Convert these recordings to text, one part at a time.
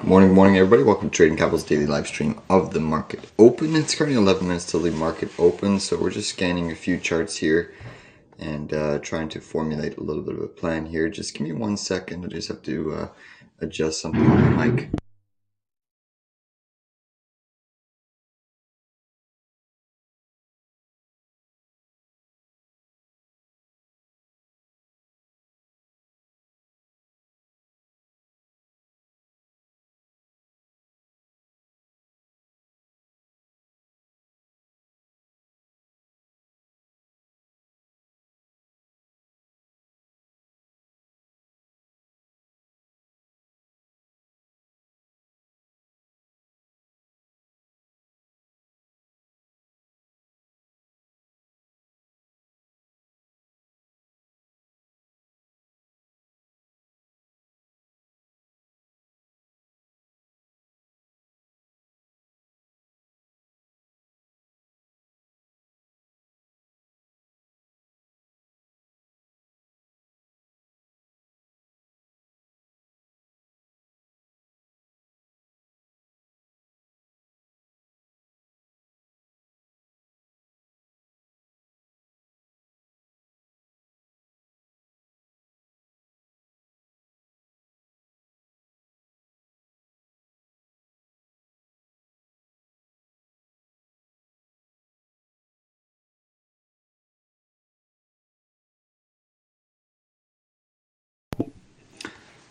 Morning, everybody. Welcome to Trading Capital's daily live stream of the market open. It's currently 11 minutes till the market opens, so we're just scanning a few charts here and trying to formulate a little bit of a plan here. Just give me 1 second. I just have to adjust something on my mic.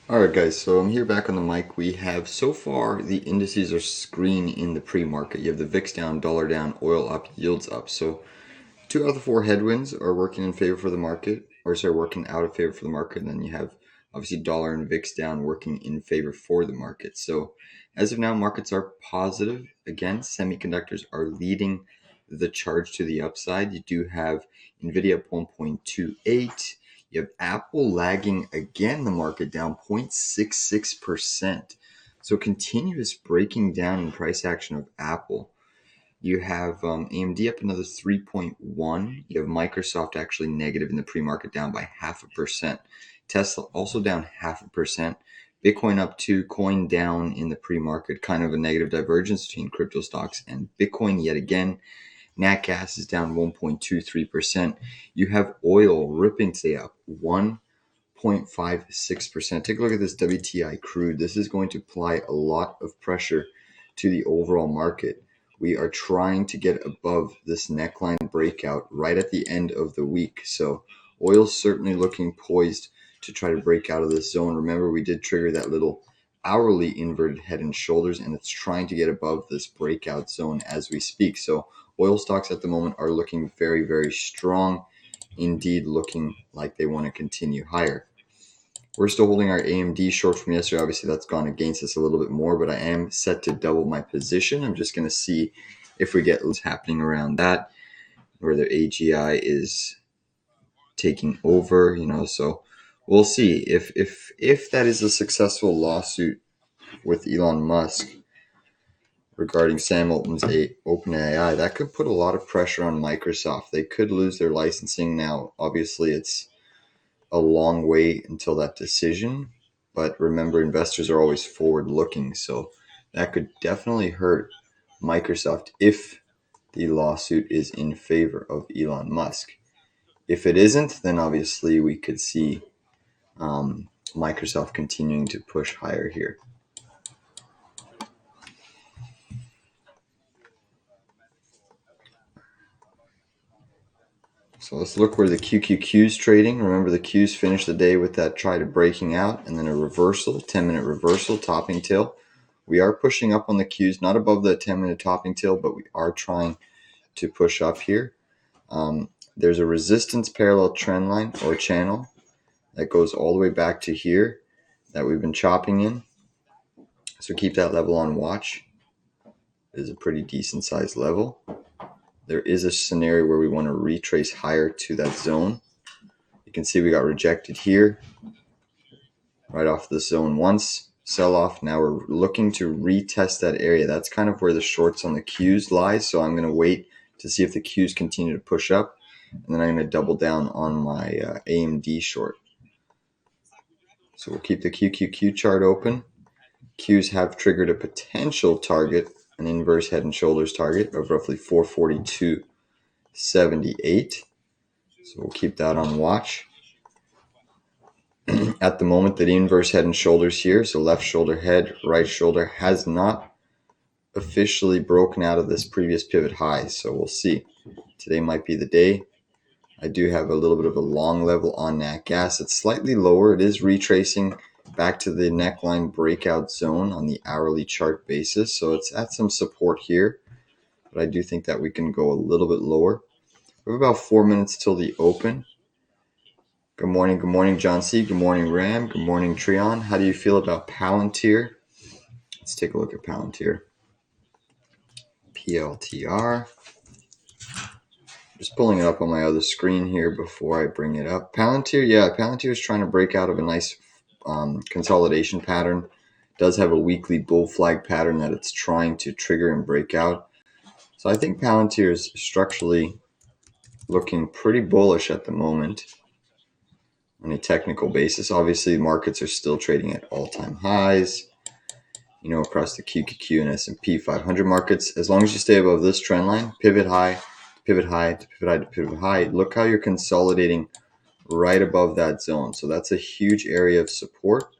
Alright guys, so I'm here back on the mic. We have so far the indices are green in the pre-market. You have the VIX down, dollar down, oil up, yields up. So 2 out of the 4 headwinds are working in favor for the market, or sorry, working out of favor for the market. And then you have obviously dollar and VIX down working in favor for the market. So as of now, markets are positive. Again, semiconductors are leading the charge to the upside. You do have NVDA up 1.28. You have Apple lagging again, the market down 0.66%. So continuous breaking down in price action of Apple. You have AMD up another 3.1. You have Microsoft actually negative in the pre-market, down by 0.5%. Tesla also down 0.5%. Bitcoin up 2, coin down in the pre-market, kind of a negative divergence between crypto stocks and Bitcoin yet again. Nat gas is down 1.23%. You have oil ripping today up 1.56%. Take a look at this WTI crude. This is going to apply a lot of pressure to the overall market. We are trying to get above this neckline breakout right at the end of the week. So oil's certainly looking poised to try to break out of this zone. Remember, we did trigger that little hourly inverted head and shoulders, and it's trying to get above this breakout zone as we speak. So oil stocks at the moment are looking very, very strong, indeed looking like they want to continue higher. We're still holding our AMD short from yesterday. Obviously, that's gone against us a little bit more, but I am set to double my position. I'm just going to see if we get what's happening around that, where the AGI is taking over, so we'll see if that is a successful lawsuit with Elon Musk regarding Sam Altman's OpenAI. That could put a lot of pressure on Microsoft. They could lose their licensing now. Obviously, it's a long way until that decision, but remember, investors are always forward looking, so that could definitely hurt Microsoft if the lawsuit is in favor of Elon Musk. If it isn't, then obviously we could see Microsoft continuing to push higher here. So let's look where the QQQ is trading. Remember, the Qs finished the day with that try to breaking out and then a reversal, 10-minute reversal, topping tail. We are pushing up on the Qs, not above the 10-minute topping tail, but we are trying to push up here. There's a resistance parallel trend line or channel that goes all the way back to here that we've been chopping in. So keep that level on watch. It is a pretty decent sized level. There is a scenario where we want to retrace higher to that zone. You can see we got rejected here, right off the zone once, sell off. Now we're looking to retest that area. That's kind of where the shorts on the Qs lie. So I'm going to wait to see if the Qs continue to push up, and then I'm going to double down on my AMD short. So we'll keep the QQQ chart open. Qs have triggered a potential target, an inverse head and shoulders target of roughly 442.78. So we'll keep that on watch. At the moment, the inverse head and shoulders here, so left shoulder head, right shoulder, has not officially broken out of this previous pivot high. So we'll see. Today might be the day. I do have a little bit of a long level on nat gas. It's slightly lower. It is retracing back to the neckline breakout zone on the hourly chart basis. So it's at some support here, but I do think that we can go a little bit lower. We have about 4 minutes till the open. Good morning, John C. Good morning, Ram. Good morning, Trion. How do you feel about Palantir? Let's take a look at Palantir. PLTR. Just pulling it up on my other screen here before I bring it up. Palantir, yeah, Palantir is trying to break out of a nice consolidation pattern. Does have a weekly bull flag pattern that it's trying to trigger and break out. So I think Palantir is structurally looking pretty bullish at the moment on a technical basis. Obviously, markets are still trading at all-time highs, across the QQQ and S&P 500 markets. As long as you stay above this trend line, pivot high, pivot high, to pivot high, to pivot high, look how you're consolidating right above that zone. So that's a huge area of support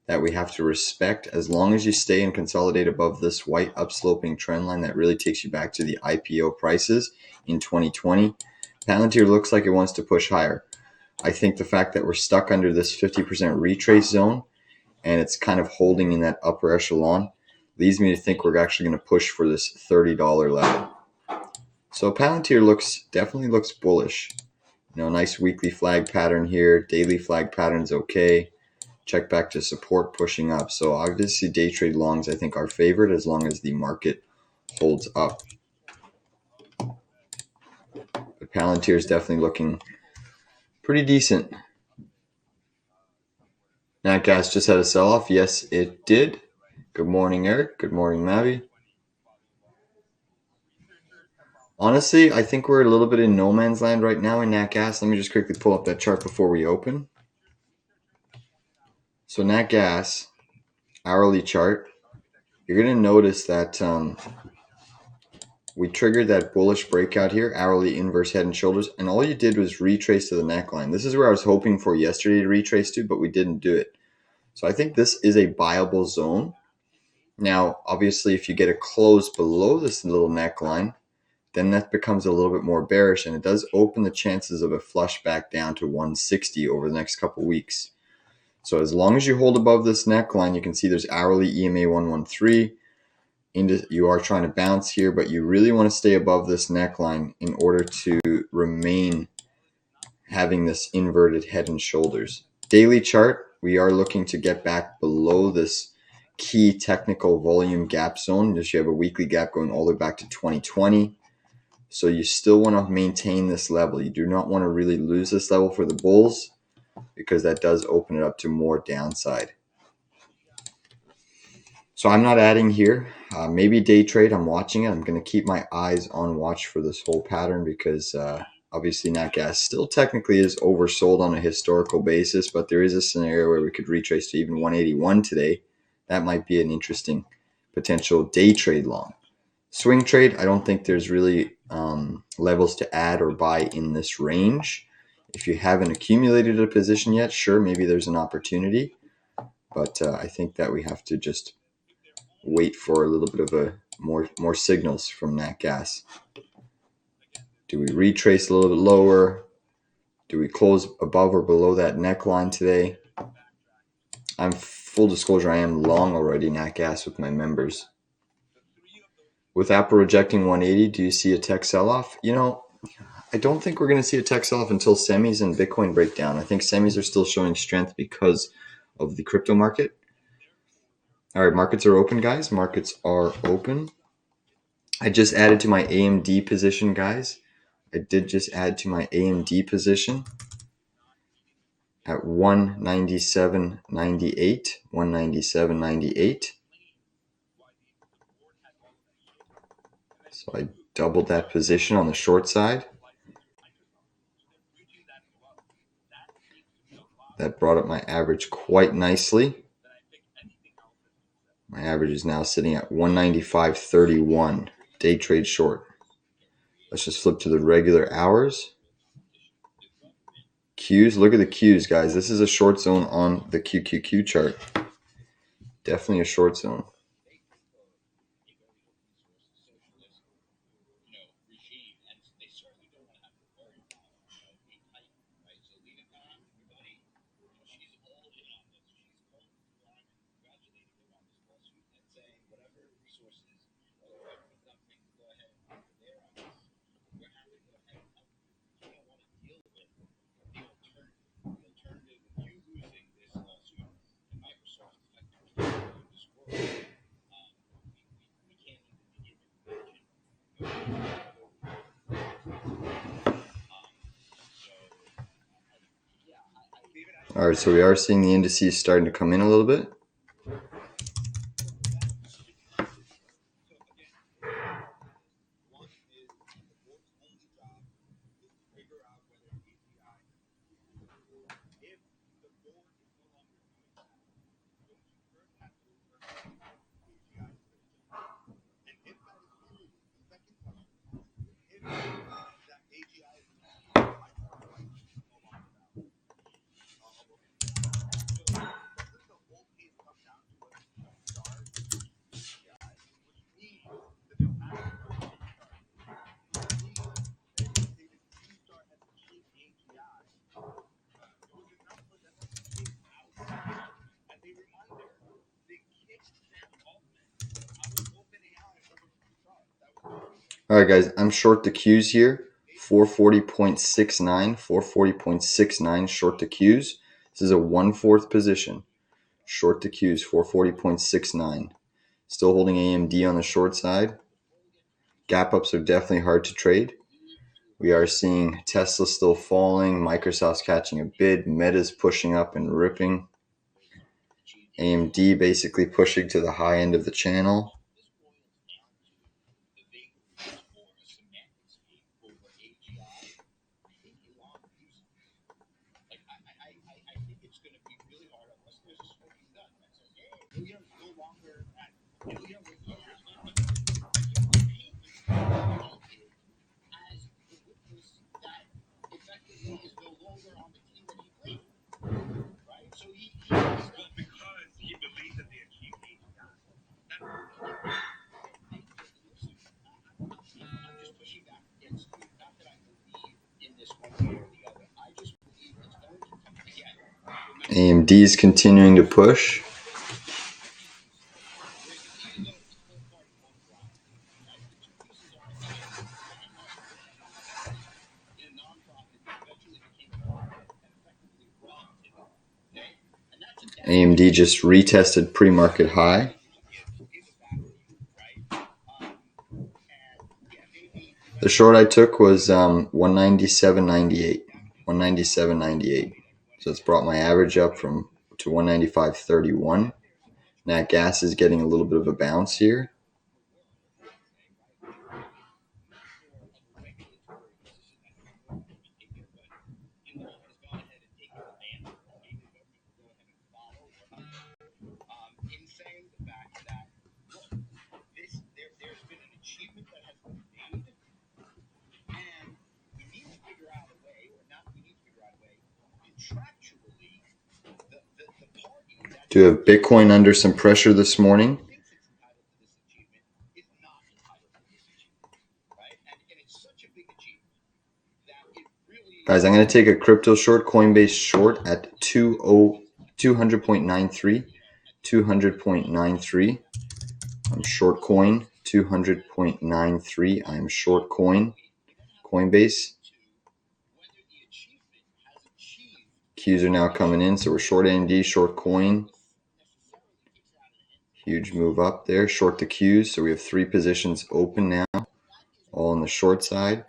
that we have to respect. As long as you stay and consolidate above this white upsloping trend line that really takes you back to the IPO prices in 2020, Palantir looks like it wants to push higher. I think the fact that we're stuck under this 50% retrace zone and it's kind of holding in that upper echelon leads me to think we're actually going to push for this $30 level. So Palantir definitely looks bullish. Nice weekly flag pattern here. Daily flag pattern's okay. Check back to support pushing up. So obviously day trade longs I think are favored as long as the market holds up. But Palantir is definitely looking pretty decent. Nat gas just had a sell-off. Yes, it did. Good morning, Eric. Good morning, Mavi. Honestly, I think we're a little bit in no man's land right now in nat gas. Let me just quickly pull up that chart before we open. So nat gas, hourly chart, you're going to notice that we triggered that bullish breakout here, hourly inverse head and shoulders, and all you did was retrace to the neckline. This is where I was hoping for yesterday to retrace to, but we didn't do it. So I think this is a buyable zone. Now, obviously, if you get a close below this little neckline, then that becomes a little bit more bearish, and it does open the chances of a flush back down to 160 over the next couple weeks. So as long as you hold above this neckline, you can see there's hourly EMA 113. You are trying to bounce here, but you really want to stay above this neckline in order to remain having this inverted head and shoulders. Daily chart, we are looking to get back below this key technical volume gap zone. Just you have a weekly gap going all the way back to 2020. So you still want to maintain this level. You do not want to really lose this level for the bulls because that does open it up to more downside. So I'm not adding here. Maybe day trade. I'm watching it. I'm going to keep my eyes on watch for this whole pattern because obviously nat gas still technically is oversold on a historical basis, but there is a scenario where we could retrace to even 181 today. That might be an interesting potential day trade long. Swing trade, I don't think there's really levels to add or buy in this range. If you haven't accumulated a position yet, sure, maybe there's an opportunity. But I think that we have to just wait for a little bit of a more signals from nat gas. Do we retrace a little bit lower? Do we close above or below that neckline today? I'm full disclosure, I am long already nat gas with my members. With Apple rejecting 180, do you see a tech sell-off? I don't think we're going to see a tech sell-off until semis and Bitcoin break down. I think semis are still showing strength because of the crypto market. All right, markets are open, guys. Markets are open. I just added to my AMD position, guys. I did just add to my AMD position at 197.98. 197.98. So I doubled that position on the short side. That brought up my average quite nicely. My average is now sitting at 195.31. Day trade short. Let's just flip to the regular hours. Qs, look at the Qs, guys. This is a short zone on the QQQ chart. Definitely a short zone. All right, so we are seeing the indices starting to come in a little bit. All right, guys, I'm short the Qs here. 440.69, 440.69 short the Qs. This is a 1/4 position. Short the Qs, 440.69. Still holding AMD on the short side. Gap ups are definitely hard to trade. We are seeing Tesla still falling, Microsoft's catching a bid, Meta's pushing up and ripping. AMD basically pushing to the high end of the channel. AMD is continuing to push. AMD just retested pre-market high. The short I took was 197.98. 197.98. So it's brought my average up to 195.31. Nat gas is getting a little bit of a bounce here. Do have Bitcoin under some pressure this morning. Guys, I'm going to take a crypto short, Coinbase short at 200.93. 200.93. I'm short coin, 200.93. I'm short coin, Coinbase. Qs are now coming in, so we're short AMD, short coin. Huge move up there, short the Qs. So we have 3 positions open now, all on the short side.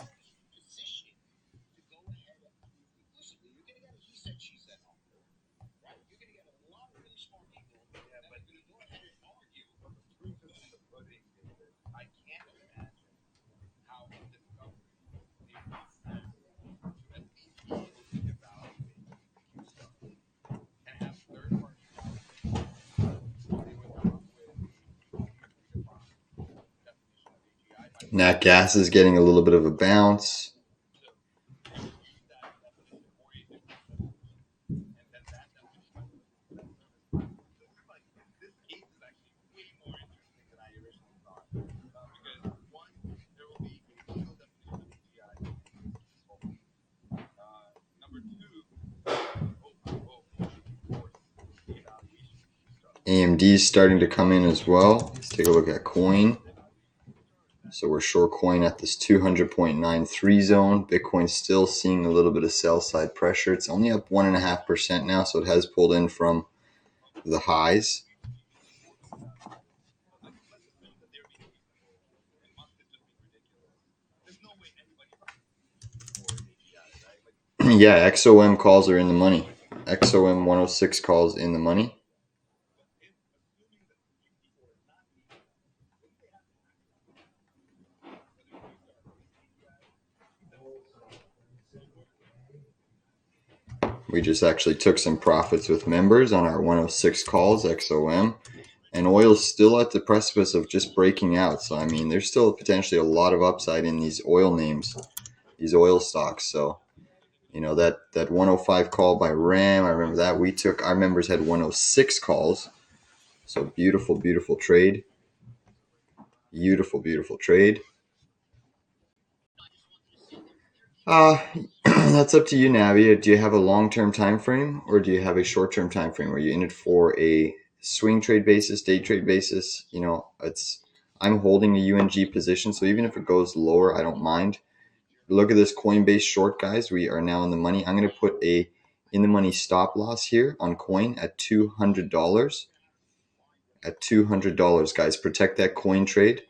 Nat gas is getting a little bit of a bounce. AMD is starting to come in as well. Let's take a look at coin. So we're short coin at this 200.93 zone. Bitcoin's still seeing a little bit of sell side pressure. It's only up 1.5% now, so it has pulled in from the highs. Yeah, XOM calls are in the money. XOM 106 calls in the money. We just actually took some profits with members on our 106 calls, XOM. And oil's still at the precipice of just breaking out. So, I mean, there's still potentially a lot of upside in these oil names, these oil stocks. So, you know, that 105 call by RAM, I remember that. We took, our members had 106 calls. So, beautiful, beautiful trade. Beautiful, beautiful trade. That's up to you, Navi. Do you have a long-term time frame or do you have a short-term time frame? Are you in it for a swing trade basis, day trade basis? You know, I'm holding a UNG position, so even if it goes lower, I don't mind. Look at this Coinbase short, guys. We are now in the money. I'm going to put a in the money stop loss here on coin at $200. At $200, guys. Protect that coin trade.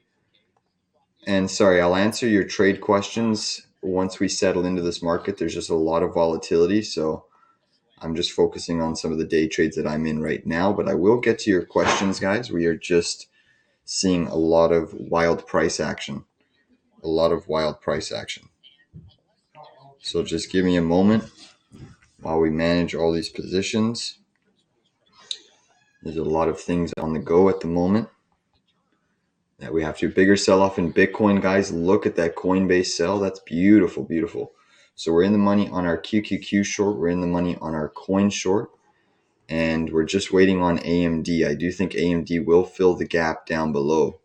And sorry, I'll answer your trade questions once we settle into this market. There's just a lot of volatility, so I'm just focusing on some of the day trades that I'm in right now. But I will get to your questions, guys. We are just seeing a lot of wild price action. A lot of wild price action. So just give me a moment while we manage all these positions. There's a lot of things on the go at the moment that we have to. Bigger sell-off in Bitcoin, guys. Look at that Coinbase sell. That's beautiful, beautiful. So we're in the money on our QQQ short. We're in the money on our coin short. And we're just waiting on AMD. I do think AMD will fill the gap down below.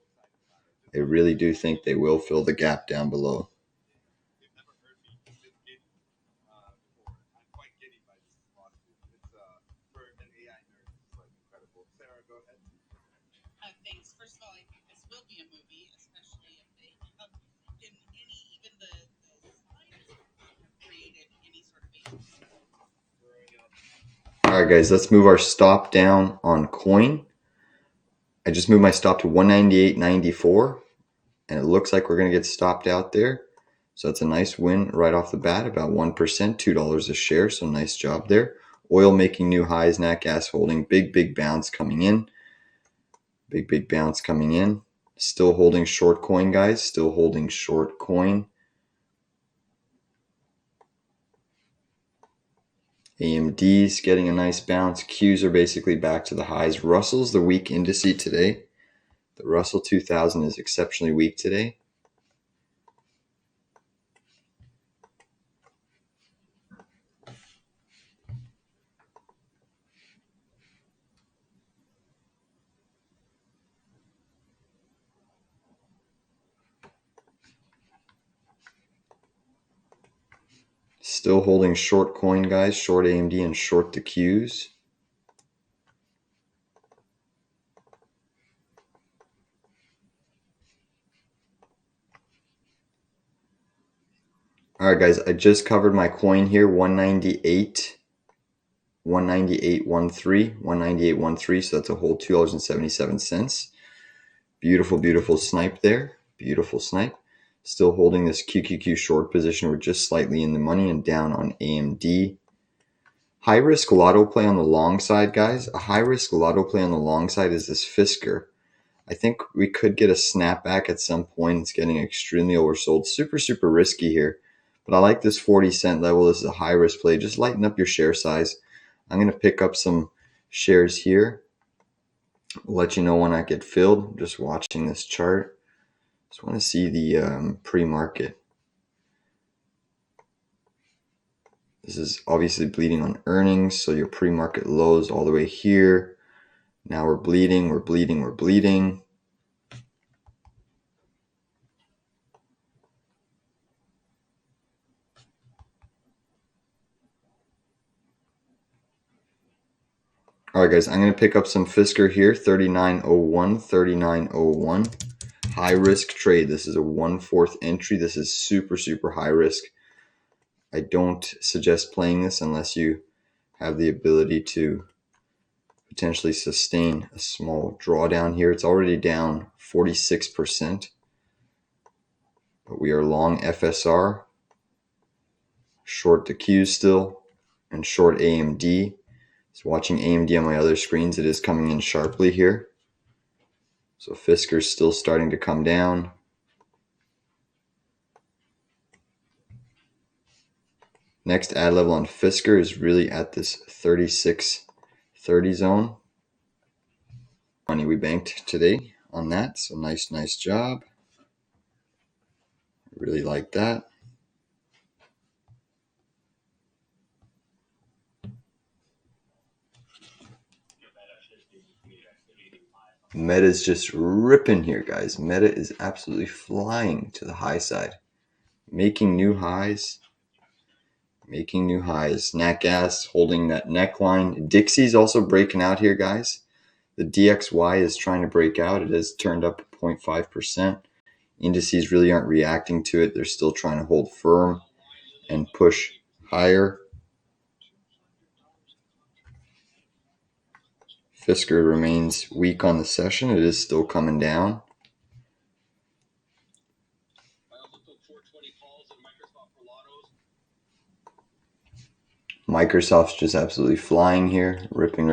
I really do think they will fill the gap down below. Thanks. First of all, I think this will be a movie, especially if they in any even the slightest have created any sort of basis. All right, guys, let's move our stop down on coin. I just moved my stop to 198.94, and it looks like we're going to get stopped out there. So that's a nice win right off the bat, about 1%, $2 a share. So nice job there. Oil making new highs, nat gas holding, big bounce coming in. Big bounce coming in. Still holding short coin, guys. Still holding short coin. AMD's getting a nice bounce. Qs are basically back to the highs. Russell's the weak indice today. The Russell 2000 is exceptionally weak today. Still holding short coin, guys. Short AMD and short the Qs. All right, guys, I just covered my coin here, 198.13, 198.13, so that's a whole $2.77. Beautiful snipe there. Beautiful snipe. Still holding this QQQ short position. We're just slightly in the money and down on AMD. High risk lotto play on the long side, guys. A high risk lotto play on the long side is this Fisker. I think we could get a snapback at some point. It's getting extremely oversold. Super risky here. But I like this 40-cent level. This is a high risk play. Just lighten up your share size. I'm going to pick up some shares here. I'll let you know when I get filled. I'm just watching this chart. Just want to see the pre-market. This is obviously bleeding on earnings, so your pre-market lows all the way here. Now we're bleeding, we're bleeding, we're bleeding. All right, guys, I'm going to pick up some Fisker here, 39.01, 39.01. High risk trade. This is a 1/4 entry. This is super, super high risk. I don't suggest playing this unless you have the ability to potentially sustain a small drawdown here. It's already down 46%, but we are long FSR, short the Q still, and short AMD. So watching AMD on my other screens, it is coming in sharply here. So Fisker's still starting to come down. Next ad level on Fisker is really at this 36.30 zone. Money we banked today on that, so nice job. Really like that. Meta is just ripping here, guys. Meta is absolutely flying to the high side, making new highs. Nat Gas holding that neckline. Dixie's also breaking out here, guys. The DXY is trying to break out. It has turned up 0.5%. Indices really aren't reacting to it. They're still trying to hold firm and push higher. Fisker remains weak on the session. It is still coming down. Microsoft's just absolutely flying here. Ripping.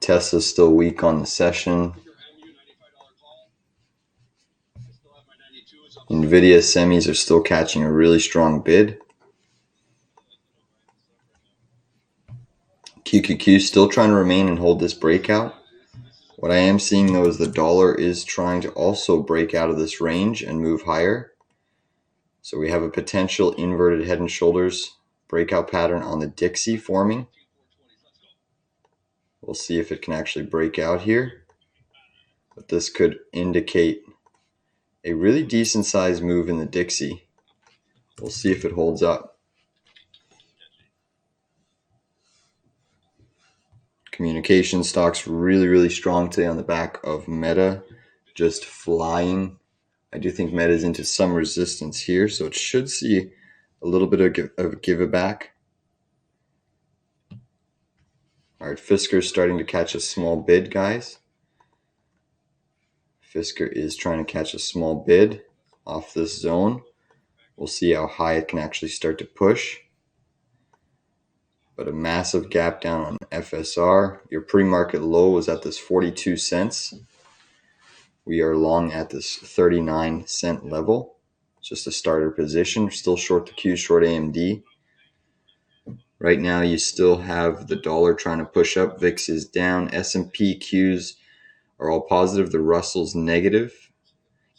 Tesla's still weak on the session. NVDA semis are still catching a really strong bid. QQQ still trying to remain and hold this breakout. What I am seeing though is the dollar is trying to also break out of this range and move higher. So we have a potential inverted head and shoulders breakout pattern on the Dixie forming. We'll see if it can actually break out here. But this could indicate a really decent sized move in the Dixie. We'll see if it holds up. Communication stocks really strong today on the back of Meta just flying. I do think Meta is into some resistance here, so it should see a little bit of give it back. All right, Fisker's starting to catch a small bid, guys. Fisker is trying to catch a small bid off this zone. We'll see how high it can actually start to push. But a massive gap down on FSR. Your pre-market low was at this 42 cents. We are long at this 39 cent level. Just a starter position. Still short the Q, short AMD. Right now, you still have the dollar trying to push up. VIX is down. S&P Qs are all positive. The Russell's negative.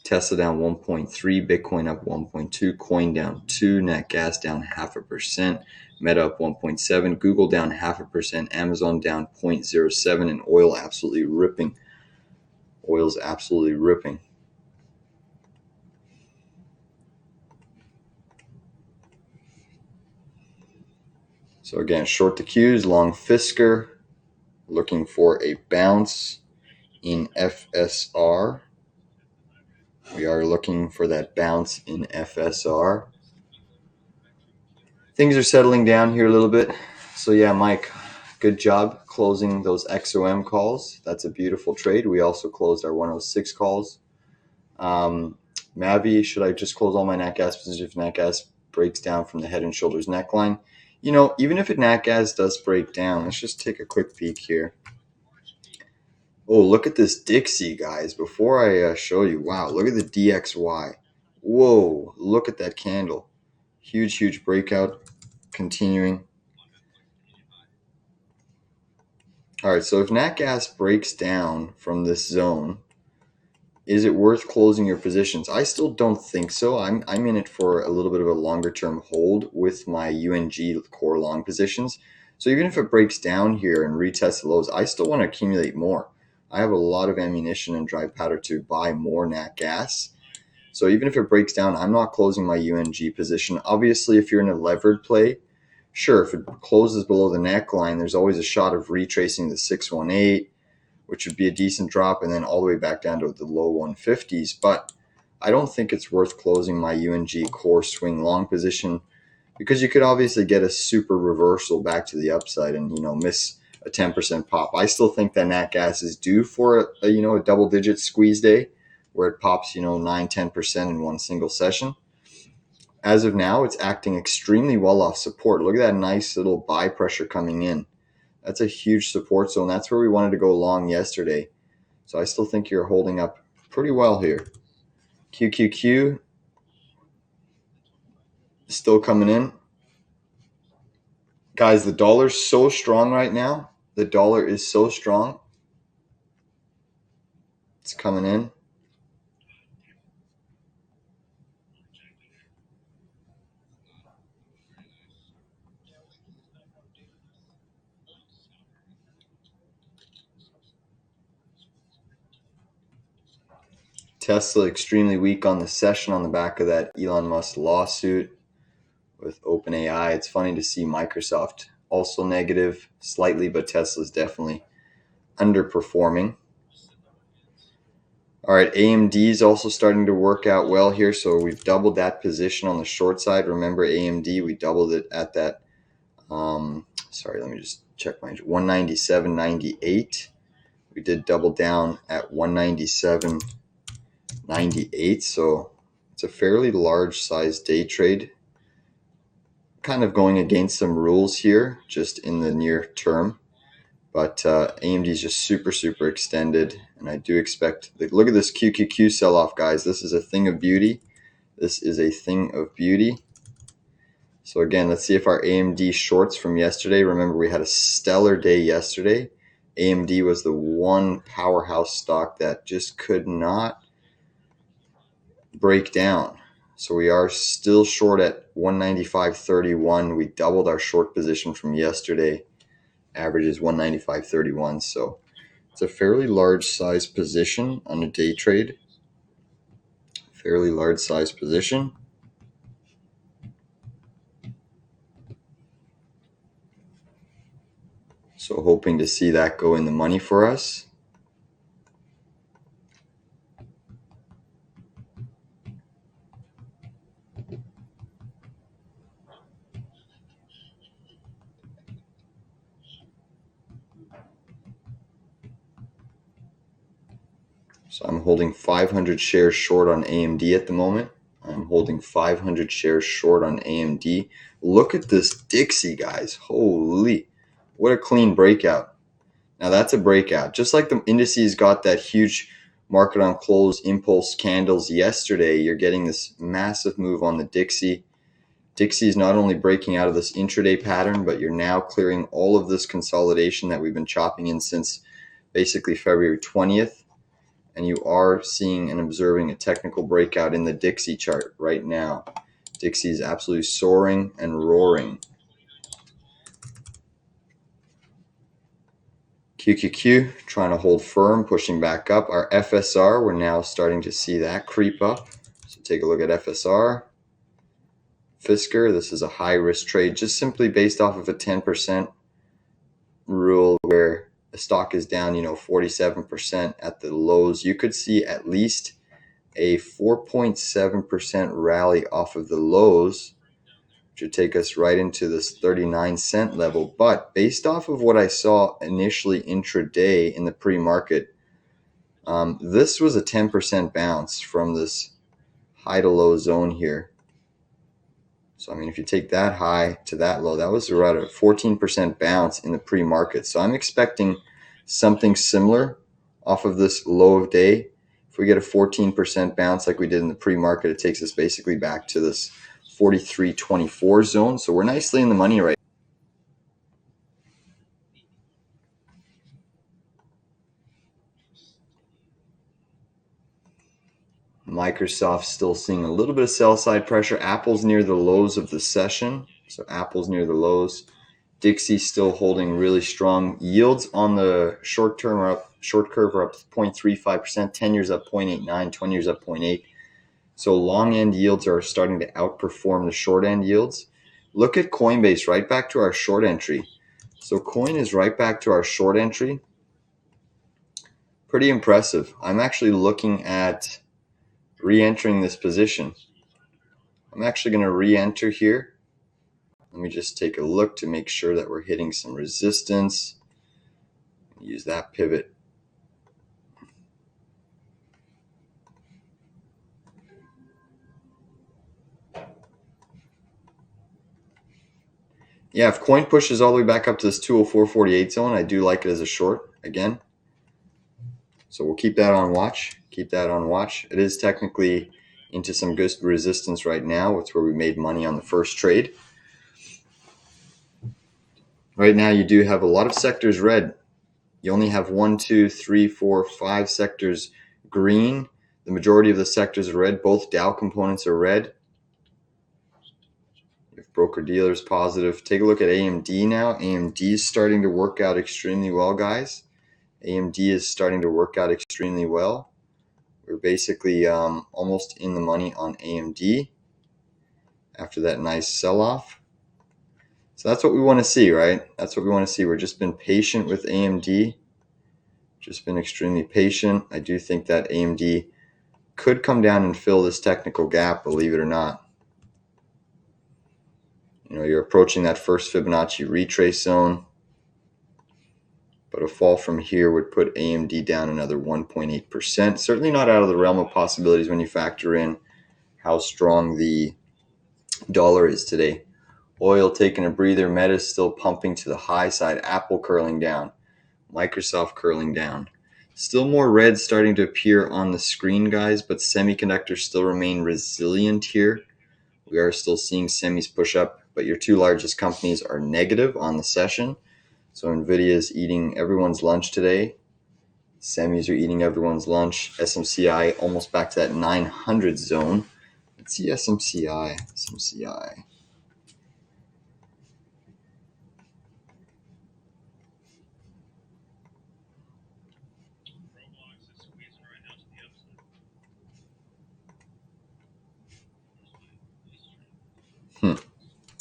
Tesla down 1.3. Bitcoin up 1.2. Coin down 2. Nat Gas down 0.5%. Meta up 1.7. Google down 0.5%. Amazon down 0.07. And oil absolutely ripping. Oil's absolutely ripping. So again, short the Qs, long Fisker, looking for a bounce in FSR. We are looking for that bounce in FSR. Things are settling down here a little bit. So yeah, Mike, good job closing those XOM calls. That's a beautiful trade. We also closed our 106 calls. Mavi, should I just close all my Nat Gas positions if Nat Gas breaks down from the head and shoulders neckline? You know, even if Nat Gas does break down, let's just take a quick peek here. Oh, look at this Dixie, guys. Before I show you, wow, look at the DXY. Whoa, look at that candle. Huge breakout continuing. All right, so if nat gas breaks down from this zone, is it worth closing your positions? I still don't think so. I'm in it for a little bit of a longer term hold with my UNG core long positions. So even if it breaks down here and retests the lows, I still want to accumulate more. I have a lot of ammunition and dry powder to buy more nat gas. So even if it breaks down, I'm not closing my UNG position. Obviously, if you're in a levered play, sure, if it closes below the neckline, there's always a shot of retracing the 618, which would be a decent drop, and then all the way back down to the low 150s. But I don't think it's worth closing my UNG core swing long position, because you could obviously get a super reversal back to the upside and miss a 10% pop. I still think that nat gas is due for a double-digit squeeze day where it pops 9-10% in one single session. As of now, it's acting extremely well off support. Look at that nice little buy pressure coming in. That's a huge support zone. That's where we wanted to go long yesterday. So I still think you're holding up pretty well here. QQQ still coming in. Guys, the dollar's so strong right now. The dollar is so strong. It's coming in. Tesla extremely weak on the session on the back of that Elon Musk lawsuit with OpenAI. It's funny to see Microsoft also negative slightly, but Tesla's definitely underperforming. All right, AMD is also starting to work out well here. So we've doubled that position on the short side. Remember AMD, we doubled it at that, sorry, let me just check my 197.98. We did double down at 197.98. So it's a fairly large size day trade. Kind of going against some rules here, just in the near term. But AMD is just super, super extended. And I do expect, look at this QQQ sell-off, guys. This is a thing of beauty. This is a thing of beauty. So again, let's see if our AMD shorts from yesterday. Remember, we had a stellar day yesterday. AMD was the one powerhouse stock that just could not break down. So we are still short at 195.31. We doubled our short position from yesterday. Average is 195.31. So it's a fairly large size position on a day trade. Fairly large size position. So hoping to see that go in the money for us. So I'm holding 500 shares short on AMD at the moment. I'm holding 500 shares short on AMD. Look at this Dixie, guys. Holy, what a clean breakout. Now that's a breakout. Just like the indices got that huge market on close impulse candles yesterday, you're getting this massive move on the Dixie. Dixie is not only breaking out of this intraday pattern, but you're now clearing all of this consolidation that we've been chopping in since basically February 20th. And you are seeing and observing a technical breakout in the Dixie chart right now. Dixie is absolutely soaring and roaring. QQQ trying to hold firm, pushing back up. Our FSR, we're now starting to see that creep up. So take a look at FSR. Fisker, this is a high risk trade, just simply based off of a 10% rule where the stock is down, 47% at the lows. You could see at least a 4.7% rally off of the lows, which would take us right into this 39-cent level. But based off of what I saw initially intraday in the pre-market, this was a 10% bounce from this high to low zone here. So, I mean, if you take that high to that low, that was around a 14% bounce in the pre-market. So I'm expecting something similar off of this low of day. If we get a 14% bounce like we did in the pre-market, it takes us basically back to this 43.24 zone. So we're nicely in the money right Microsoft still seeing a little bit of sell side pressure. Apple's near the lows of the session. So Apple's near the lows. Dixie's still holding really strong. Yields on the short term are up, short curve are up 0.35%, 10 years up 0.89, 20 years up 0.8. So long end yields are starting to outperform the short end yields. Look at Coinbase, right back to our short entry. So Coin is right back to our short entry. Pretty impressive. I'm actually looking at re-entering this position. I'm actually going to re-enter here. Let me just take a look to make sure that we're hitting some resistance. Use that pivot. Yeah, if coin pushes all the way back up to this 204.48 zone, I do like it as a short again. So we'll keep that on watch. Keep that on watch. It is technically into some good resistance right now. It's where we made money on the first trade. Right now, you do have a lot of sectors red. You only have 1, 2, 3, 4, 5 sectors green. The majority of the sectors are red. Both Dow components are red. If broker dealers positive, take a look at AMD now. AMD is starting to work out extremely well, guys. AMD is starting to work out extremely well. We're basically almost in the money on AMD after that nice sell-off. So that's what we want to see, right? That's what we want to see. We've just been patient with AMD. Just been extremely patient. I do think that AMD could come down and fill this technical gap, believe it or not. You know, you're approaching that first Fibonacci retrace zone, but a fall from here would put AMD down another 1.8%. Certainly not out of the realm of possibilities when you factor in how strong the dollar is today. Oil taking a breather. Meta is still pumping to the high side. Apple curling down. Microsoft curling down. Still more red starting to appear on the screen, guys, but semiconductors still remain resilient here. We are still seeing semis push up, but your two largest companies are negative on the session. So NVIDIA is eating everyone's lunch today. Semis are eating everyone's lunch. SMCI almost back to that 900 zone. Let's see SMCI. SMCI.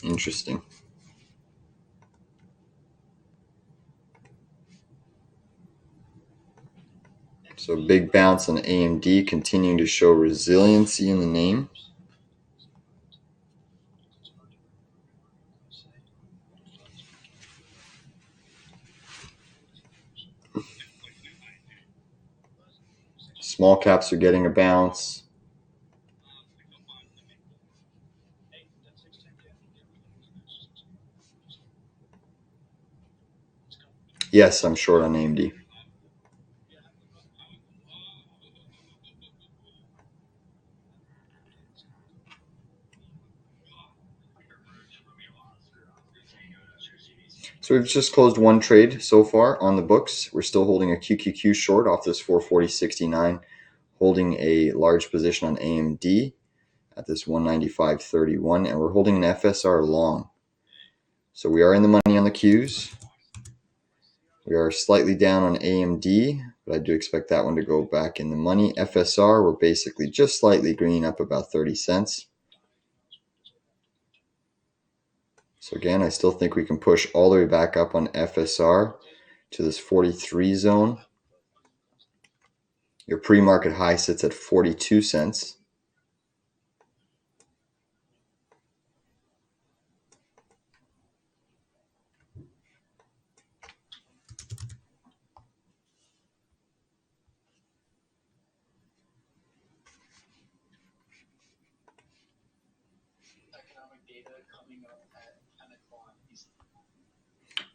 Interesting. So big bounce on AMD, continuing to show resiliency in the name. Small caps are getting a bounce. Yes, I'm short on AMD. So we've just closed one trade so far on the books. We're still holding a QQQ short off this 440.69, holding a large position on AMD at this 195.31, and we're holding an FSR long. So we are in the money on the Qs. We are slightly down on AMD, but I do expect that one to go back in the money. FSR, we're basically just slightly green, up about 30 cents. So again, I still think we can push all the way back up on FSR to this 43 zone. Your pre-market high sits at 42 cents.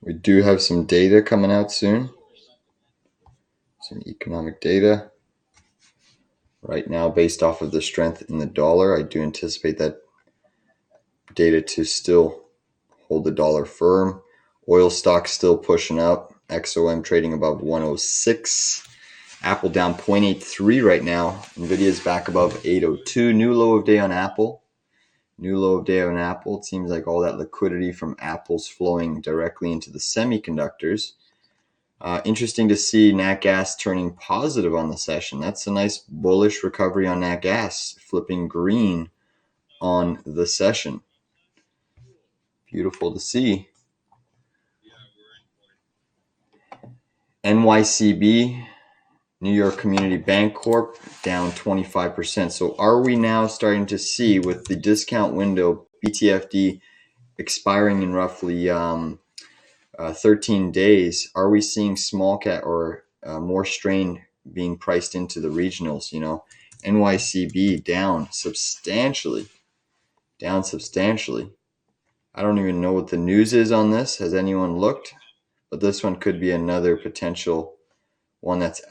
We do have some data coming out soon. Some economic data. Right now, based off of the strength in the dollar, I do anticipate that data to still hold the dollar firm. Oil stocks still pushing up. XOM trading above 106. Apple down 0.83 right now. NVIDIA is back above 802. New low of day on Apple. New low of day on Apple. It seems like all that liquidity from Apple's flowing directly into the semiconductors. Interesting to see nat gas turning positive on the session. That's a nice bullish recovery on nat gas, flipping green on the session. Beautiful to see. NYCB, New York Community Bank Corp, down 25%. So are we now starting to see, with the discount window, BTFD expiring in roughly 13 days, are we seeing small cap or more strain being priced into the regionals? You know, NYCB down substantially. I don't even know what the news is on this. Has anyone looked? But this one could be another potential one that's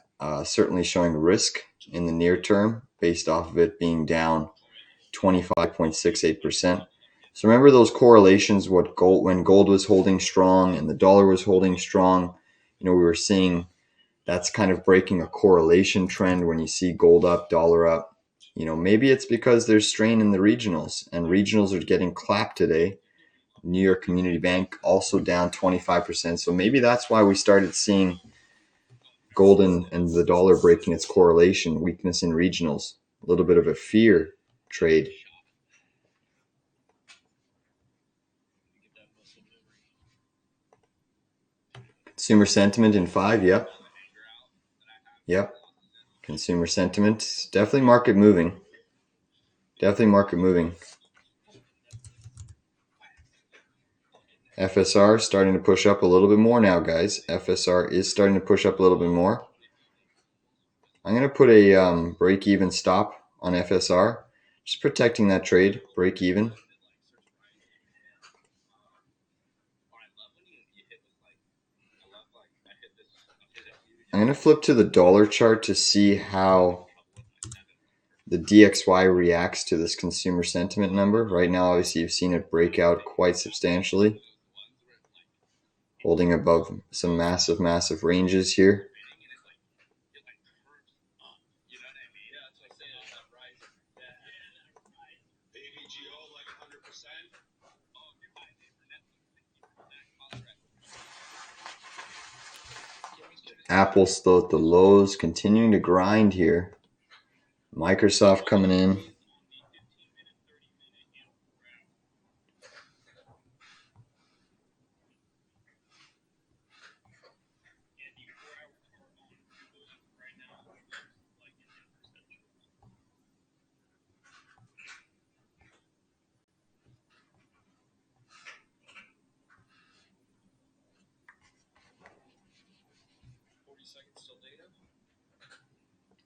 certainly showing risk in the near term based off of it being down 25.68%. So remember those correlations, when gold was holding strong and the dollar was holding strong, you know, we were seeing that's kind of breaking a correlation trend when you see gold up, dollar up. You know, maybe it's because there's strain in the regionals, and regionals are getting clapped today. New York Community Bank also down 25%. So maybe that's why we started seeing gold and the dollar breaking its correlation, weakness in regionals, a little bit of a fear trade. Consumer sentiment in 5, yep. Consumer sentiment, definitely market moving. FSR starting to push up a little bit more now, guys. FSR is starting to push up a little bit more. I'm going to put a break-even stop on FSR, just protecting that trade, break-even. I'm going to flip to the dollar chart to see how the DXY reacts to this consumer sentiment number. Right now, obviously, you've seen it break out quite substantially, holding above some massive ranges here. Apple still at the lows, continuing to grind here. Microsoft coming in.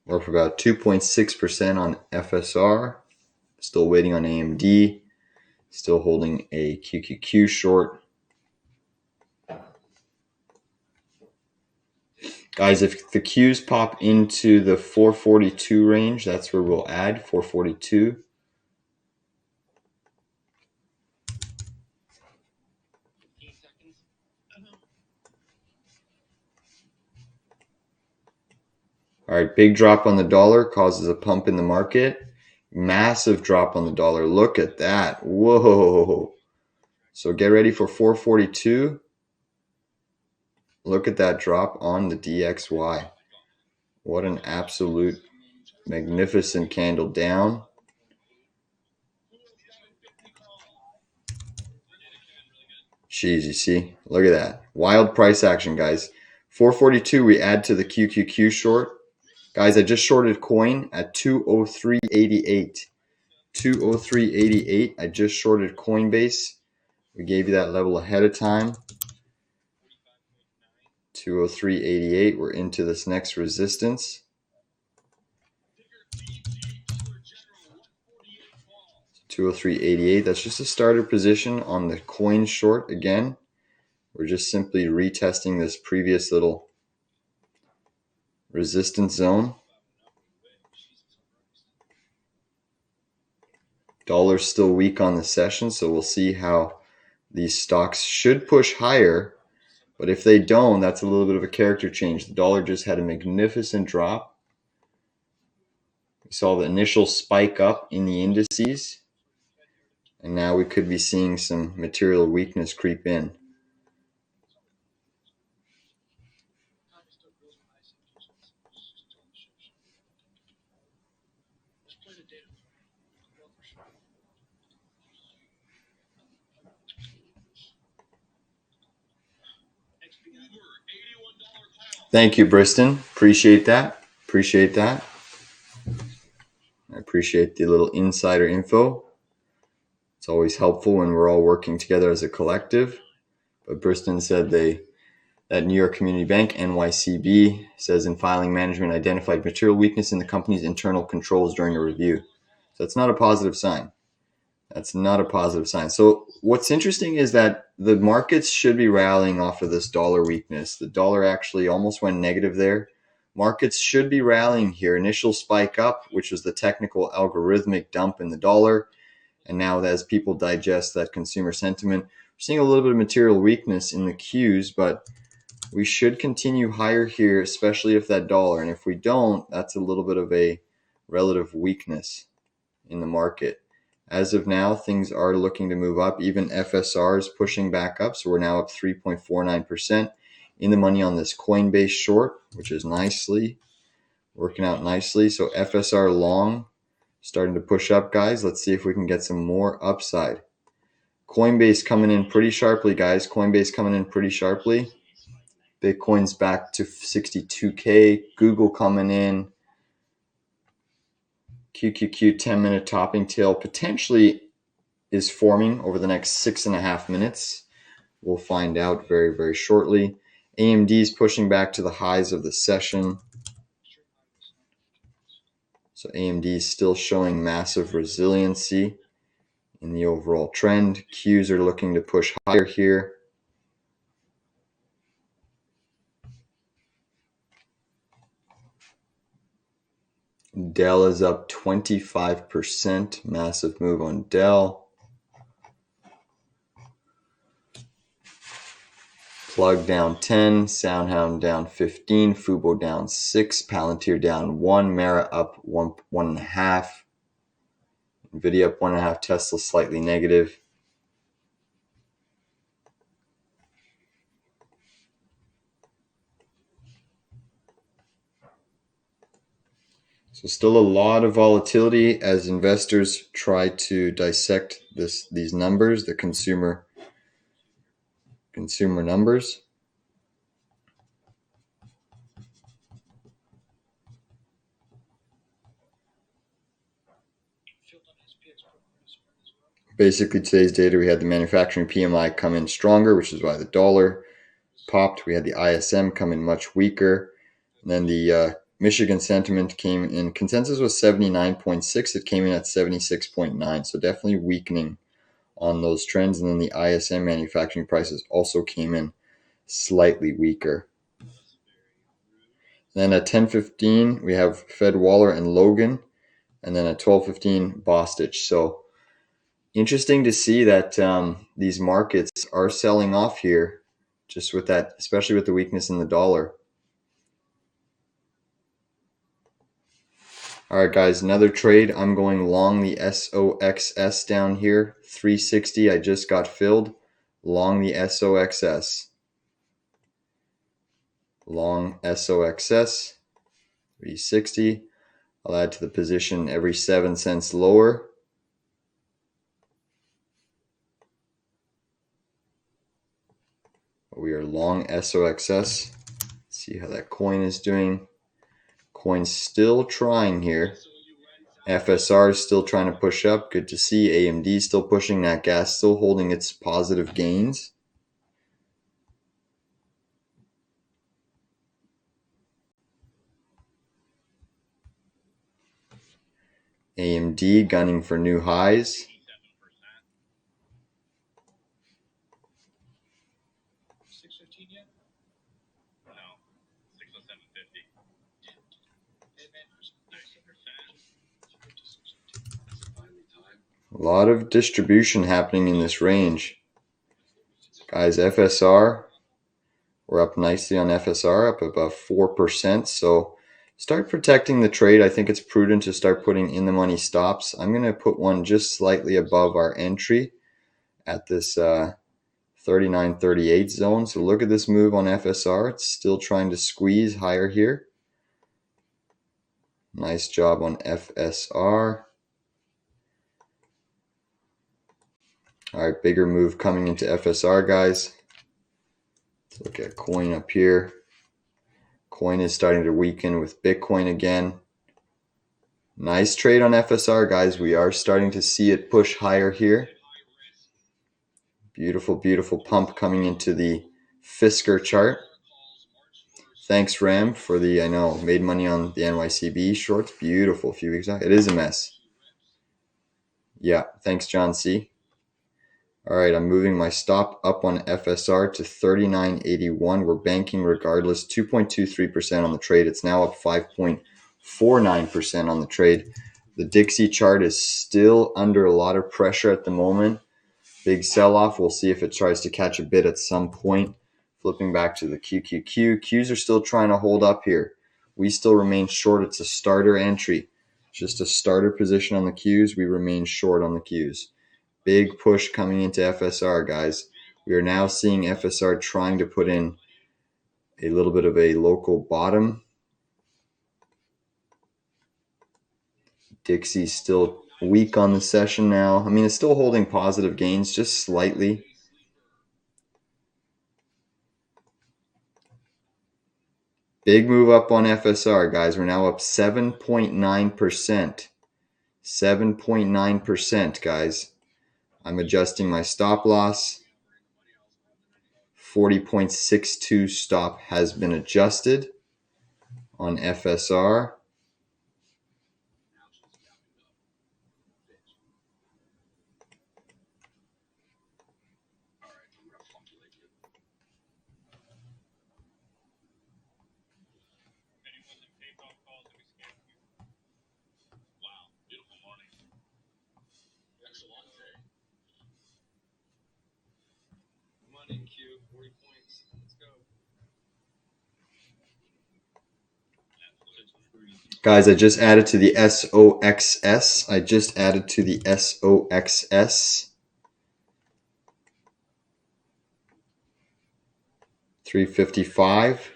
We're up about 2.6% on FSR. Still waiting on AMD. Still holding a QQQ short. Guys, if the Qs pop into the 442 range, that's where we'll add 442. All right, big drop on the dollar causes a pump in the market. Massive drop on the dollar. Look at that. Whoa. So get ready for 442. Look at that drop on the DXY. What an absolute magnificent candle down. Jeez, you see? Look at that. Wild price action, guys. 442, we add to the QQQ short. Guys, I just shorted coin at 203.88. 203.88. I just shorted Coinbase. We gave you that level ahead of time. 203.88. We're into this next resistance. 203.88. That's just a starter position on the coin short again. We're just simply retesting this previous little resistance zone. Dollar's still weak on the session, so we'll see how these stocks should push higher, But if they don't, that's a little bit of a character change. The dollar just had a magnificent drop. We saw the initial spike up in the indices, and now we could be seeing some material weakness creep in. Thank you, Briston. Appreciate that. Appreciate that. I appreciate the little insider info. It's always helpful when we're all working together as a collective. But Briston said that New York Community Bank, NYCB, says in filing management identified material weakness in the company's internal controls during a review. So that's not a positive sign. That's not a positive sign. So what's interesting is that the markets should be rallying off of this dollar weakness. The dollar actually almost went negative there. Markets should be rallying here. Initial spike up, which was the technical algorithmic dump in the dollar. And now as people digest that consumer sentiment, we're seeing a little bit of material weakness in the Qs, but we should continue higher here, especially if that dollar. And if we don't, that's a little bit of a relative weakness in the market. As of now, things are looking to move up. Even FSR is pushing back up. So we're now up 3.49% in the money on this Coinbase short, which is nicely working out nicely. So FSR long starting to push up, guys. Let's see if we can get some more upside. Coinbase coming in pretty sharply, guys. Coinbase coming in pretty sharply. Bitcoin's back to 62K. Google coming in. QQQ 10-minute topping tail potentially is forming over the next 6.5 minutes. We'll find out very, very shortly. AMD is pushing back to the highs of the session. So AMD is still showing massive resiliency in the overall trend. Qs are looking to push higher here. Dell is up 25%. Massive move on Dell. Plug down 10. Soundhound down 15. Fubo down 6. Palantir down 1. Mara up 1.5. NVIDIA up 1.5. Tesla slightly negative. So still a lot of volatility as investors try to dissect these numbers, the consumer numbers. Basically, today's data, we had the manufacturing PMI come in stronger, which is why the dollar popped. We had the ISM come in much weaker. And then the Michigan sentiment came in. Consensus was 79.6. It came in at 76.9. So definitely weakening on those trends. And then the ISM manufacturing prices also came in slightly weaker. Then at 10:15, we have Fed Waller and Logan. And then at 12:15, Bostich. So interesting to see that these markets are selling off here, just with that, especially with the weakness in the dollar. All right, guys, another trade. I'm going long the SOXS down here, 360. I just got filled. Long the SOXS. Long SOXS, 360. I'll add to the position every 7 cents lower. We are long SOXS. See how that coin is doing. Coin's still trying here. FSR is still trying to push up. Good to see. AMD still pushing. That gas still holding its positive gains. AMD gunning for new highs. A lot of distribution happening in this range. Guys, FSR We're up nicely on FSR, up above 4%. So start protecting the trade. I think it's prudent to start putting in the money stops. I'm going to put one just slightly above our entry at this 39.38 zone. So look at this move on FSR. It's still trying to squeeze higher here. Nice job on FSR. All right, bigger move coming into FSR, guys. Let's look at coin up here. Coin is starting to weaken with Bitcoin again. Nice trade on FSR, guys. We are starting to see it push higher here. Beautiful, beautiful pump coming into the Fisker chart. Thanks, Ram, for the, I know, made money on the NYCB shorts. Beautiful, a few weeks ago. It is a mess. Yeah, thanks, John C. All right, I'm moving my stop up on FSR to 39.81. We're banking regardless, 2.23% on the trade. It's now up 5.49% on the trade. The Dixie chart is still under a lot of pressure at the moment. Big sell-off. We'll see if it tries to catch a bid at some point. Flipping back to the QQQ. Qs are still trying to hold up here. We still remain short. It's a starter entry. Just a starter position on the Qs. We remain short on the Qs. Big push coming into FSR, guys. We are now seeing FSR trying to put in a little bit of a local bottom. Dixie's still weak on the session now. I mean, it's still holding positive gains, just slightly. Big move up on FSR, guys. We're now up 7.9%. 7.9%, guys. I'm adjusting my stop loss. 40.62 stop has been adjusted on FSR. Guys, I just added to the SOXS. I just added to the SOXS. 355.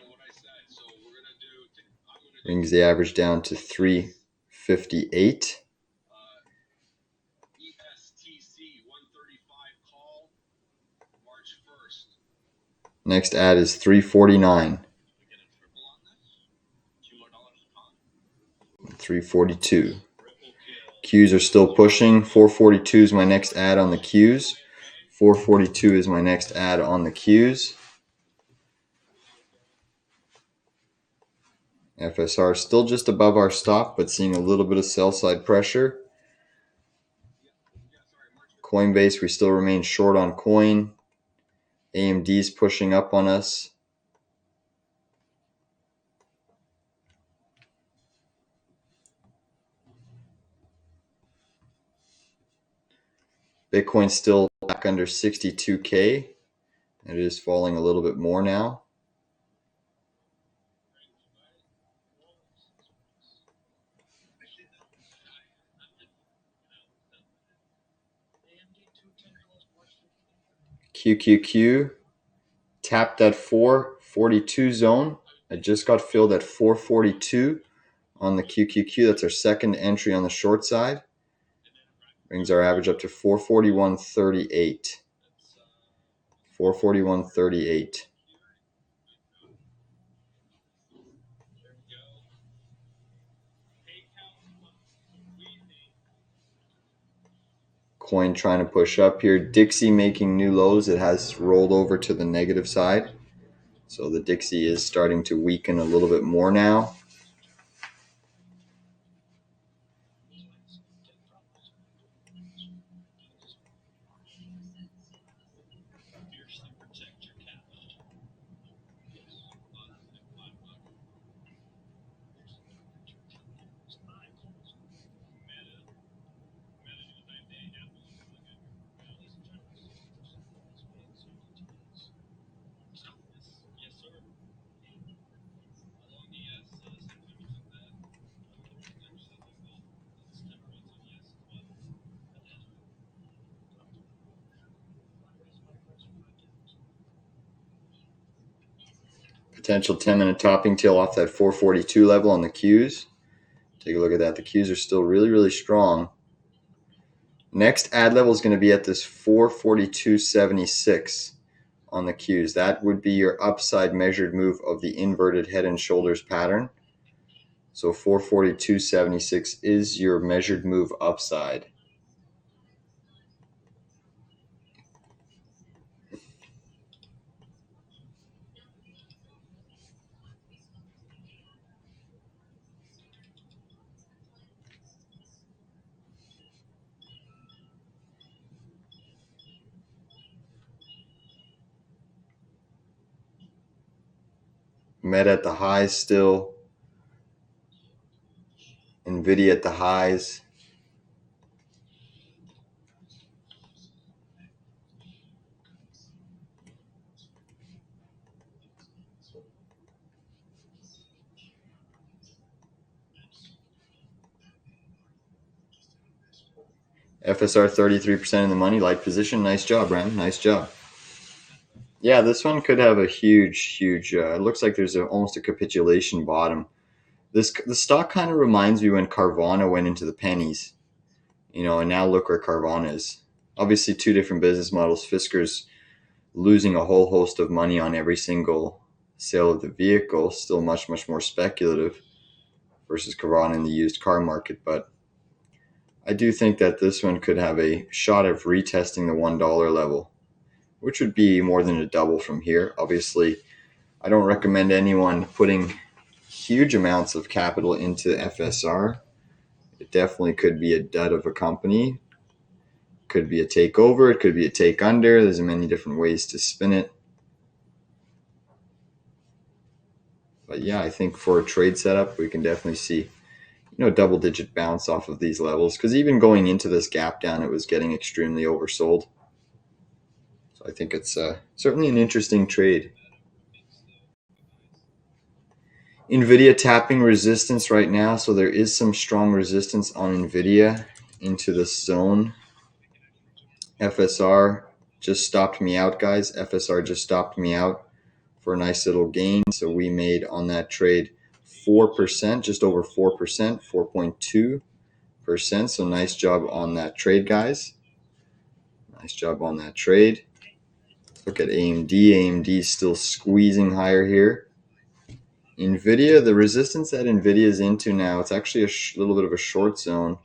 Brings the average down to 358. Next ad is 349. 342. Qs are still pushing. 442 is my next ad on the Qs. 442 is my next ad on the Qs. FSR still just above our stop, but seeing a little bit of sell side pressure. Coinbase, we still remain short on coin. AMD's pushing up on us. Bitcoin's still back under 62K. It is falling a little bit more now. QQQ tapped that 442 zone. I just got filled at 442 on the QQQ. That's our second entry on the short side. Brings our average up to 441.38. 441.38. Coin trying to push up here. Dixie making new lows. It has rolled over to the negative side. So the Dixie is starting to weaken a little bit more now. Potential 10-minute topping tail off that 442 level on the Qs. Take a look at that. The Qs are still really, really strong. Next add level is going to be at this 442.76 on the Qs. That would be your upside measured move of the inverted head and shoulders pattern. So 442.76 is your measured move upside. Met at the highs still. NVDA at the highs. FSR 33% in the money, light position. Nice job, Ram. Nice job. Yeah, this one could have a huge, it looks like there's almost a capitulation bottom. The stock kind of reminds me when Carvana went into the pennies, and now look where Carvana is. Obviously, two different business models. Fisker's losing a whole host of money on every single sale of the vehicle, still much, much more speculative versus Carvana in the used car market. But I do think that this one could have a shot of retesting the $1 level, which would be more than a double from here. Obviously, I don't recommend anyone putting huge amounts of capital into FSR. It definitely could be a dud of a company. Could be a takeover. It could be a take under. There's many different ways to spin it. But yeah, I think for a trade setup, we can definitely see, double-digit bounce off of these levels. Because even going into this gap down, it was getting extremely oversold. So I think it's certainly an interesting trade. NVIDIA tapping resistance right now. So there is some strong resistance on NVIDIA into this zone. FSR just stopped me out, guys. FSR just stopped me out for a nice little gain. So we made on that trade 4%, just over 4%, 4.2%. So nice job on that trade, guys. Nice job on that trade. Look at AMD. AMD is still squeezing higher here. NVIDIA, the resistance that NVIDIA is into now, it's actually a little bit of a short zone.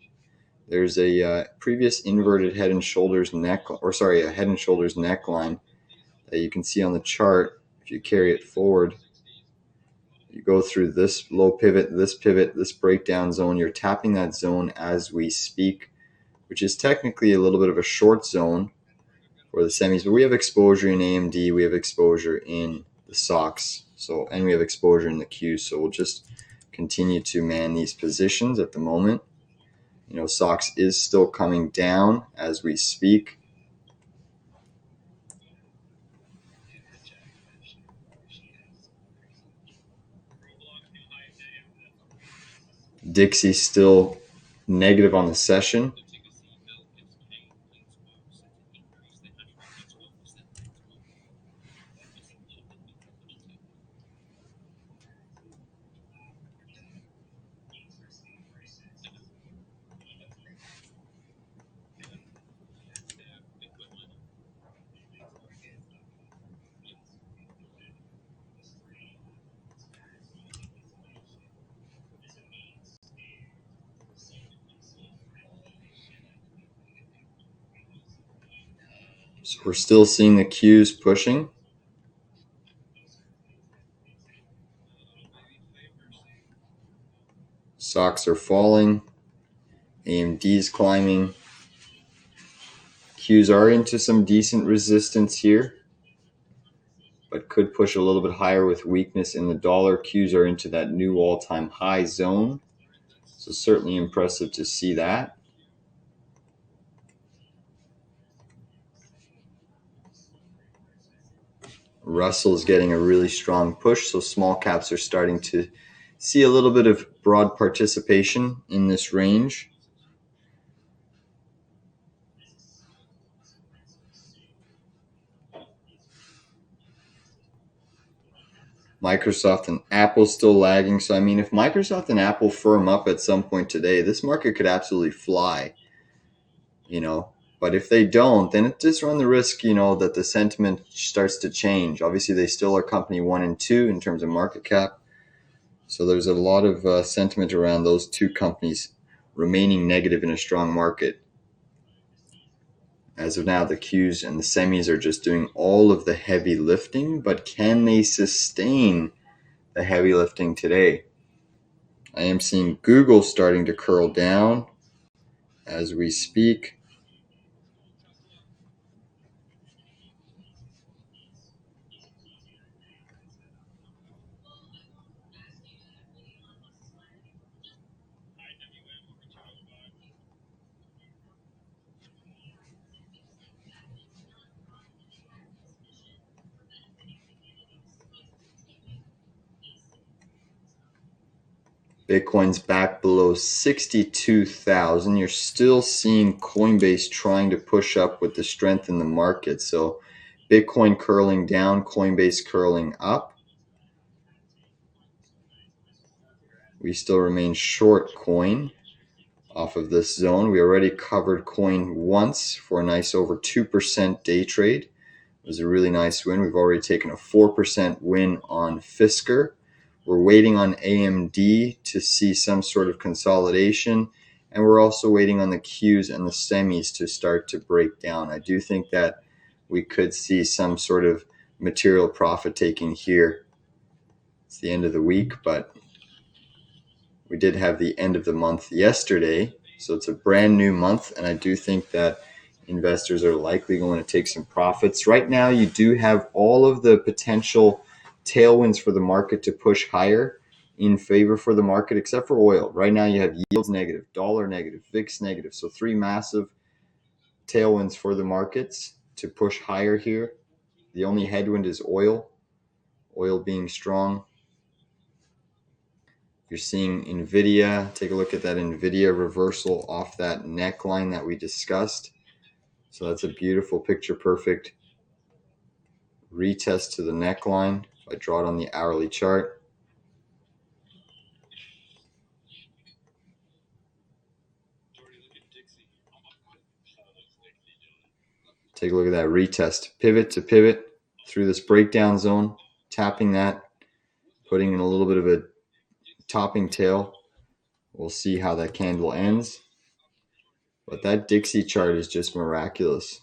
There's a previous inverted head and shoulders a head and shoulders neckline that you can see on the chart. If you carry it forward, you go through this low pivot, this breakdown zone. You're tapping that zone as we speak, which is technically a little bit of a short zone for the semis, but we have exposure in AMD, we have exposure in the SOX, and we have exposure in the Qs. So we'll just continue to man these positions at the moment. SOX is still coming down as we speak. Dixie still negative on the session. So we're still seeing the Qs pushing. SOX are falling. AMD's climbing. Qs are into some decent resistance here, but could push a little bit higher with weakness in the dollar. Qs are into that new all-time high zone. So certainly impressive to see that. Russell's getting a really strong push, so small caps are starting to see a little bit of broad participation in this range. Microsoft and Apple still lagging. So, I mean, if Microsoft and Apple firm up at some point today, this market could absolutely fly, you know. But if they don't, then it just run the risk, you know, that the sentiment starts to change. Obviously, they still are company 1 and 2 in terms of market cap. So there's a lot of sentiment around those two companies remaining negative in a strong market. As of now, the Qs and the semis are just doing all of the heavy lifting, but can they sustain the heavy lifting today? I am seeing Google starting to curl down as we speak. Bitcoin's back below 62,000. You're still seeing Coinbase trying to push up with the strength in the market. So Bitcoin curling down, Coinbase curling up. We still remain short coin off of this zone. We already covered coin once for a nice over 2% day trade. It was a really nice win. We've already taken a 4% win on Fisker. We're waiting on AMD to see some sort of consolidation, and we're also waiting on the Qs and the semis to start to break down. I do think that we could see some sort of material profit taking here. It's the end of the week, but we did have the end of the month yesterday, so it's a brand new month, and I do think that investors are likely going to take some profits. Right now, you do have all of the potential tailwinds for the market to push higher in favor for the market, except for oil. Right now, you have yields negative, dollar negative, VIX negative. So 3 massive tailwinds for the markets to push higher here. The only headwind is oil being strong. You're seeing NVDA. Take a look at that NVDA reversal off that neckline that we discussed. So that's a beautiful picture perfect retest to the neckline. If I draw it on the hourly chart. Take a look at that retest. Pivot to pivot through this breakdown zone, tapping that, putting in a little bit of a topping tail. We'll see how that candle ends. But that Dixie chart is just miraculous.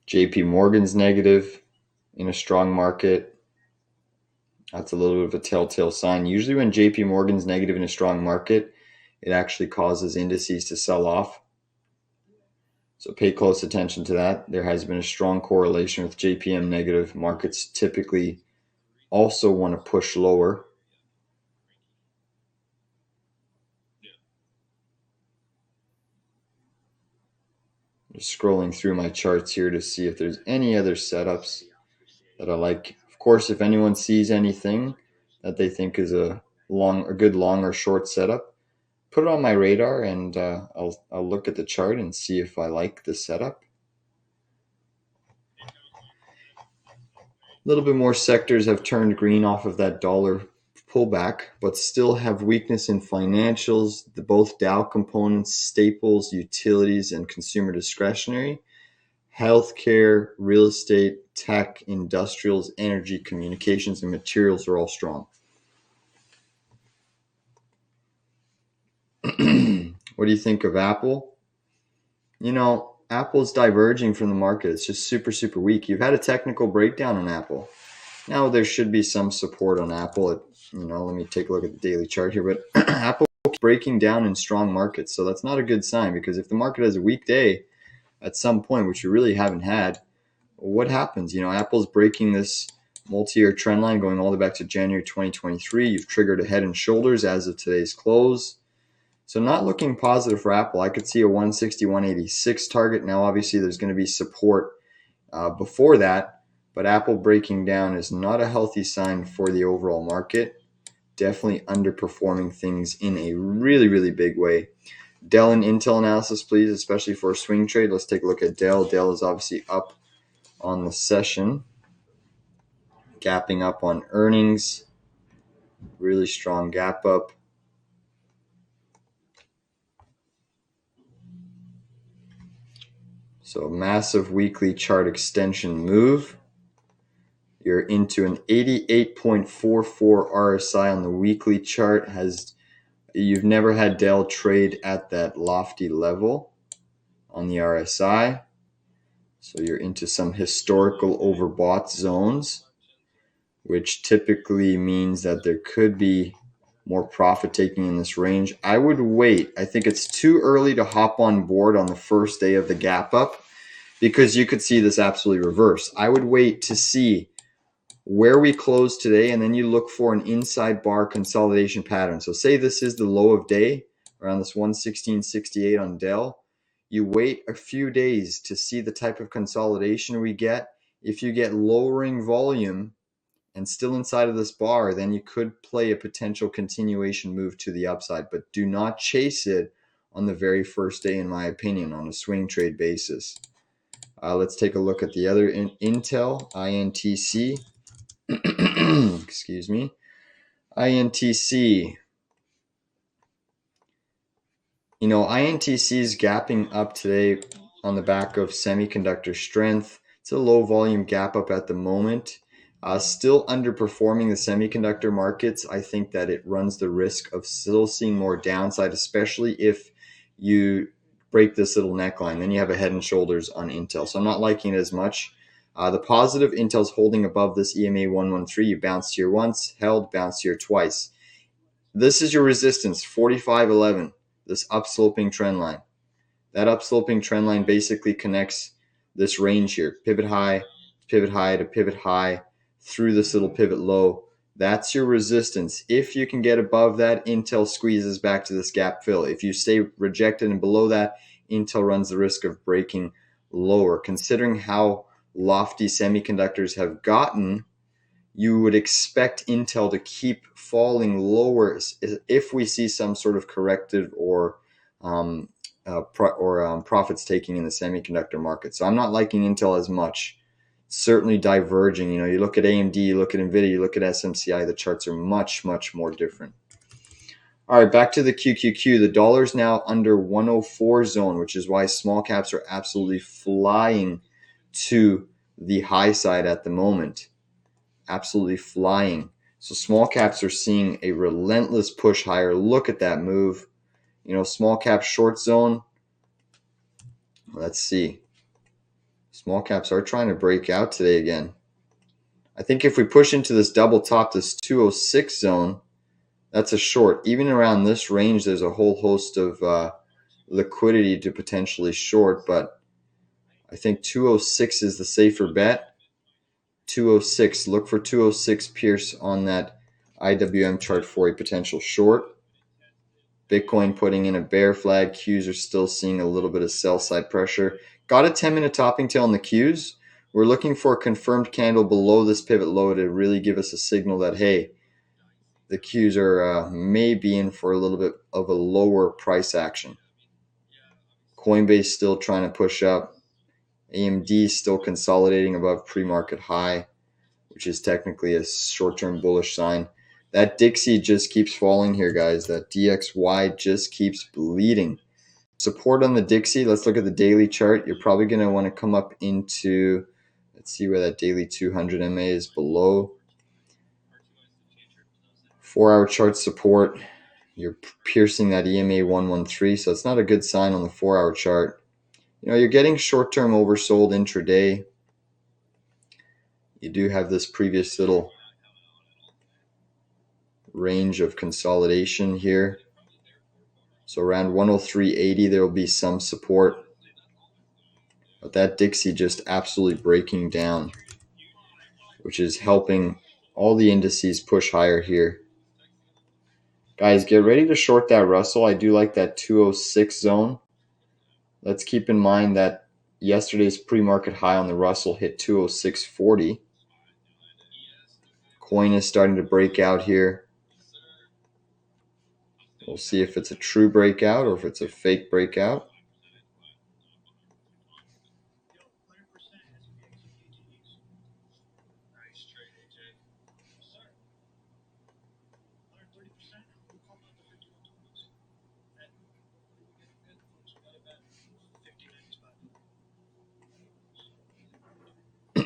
JP Morgan's negative in a strong market. That's a little bit of a telltale sign. Usually when JP Morgan's negative in a strong market, it actually causes indices to sell off. So pay close attention to that. There has been a strong correlation with JPM negative. Markets typically also want to push lower. Just scrolling through my charts here to see if there's any other setups that I like. Of course, if anyone sees anything that they think is a good long or short setup, put it on my radar, and I'll look at the chart and see if I like the setup. A little bit more sectors have turned green off of that dollar pullback, but still have weakness in financials. Both Dow components, staples, utilities, and consumer discretionary. Healthcare, real estate, tech, industrials, energy, communications, and materials are all strong. What do you think of Apple? You know, Apple's diverging from the market. It's just super, super weak. You've had a technical breakdown on Apple. Now there should be some support on Apple. Let me take a look at the daily chart here. But Apple keeps breaking down in strong markets. So that's not a good sign, because if the market has a weak day at some point, which we really haven't had, what happens? Apple's breaking this multi-year trend line going all the way back to January 2023. You've triggered a head and shoulders as of today's close. So not looking positive for Apple. I could see a 160, 186 target. Now, obviously, there's going to be support before that, but Apple breaking down is not a healthy sign for the overall market. Definitely underperforming things in a really, really big way. Dell and Intel analysis, please, especially for a swing trade. Let's take a look at Dell. Dell is obviously up on the session, gapping up on earnings. Really strong gap up. So a massive weekly chart extension move. You're into an 88.44 RSI on the weekly chart. You've never had Dell trade at that lofty level on the RSI. So you're into some historical overbought zones, which typically means that there could be more profit taking in this range. I would wait. I think it's too early to hop on board on the first day of the gap up because you could see this absolutely reverse. I would wait to see where we close today, and then you look for an inside bar consolidation pattern. So say this is the low of day around this 116.68 on Dell. You wait a few days to see the type of consolidation we get. If you get lowering volume and still inside of this bar, then you could play a potential continuation move to the upside, but do not chase it on the very first day, in my opinion, on a swing trade basis. Let's take a look at the other Intel, INTC. Excuse me. INTC. INTC is gapping up today on the back of semiconductor strength. It's a low volume gap up at the moment. Still underperforming the semiconductor markets. I think that it runs the risk of still seeing more downside, especially if you break this little neckline. Then you have a head and shoulders on Intel. So I'm not liking it as much. The positive, Intel's holding above this EMA 113. You bounced here once, held, bounced here twice. This is your resistance, 45.11, this upsloping trend line. That upsloping trend line basically connects this range here, pivot high to pivot high through this little pivot low. That's your resistance. If you can get above that, Intel squeezes back to this gap fill. If you stay rejected and below that, Intel runs the risk of breaking lower. Considering how lofty semiconductors have gotten, you would expect Intel to keep falling lower if we see some sort of corrective or profits taking in the semiconductor market. So I'm not liking Intel as much. Certainly diverging. You look at AMD, you look at NVIDIA, you look at SMCI, the charts are much, much more different. All right, back to the QQQ. The dollar's now under 104 zone, which is why small caps are absolutely flying to the high side at the moment. Absolutely flying. So small caps are seeing a relentless push higher. Look at that move. Small cap short zone. Let's see. Small caps are trying to break out today again. I think if we push into this double top, this 206 zone, that's a short. Even around this range, there's a whole host of liquidity to potentially short, but I think 206 is the safer bet. 206, look for 206 pierce on that IWM chart for a potential short. Bitcoin putting in a bear flag. Qs are still seeing a little bit of sell side pressure. Got a 10-minute topping tail on the Qs. We're looking for a confirmed candle below this pivot low to really give us a signal that, hey, the Qs are maybe in for a little bit of a lower price action. Coinbase still trying to push up. AMD still consolidating above pre-market high, which is technically a short-term bullish sign. That Dixie just keeps falling here, guys. That DXY just keeps bleeding. Support on the Dixie. Let's look at the daily chart. You're probably going to want to come up into, let's see where that daily 200 MA is below. 4-hour chart support. You're piercing that EMA 113, so it's not a good sign on the 4-hour chart. You're getting short-term oversold intraday. You do have this previous little range of consolidation here. So around 103.80, there will be some support. But that Dixie just absolutely breaking down, which is helping all the indices push higher here. Guys, get ready to short that Russell. I do like that 206 zone. Let's keep in mind that yesterday's pre-market high on the Russell hit 206.40. Coin is starting to break out here. We'll see if it's a true breakout or if it's a fake breakout.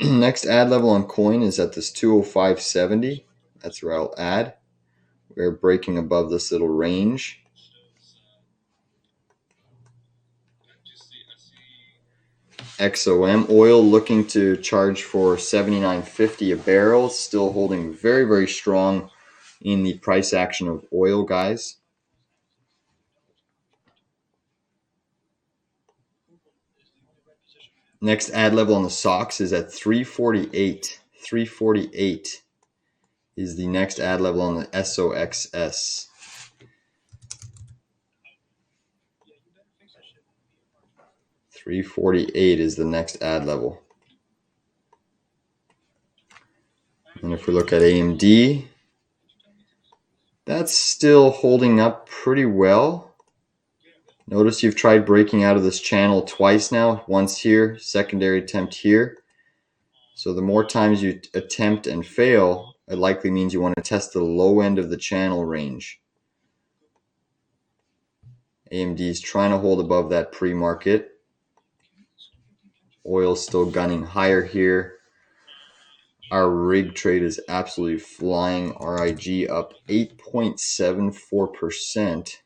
Next ad level on coin is at this 205.70. That's where I'll add. We're breaking above this little range. XOM oil looking to charge for $79.50 a barrel. Still holding very, very strong in the price action of oil, guys. Next ad level on the SOX is at 348. 348 is the next ad level on the SOXS. $348 is the next ad level. And if we look at AMD, that's still holding up pretty well. Notice you've tried breaking out of this channel twice now. Once here, secondary attempt here. So the more times you attempt and fail, it likely means you want to test the low end of the channel range. AMD is trying to hold above that pre-market. Oil's still gunning higher here. Our rig trade is absolutely flying. RIG up 8.74%.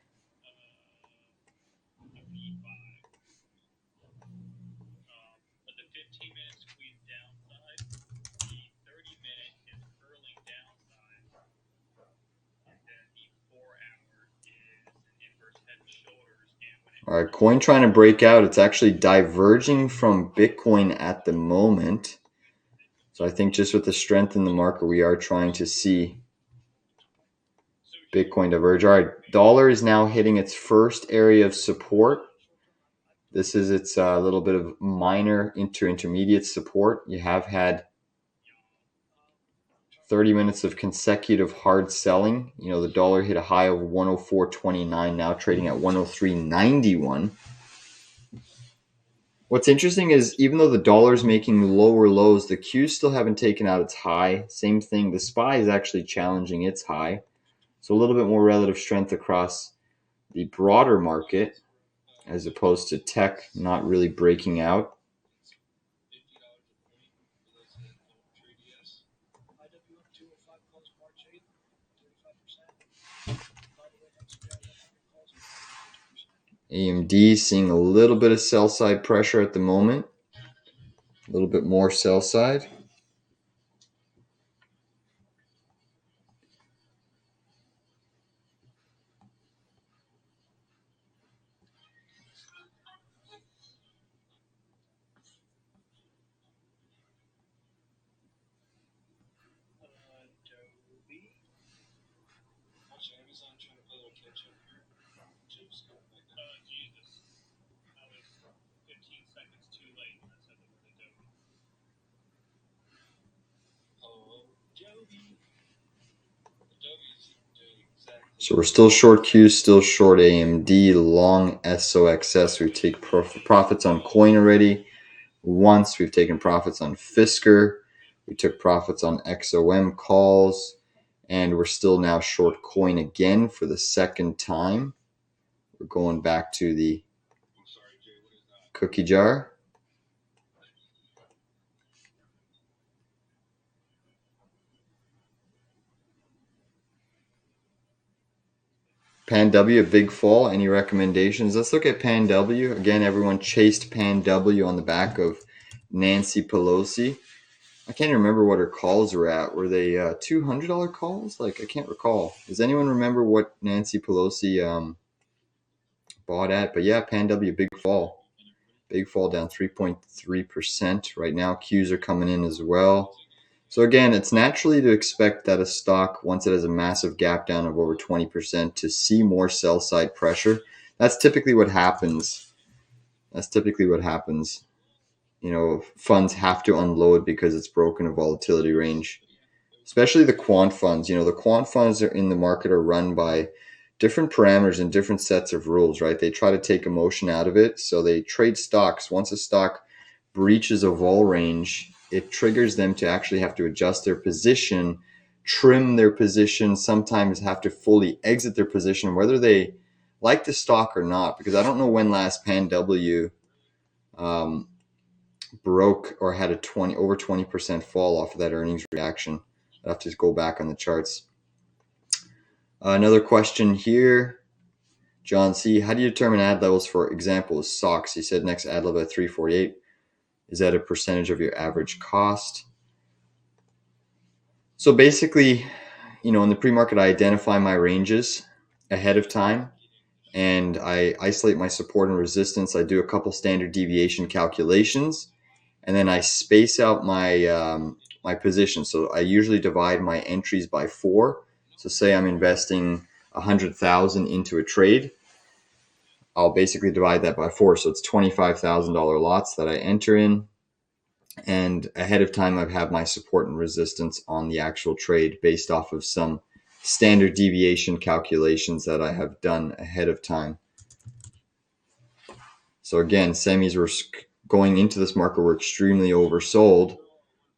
All right, coin trying to break out. It's actually diverging from Bitcoin at the moment. So I think just with the strength in the market, we are trying to see Bitcoin diverge. All right, dollar is now hitting its first area of support. This is its little bit of minor intermediate support. You have had 30 minutes of consecutive hard selling. You know, the dollar hit a high of 104.29, now trading at 103.91. What's interesting is even though the dollar is making lower lows, the Qs still haven't taken out its high. Same thing, the SPY is actually challenging its high. So a little bit more relative strength across the broader market as opposed to tech not really breaking out. AMD seeing a little bit of sell side pressure at the moment. A little bit more sell side. So we're still short Q, still short AMD, long SOXS. We take profits on coin already. Once we've taken profits on Fisker. We took profits on XOM calls. And we're still now short coin again for the second time. We're going back to the cookie jar. Pan W, a big fall. Any recommendations? Let's look at Pan W. Again, everyone chased Pan W on the back of Nancy Pelosi. I can't remember what her calls were at. Were they $200 calls? Like, I can't recall. Does anyone remember what Nancy Pelosi bought at? But yeah, Pan W, big fall. Big fall down 3.3% right now. Qs are coming in as well. So again, it's naturally to expect that a stock, once it has a massive gap down of over 20%, to see more sell side pressure. That's typically what happens. You know, funds have to unload because it's broken a volatility range. Especially the quant funds. You know, the quant funds are in the market are run by different parameters and different sets of rules, right? They try to take emotion out of it. So they trade stocks. Once a stock breaches a vol range, it triggers them to actually have to adjust their position, trim their position, sometimes have to fully exit their position, whether they like the stock or not. Because I don't know when last Pan W broke or had a over 20% fall off of that earnings reaction. I'd have to go back on the charts. Another question here. John C. How do you determine ad levels, for example, SOX? He said next ad level at 348. Is that a percentage of your average cost? So basically, you know, in the pre-market, I identify my ranges ahead of time and I isolate my support and resistance. I do a couple standard deviation calculations and then I space out my position. So I usually divide my entries by 4. So say I'm investing 100,000 into a trade, I'll basically divide that by 4. So it's $25,000 lots that I enter in. And ahead of time, I've had my support and resistance on the actual trade based off of some standard deviation calculations that I have done ahead of time. So again, semis were going into this market were extremely oversold.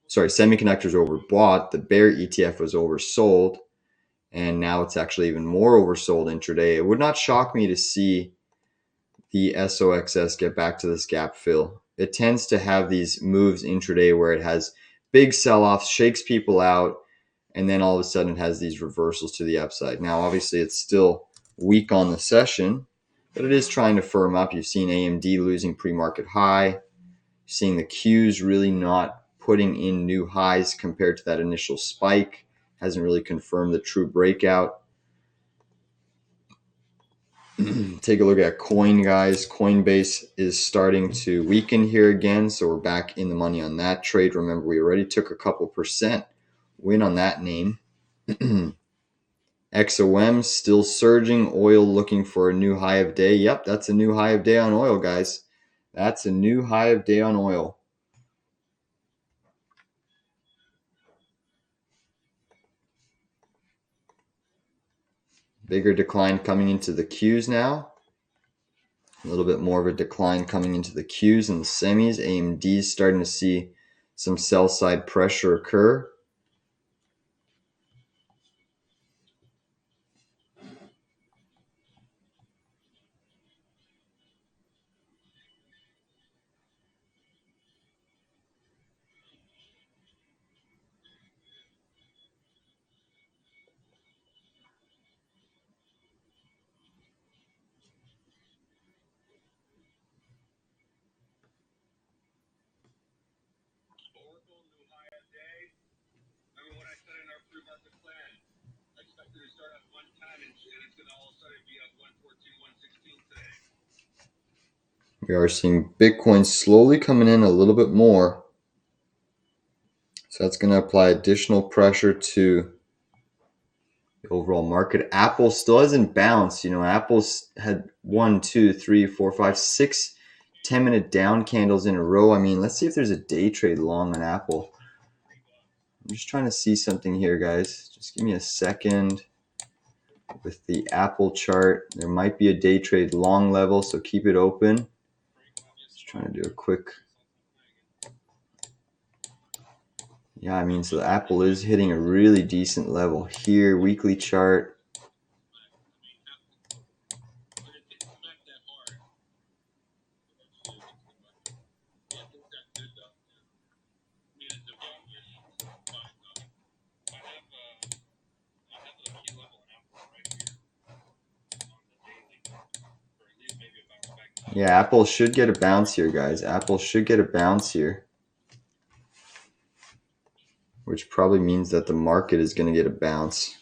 Sorry, semiconductors overbought. The bear ETF was oversold. And now it's actually even more oversold intraday. It would not shock me to see the SOXS get back to this gap fill. It tends to have these moves intraday where it has big sell-offs, shakes people out, and then all of a sudden it has these reversals to the upside. Now, obviously, it's still weak on the session, but it is trying to firm up. You've seen AMD losing pre-market high. You're seeing the Qs really not putting in new highs compared to that initial spike. Hasn't really confirmed the true breakout. Take a look at coin, guys. Coinbase is starting to weaken here again, so we're back in the money on that trade. Remember, we already took a couple percent win on that name. XOM still surging. Oil looking for a new high of day. Yep, that's a new high of day on oil, guys. That's a new high of day on oil. Bigger decline coming into the Qs now. A little bit more of a decline coming into the Qs and the semis. AMD is starting to see some sell side pressure occur. We are seeing Bitcoin slowly coming in a little bit more. So that's going to apply additional pressure to the overall market. Apple still hasn't bounced. You know, Apple's had 1, 2, 3, 4, 5, 6 10-minute down candles in a row. I mean, let's see if there's a day trade long on Apple. I'm just trying to see something here, guys. Just give me a second. With the Apple chart, there might be a day trade long level, so keep it open. Just trying to do a quick. Yeah, I mean, so the Apple is hitting a really decent level here. Weekly chart. Yeah, Apple should get a bounce here, guys. Apple should get a bounce here. Which probably means that the market is going to get a bounce.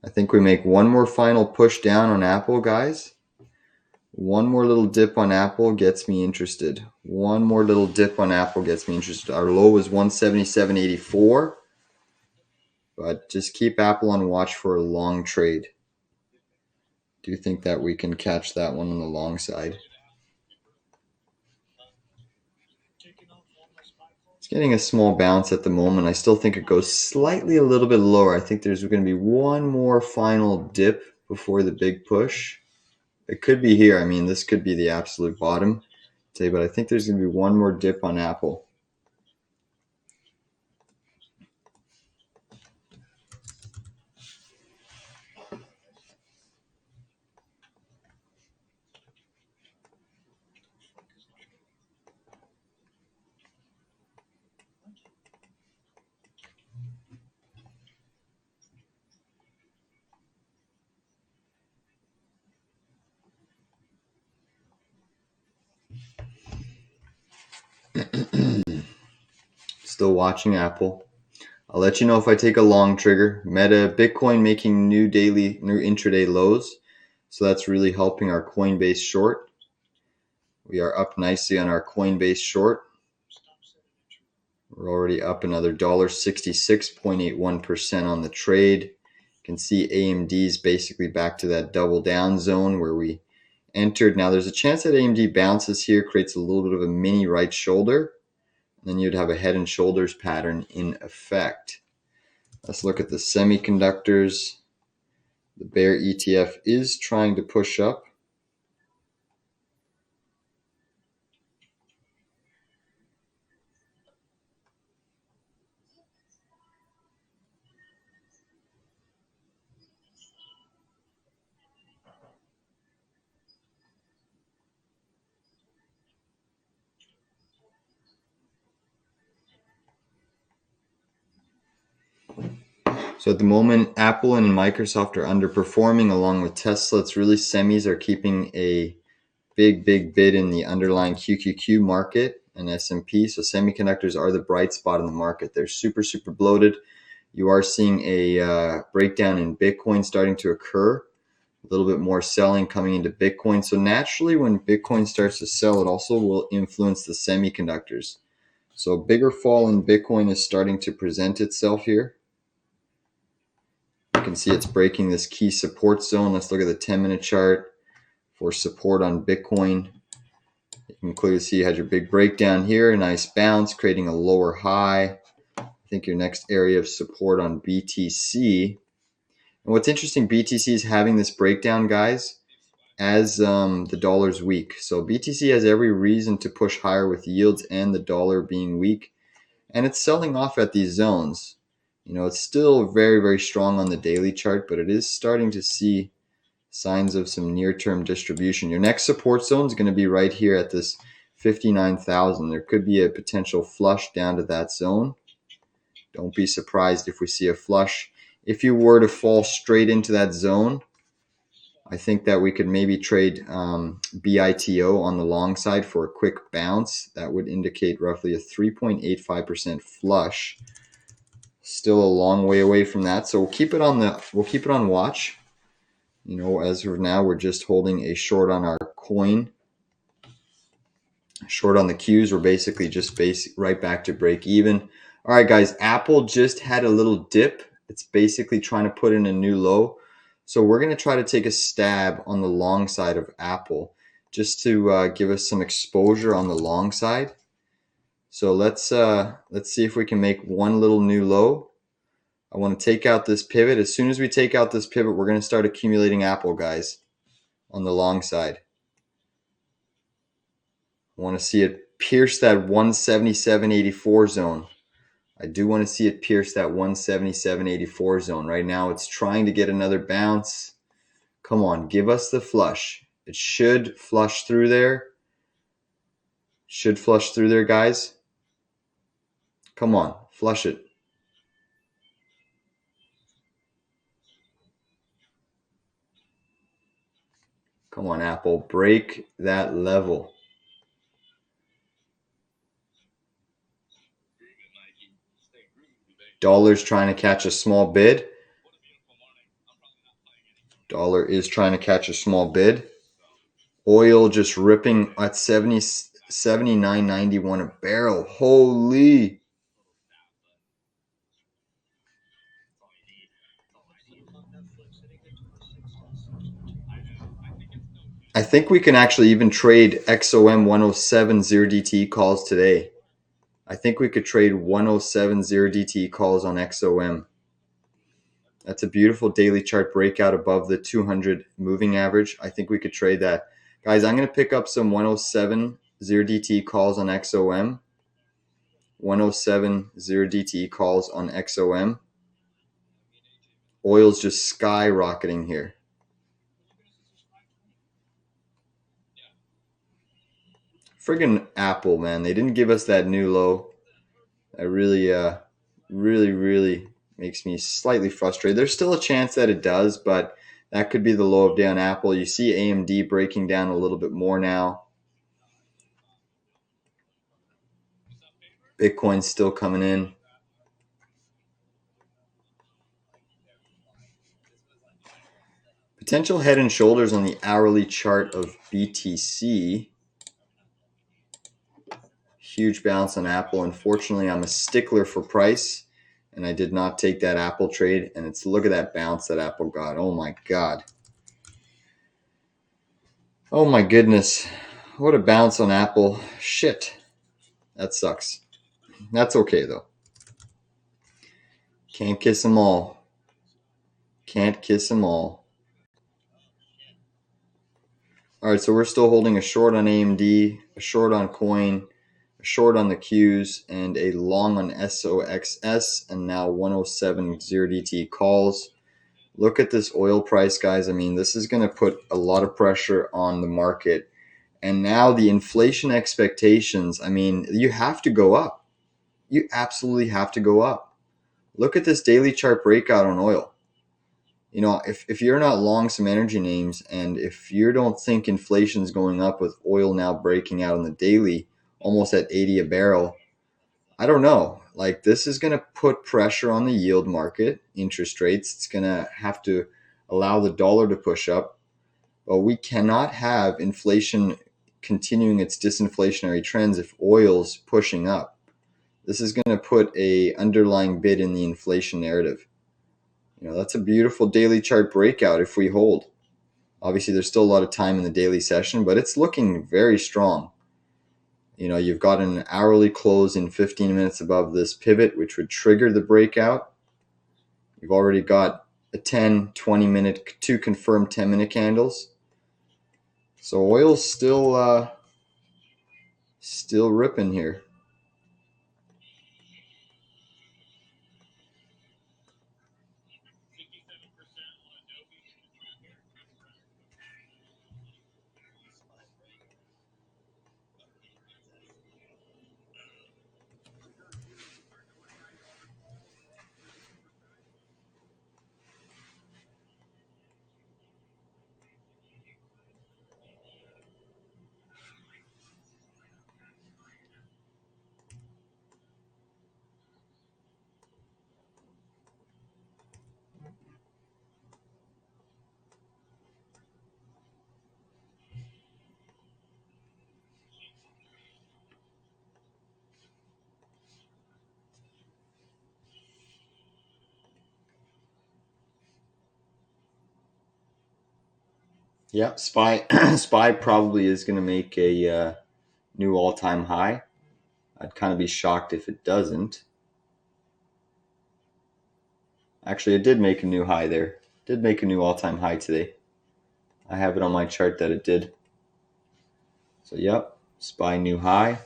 I think we make one more final push down on Apple, guys. One more little dip on Apple gets me interested. One more little dip on Apple gets me interested. Our low was 177.84. But just keep Apple on watch for a long trade. Do you think that we can catch that one on the long side? It's getting a small bounce at the moment. I still think it goes slightly a little bit lower. I think there's going to be one more final dip before the big push. It could be here. I mean, this could be the absolute bottom today, but I think there's going to be one more dip on Apple. Still watching Apple. I'll let you know if I take a long trigger. Meta, Bitcoin making new intraday lows. So that's really helping our Coinbase short. We are up nicely on our Coinbase short. We're already up another $66.81% on the trade. You can see AMD's basically back to that double down zone where we entered. Now there's a chance that AMD bounces here, creates a little bit of a mini right shoulder. Then you'd have a head and shoulders pattern in effect. Let's look at the semiconductors. The bear ETF is trying to push up. So at the moment, Apple and Microsoft are underperforming along with Tesla. It's really semis are keeping a big bid in the underlying QQQ market and S&P. So semiconductors are the bright spot in the market. They're super bloated. You are seeing a breakdown in Bitcoin starting to occur. A little bit more selling coming into Bitcoin. So naturally, when Bitcoin starts to sell, it also will influence the semiconductors. So a bigger fall in Bitcoin is starting to present itself here. You can see it's breaking this key support zone. Let's look at the 10-minute chart for support on Bitcoin. You can clearly see you had your big breakdown here, a nice bounce, creating a lower high. I think your next area of support on BTC. And what's interesting, BTC is having this breakdown, guys, as the dollar's weak. So BTC has every reason to push higher with yields and the dollar being weak. And it's selling off at these zones. You know, it's still very strong on the daily chart, but it is starting to see signs of some near-term distribution. Your next support zone is going to be right here at this 59,000. There could be a potential flush down to that zone. Don't be surprised if we see a flush. If you were to fall straight into that zone, I think that we could maybe trade BITO on the long side for a quick bounce. That would indicate roughly a 3.85% flush. Still a long way away from that, so we'll keep it on watch. You know, as of now, we're just holding a short on our coin. Short on the Qs, we're basically just right back to break even. All right, guys, Apple just had a little dip. It's basically trying to put in a new low. So we're going to try to take a stab on the long side of Apple just to give us some exposure on the long side. So let's see if we can make one little new low. I want to take out this pivot. As soon as we take out this pivot, we're going to start accumulating Apple, guys, on the long side. I want to see it pierce that 177.84 zone. I do want to see it pierce that 177.84 zone. Right now, it's trying to get another bounce. Come on, give us the flush. It should flush through there. Should flush through there, guys. Come on, flush it. Come on, Apple, break that level. Dollar's trying to catch a small bid. Dollar is trying to catch a small bid. Oil just ripping at 79.91 a barrel. Holy. I think we can actually even trade XOM 107 0DT calls today. I think we could trade 107 0DT calls on XOM. That's a beautiful daily chart breakout above the 200 moving average. I think we could trade that. Guys, I'm going to pick up some 107 0DT calls on XOM. 107 0DT calls on XOM. Oil's just skyrocketing here. Friggin' Apple, man. They didn't give us that new low. That really makes me slightly frustrated. There's still a chance that it does, but that could be the low of day on Apple. You see AMD breaking down a little bit more now. Bitcoin's still coming in. Potential head and shoulders on the hourly chart of BTC. Huge bounce on Apple. Unfortunately, I'm a stickler for price, and I did not take that Apple trade. And look at that bounce that Apple got. Oh my God. Oh my goodness. What a bounce on Apple. Shit. That sucks. That's okay though. Can't kiss them all. Can't kiss them all. All right, so we're still holding a short on AMD, a short on Coin, a short on the Qs, and a long on SOXS, and now 107 0DT calls. Look at this oil price, guys. I mean, this is going to put a lot of pressure on the market. And now the inflation expectations, I mean, you have to go up. You absolutely have to go up. Look at this daily chart breakout on oil. You know, if you're not long some energy names, and if you don't think inflation's going up with oil now breaking out on the daily, almost at 80 a barrel, I don't know. Like, this is going to put pressure on the yield market, interest rates. It's going to have to allow the dollar to push up. But we cannot have inflation continuing its disinflationary trends if oil's pushing up. This is going to put a underlying bid in the inflation narrative. You know, that's a beautiful daily chart breakout if we hold. Obviously, there's still a lot of time in the daily session, but it's looking very strong. You know, you've got an hourly close in 15 minutes above this pivot, which would trigger the breakout. You've already got a 10, 20 minute, 2 confirmed 10-minute candles. So oil's still ripping here. Yeah, SPY probably is going to make a new all-time high. I'd kind of be shocked if it doesn't. Actually, it did make a new high there. Did make a new all-time high today. I have it on my chart that it did. So, yep, SPY new high.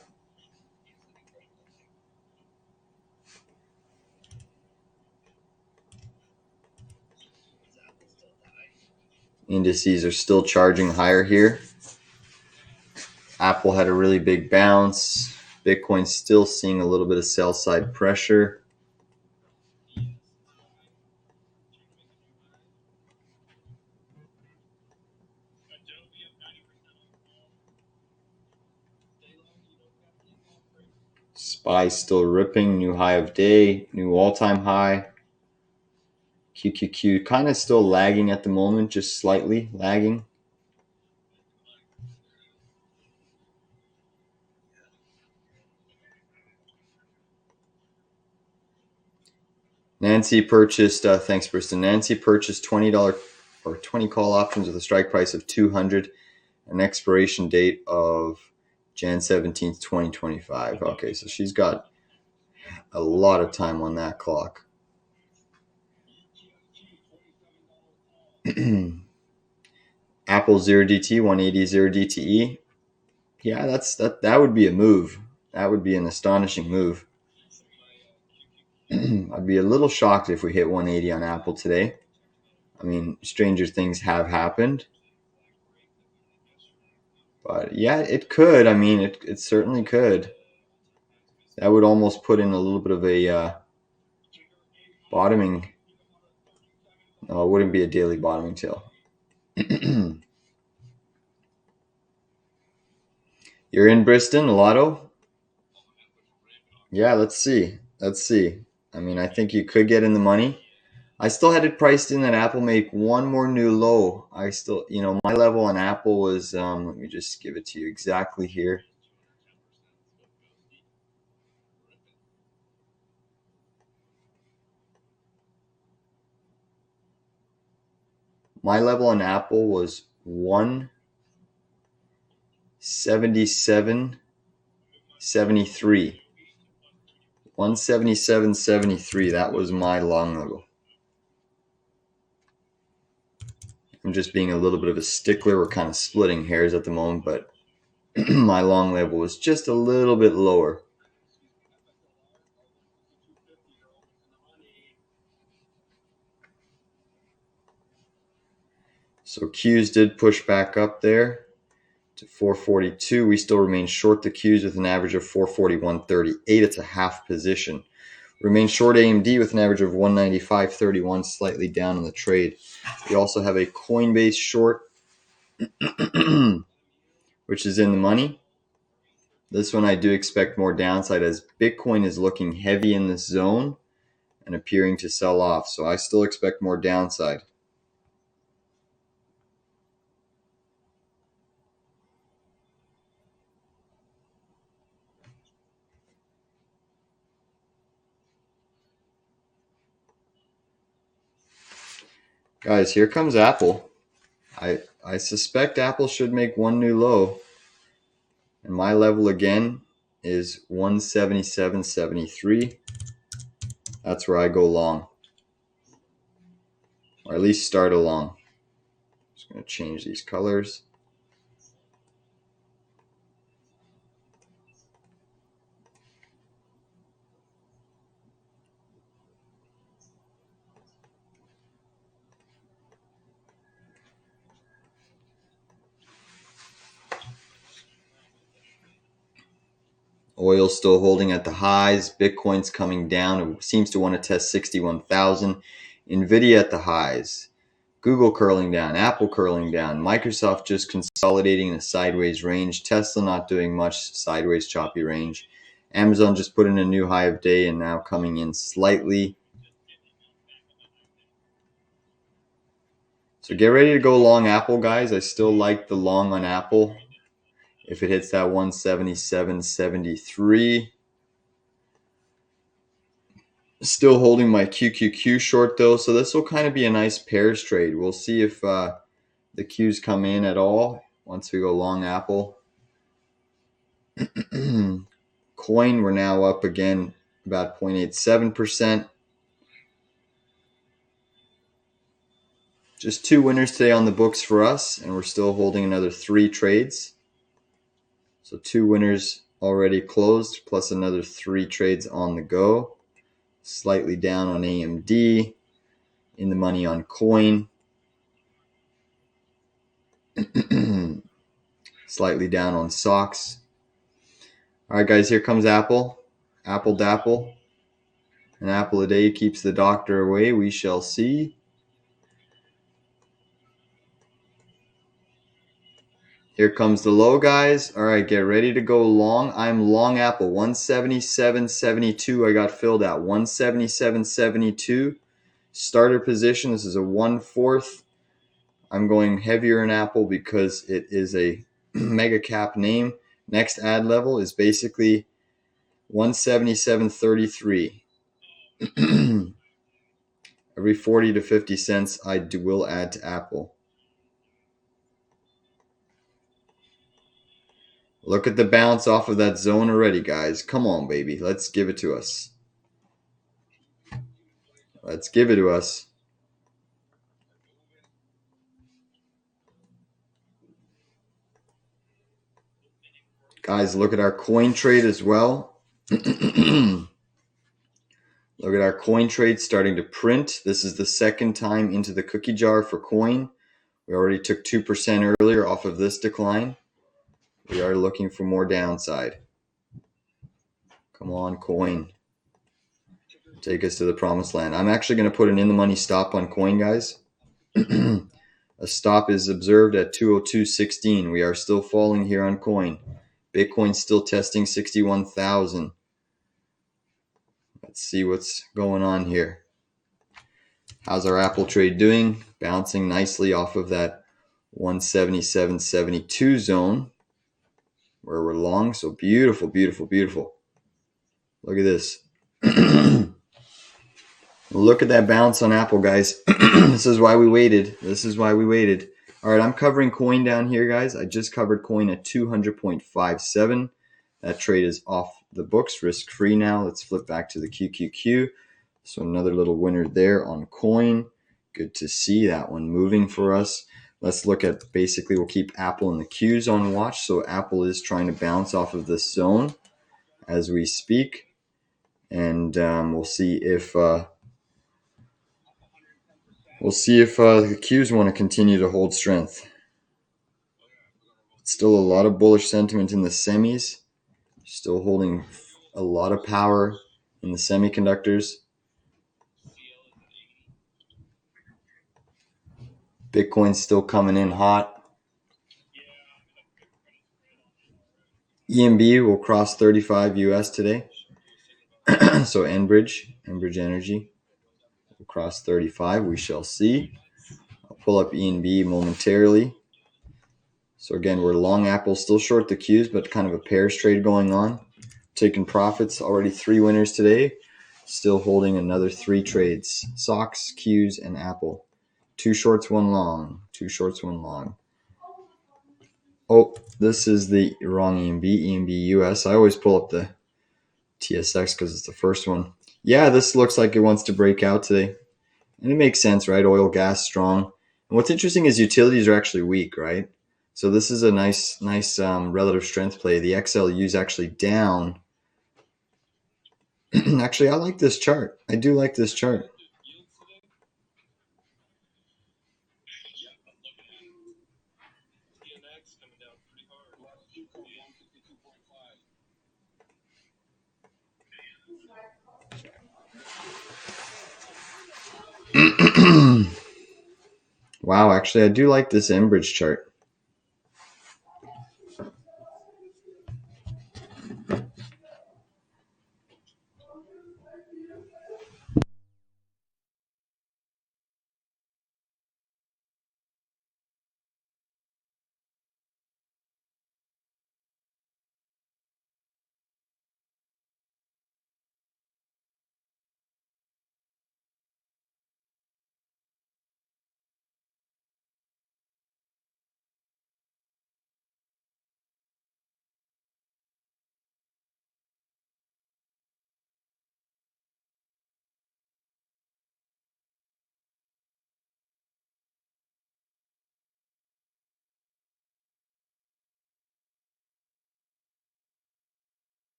Indices are still charging higher here. Apple had a really big bounce. Bitcoin's still seeing a little bit of sell side pressure. SPY still ripping, new high of day, new all-time high. QQQ kind of still lagging at the moment, just slightly lagging. Nancy purchased, thanks Briston. Nancy purchased $20 or 20 call options with a strike price of 200, an expiration date of Jan 17th, 2025. Okay, so she's got a lot of time on that clock. Apple 0DT, 180 0DTE. Yeah, that would be a move. That would be an astonishing move. I'd be a little shocked if we hit 180 on Apple today. I mean, stranger things have happened. But yeah, it could. I mean, it certainly could. That would almost put in a little bit of a bottoming. No, it wouldn't be a daily bottoming tail. You're in Briston, Lotto? Yeah, let's see. Let's see. I mean, I think you could get in the money. I still had it priced in that Apple make one more new low. I still, my level on Apple was, let me just give it to you exactly here. My level on Apple was 177.73. 177.73. That was my long level. I'm just being a little bit of a stickler. We're kind of splitting hairs at the moment, but my long level was just a little bit lower. So Qs did push back up there to 442. We still remain short the Qs with an average of 441.38. It's a half position. Remain short AMD with an average of 195.31, slightly down in the trade. We also have a Coinbase short, which is in the money. This one I do expect more downside as Bitcoin is looking heavy in this zone and appearing to sell off. So I still expect more downside. Guys, here comes Apple. I suspect Apple should make one new low. And my level again is 177.73. That's where I go long. Or at least start a long. Just going to change these colors. Oil's still holding at the highs. Bitcoin's coming down. It seems to want to test 61,000. NVDA at the highs. Google curling down. Apple curling down. Microsoft just consolidating in a sideways range. Tesla not doing much. Sideways choppy range. Amazon just put in a new high of day and now coming in slightly. So get ready to go long Apple, guys. I still like the long on Apple. If it hits that 177.73. Still holding my QQQ short though, so this will kind of be a nice pairs trade. We'll see if the Qs come in at all once we go long Apple. Coin, we're now up again about 0.87%. Just 2 winners today on the books for us, and we're still holding another 3 trades. So 2 winners already closed, plus another 3 trades on the go. Slightly down on AMD, in the money on Coin. Slightly down on Socks. All right, guys, here comes Apple. Apple dapple. An apple a day keeps the doctor away. We shall see. Here comes the low, guys. All right, get ready to go long. I'm long Apple. 177.72 I got filled at. 177.72. starter position. This is a 1/4. I'm going heavier in Apple because it is a mega cap name. Next ad level is basically 177.33. Every 40 to 50 cents will add to Apple. Look at the bounce off of that zone already, guys. Come on, baby. Let's give it to us. Let's give it to us. Guys, look at our coin trade as well. Look at our coin trade starting to print. This is the second time into the cookie jar for coin. We already took 2% earlier off of this decline. We are looking for more downside. Come on, coin. Take us to the promised land. I'm actually going to put an in-the-money stop on coin, guys. A stop is observed at 202.16. We are still falling here on coin. Bitcoin still testing 61,000. Let's see what's going on here. How's our Apple trade doing? Bouncing nicely off of that 177.72 zone where we're long. So beautiful, beautiful, beautiful. Look at this. Look at that bounce on Apple, guys. This is why we waited. This is why we waited. All right, I'm covering coin down here, guys. I just covered coin at 200.57. That trade is off the books, risk-free now. Let's flip back to the QQQ. So another little winner there on coin. Good to see that one moving for us. Let's look at, basically, we'll keep Apple and the Qs on watch. So Apple is trying to bounce off of this zone as we speak. And we'll see if... the Qs want to continue to hold strength. Still a lot of bullish sentiment in the semis. Still holding a lot of power in the semiconductors. Bitcoin's still coming in hot. EMB will cross 35 US today. So Enbridge Energy will cross 35. We shall see. I'll pull up ENB momentarily. So again, we're long Apple, still short the Qs, but kind of a pairs trade going on. Taking profits, already 3 winners today. Still holding another 3 trades. Sox, Qs, and Apple. 2 shorts, 1 long. 2 shorts, 1 long. Oh, this is the wrong EMB. EMB US. I always pull up the TSX because it's the first one. Yeah, this looks like it wants to break out today. And it makes sense, right? Oil, gas, strong. And what's interesting is utilities are actually weak, right? So this is a nice relative strength play. The XLU is actually down. Actually, I like this chart. I do like this chart. Wow, actually, I do like this Enbridge chart.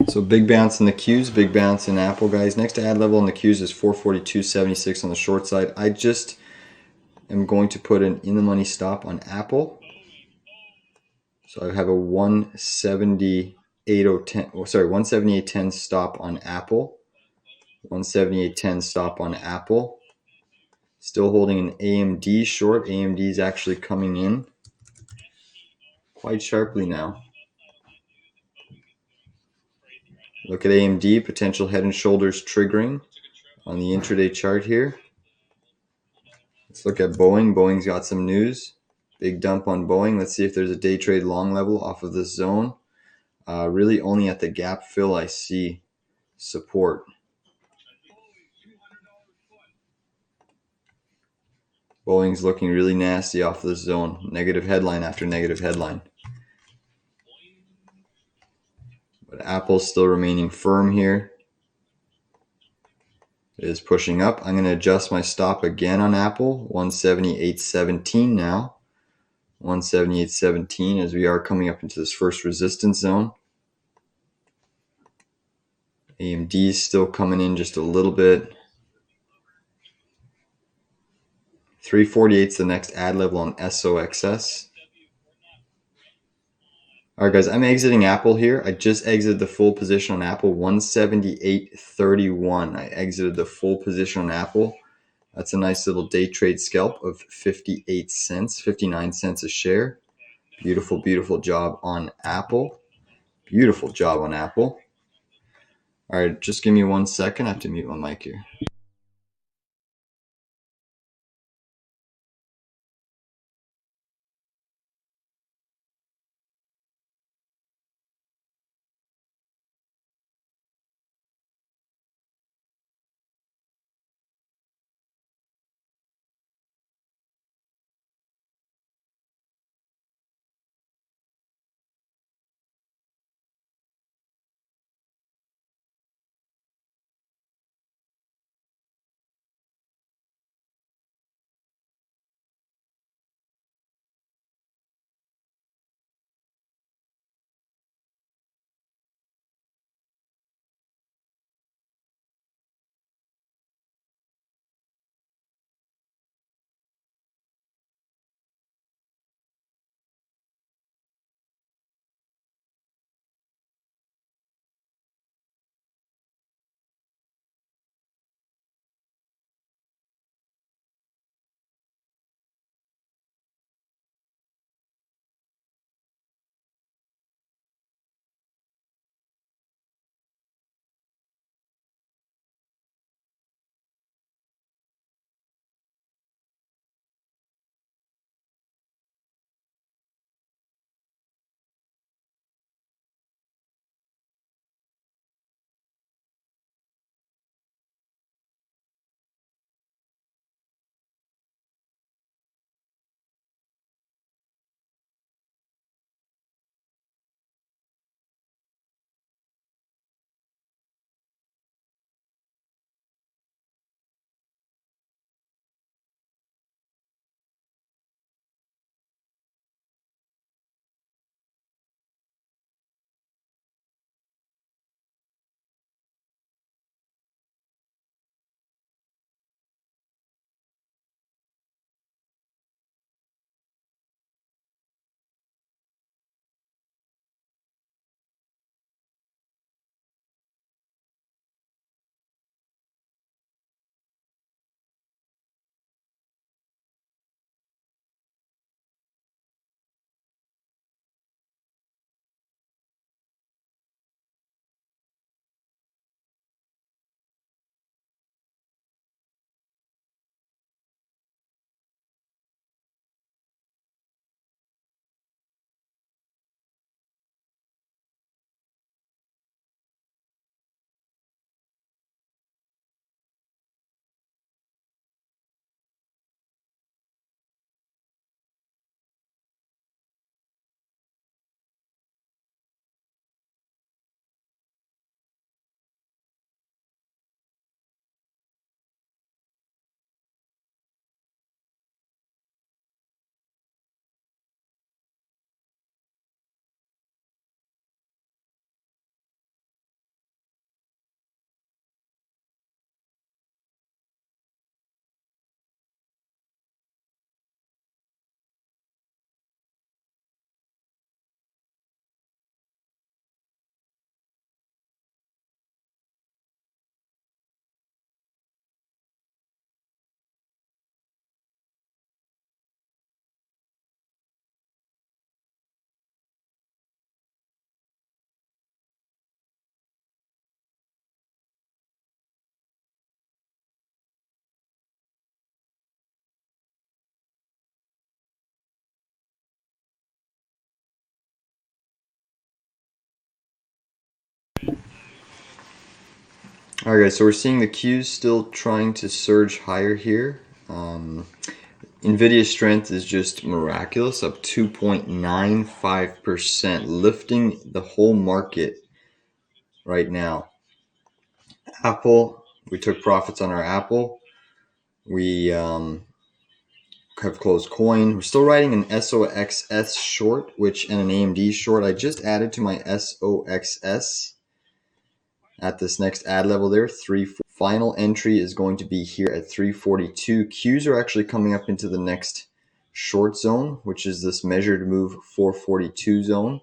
So big bounce in the Qs, big bounce in Apple, guys. Next ad level on the Qs is 442.76 on the short side. I just am going to put an in the money stop on Apple. So I have a 178.10. Oh, sorry, 178.10 stop on Apple. 178.10 stop on Apple. Still holding an AMD short. AMD is actually coming in quite sharply now. Look at AMD, potential head and shoulders triggering on the intraday chart here. Let's look at Boeing. Boeing's got some news. Big dump on Boeing. Let's see if there's a day trade long level off of this zone. Really only at the gap fill I see support. Boeing's looking really nasty off this zone. Negative headline after negative headline. But Apple's still remaining firm here. It is pushing up. I'm going to adjust my stop again on Apple. 178.17 now. 178.17 as we are coming up into this first resistance zone. AMD is still coming in just a little bit. 348 is the next ad level on SOXS. Alright guys, I'm exiting Apple here. I just exited the full position on Apple, 178.31. I exited the full position on Apple. That's a nice little day trade scalp of 58 cents, 59 cents a share. Beautiful, beautiful job on Apple. Beautiful job on Apple. Alright, just give me 1 second. I have to mute my mic here. All right, so we're seeing the Qs still trying to surge higher here. NVIDIA's strength is just miraculous, up 2.95%, lifting the whole market right now. Apple, we took profits on our Apple. We have closed coin. We're still riding an SOXS short, and an AMD short. I just added to my SOXS at this next ad level there, 340. Final entry is going to be here at 342. Qs are actually coming up into the next short zone, which is this measured move 442 zone.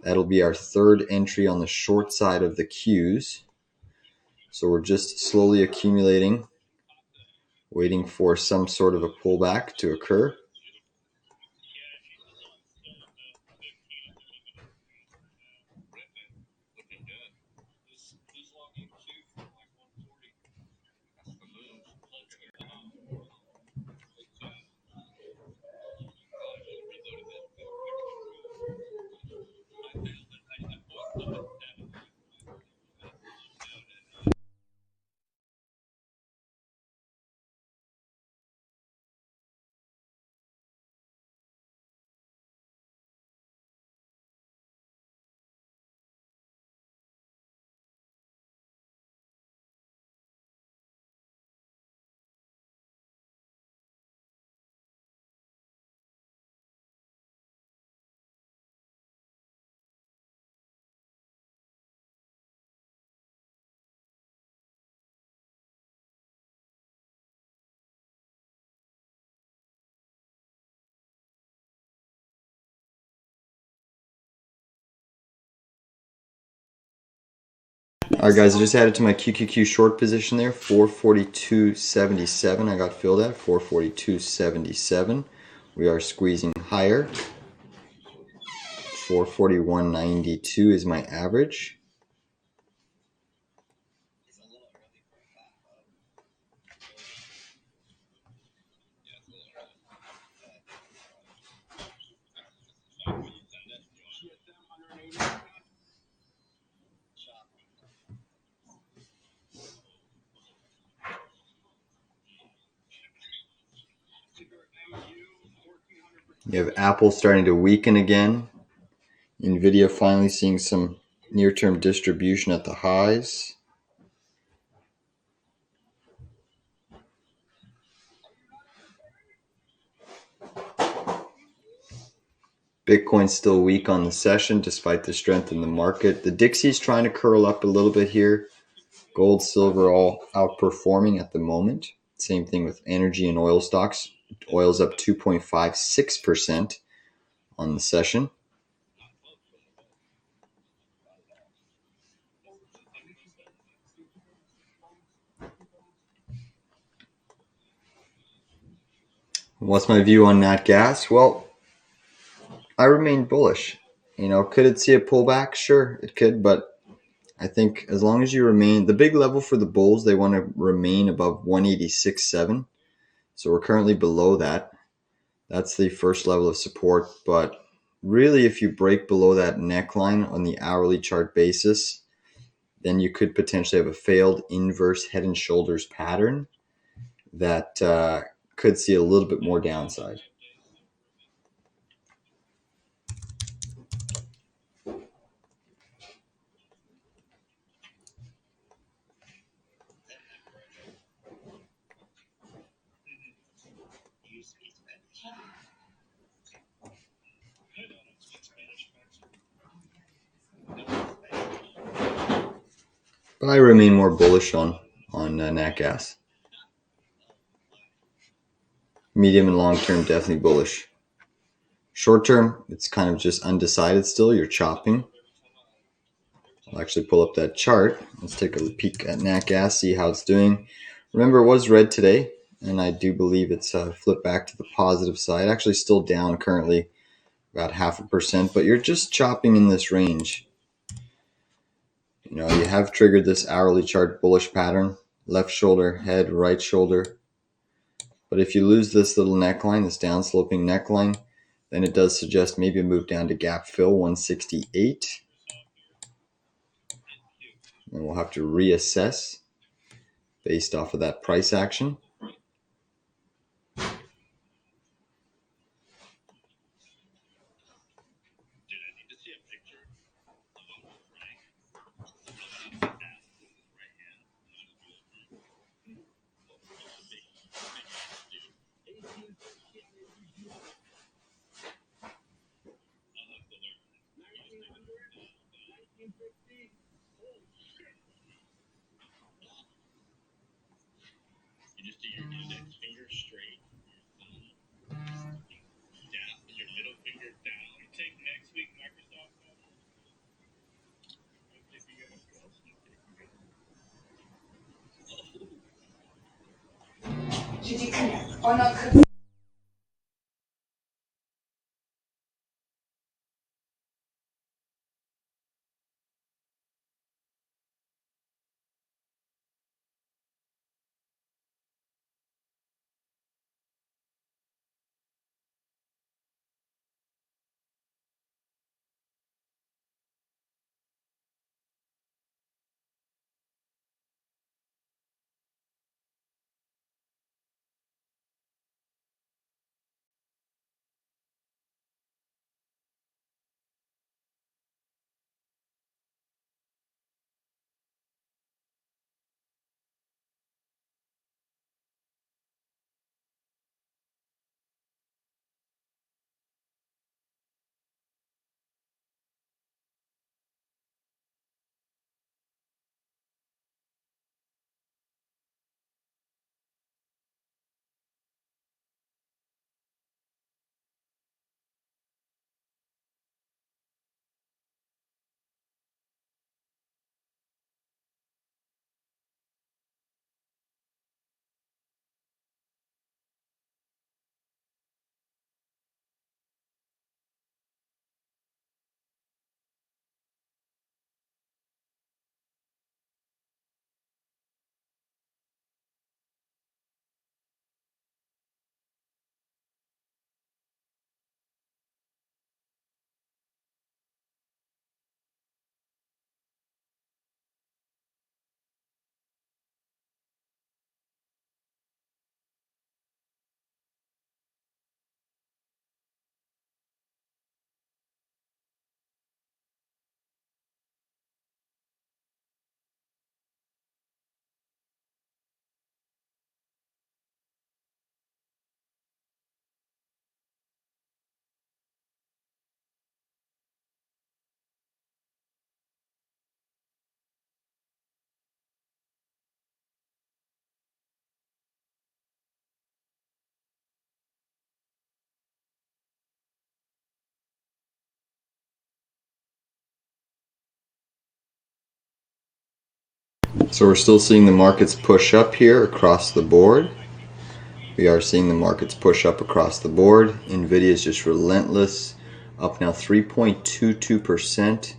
That'll be our third entry on the short side of the Qs. So we're just slowly accumulating, waiting for some sort of a pullback to occur. Alright guys, I just added to my QQQ short position there, 442.77 I got filled at, 442.77. We are squeezing higher. 441.92 is my average. You have Apple starting to weaken again. NVIDIA finally seeing some near-term distribution at the highs. Bitcoin's still weak on the session despite the strength in the market. The Dixie's trying to curl up a little bit here. Gold, silver all outperforming at the moment. Same thing with energy and oil stocks. Oil's up 2.56% on the session. What's my view on nat gas? Well, I remain bullish. Could it see a pullback? Sure, it could, but I think as long as you remain, the big level for the bulls, they want to remain above 186.7. So we're currently below that. That's the first level of support. But really, if you break below that neckline on the hourly chart basis, then you could potentially have a failed inverse head and shoulders pattern that could see a little bit more downside. But I remain more bullish on nat gas. Medium and long term, definitely bullish. Short term, it's kind of just undecided still. You're chopping. I'll actually pull up that chart. Let's take a peek at nat gas, see how it's doing. Remember, it was red today, and I do believe it's flipped back to the positive side. Actually, still down currently, about 0.5%, but you're just chopping in this range. You have triggered this hourly chart bullish pattern, left shoulder, head, right shoulder. But if you lose this little neckline, this downsloping neckline, then it does suggest maybe a move down to gap fill 168. and we'll have to reassess based off of that price action. So we're still seeing the markets push up here across the board. We are seeing the markets push up across the board. NVIDIA is just relentless, up now 3.22%.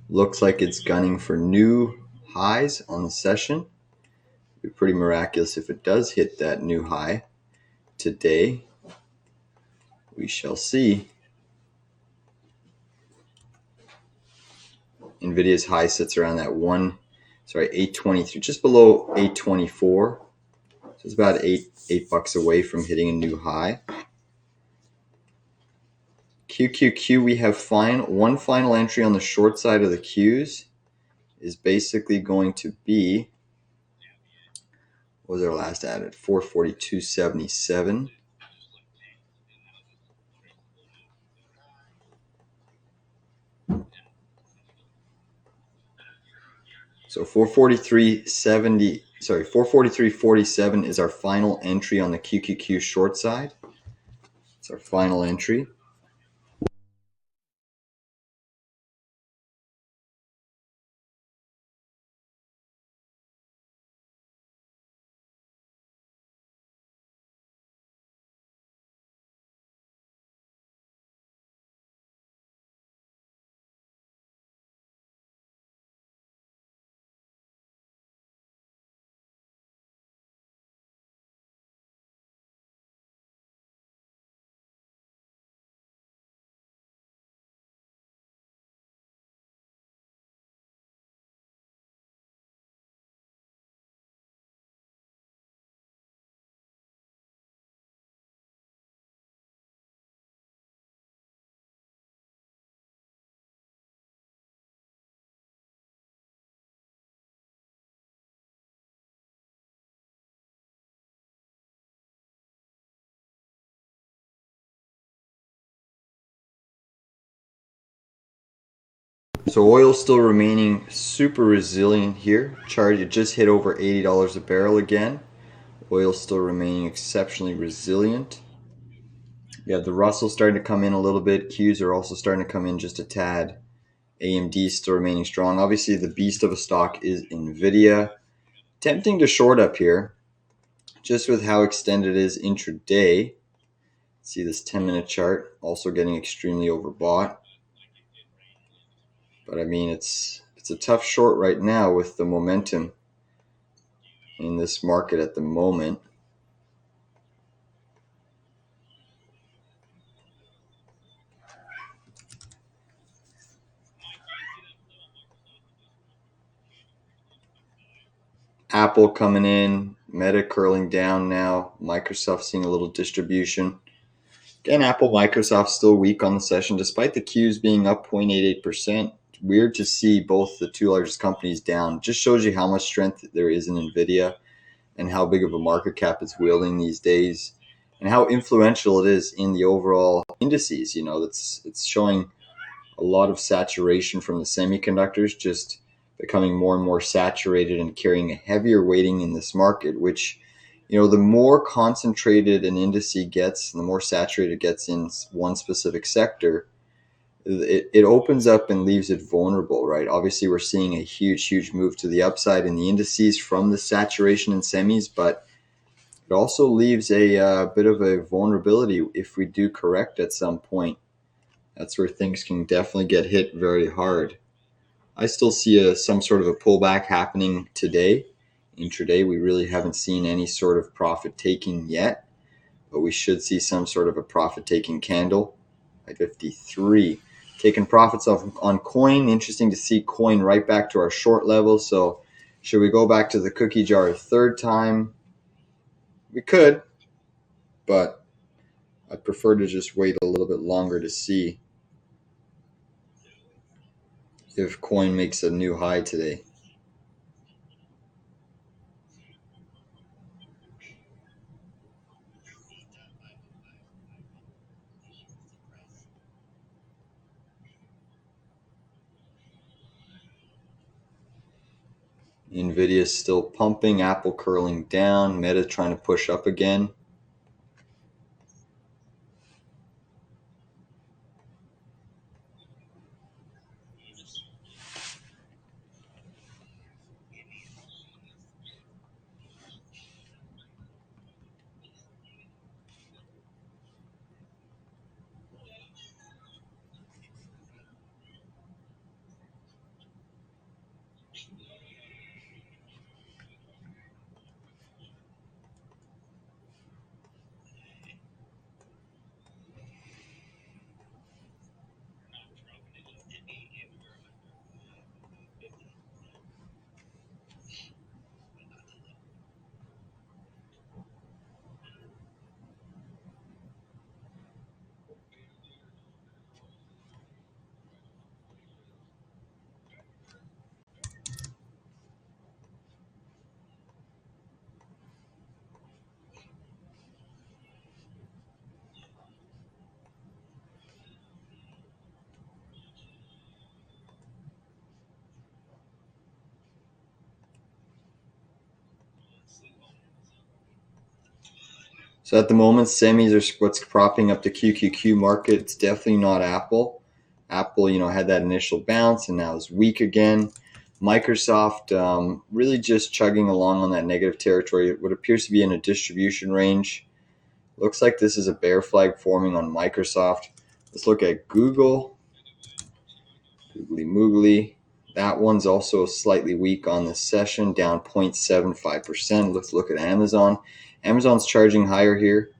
Looks like it's gunning for new highs on the session. It'd be pretty miraculous if it does hit that new high today. We shall see. NVIDIA's high sits around that 823, just below 824. So it's about eight bucks away from hitting a new high. QQQ, we have one final entry on the short side of the Qs is basically going to be, what was our last added? 442.77. So 443.47 is our final entry on the QQQ short side. It's our final entry. So oil still remaining super resilient here. Chart, it just hit over $80 a barrel again. Oil still remaining exceptionally resilient. Yeah, the Russell starting to come in a little bit. Qs are also starting to come in just a tad. AMD still remaining strong. Obviously, the beast of a stock is NVIDIA. Tempting to short up here, just with how extended it is intraday. See this 10-minute chart also getting extremely overbought. But I mean, it's a tough short right now with the momentum in this market at the moment. Apple coming in, Meta curling down now, Microsoft seeing a little distribution. Again, Apple, Microsoft still weak on the session despite the Qs being up 0.88%. It's weird to see both the two largest companies down. Just shows you how much strength there is in NVIDIA and how big of a market cap it's wielding these days and how influential it is in the overall indices. You know, it's showing a lot of saturation from the semiconductors, just becoming more and more saturated and carrying a heavier weighting in this market, which, you know, the more concentrated an indice gets, the more saturated it gets in one specific sector, it opens up and leaves it vulnerable, right? Obviously, we're seeing a huge move to the upside in the indices from the saturation in semis, but it also leaves a bit of a vulnerability if we do correct at some point. That's where things can definitely get hit very hard. I still see some sort of a pullback happening today. Intraday, we really haven't seen any sort of profit taking yet, but we should see some sort of a profit taking candle by 53. Taking profits off on coin. Interesting to see coin right back to our short level. So should we go back to the cookie jar a third time? We could, but I prefer to just wait a little bit longer to see if coin makes a new high today. NVIDIA is still pumping, Apple curling down, Meta trying to push up again. So at the moment, semis are what's propping up the QQQ market. It's definitely not Apple. Apple, had that initial bounce and now is weak again. Microsoft really just chugging along on that negative territory. What appears to be in a distribution range. Looks like this is a bear flag forming on Microsoft. Let's look at Google. Googly moogly. That one's also slightly weak on the session, down 0.75%. Let's look at Amazon. Amazon's charging higher here.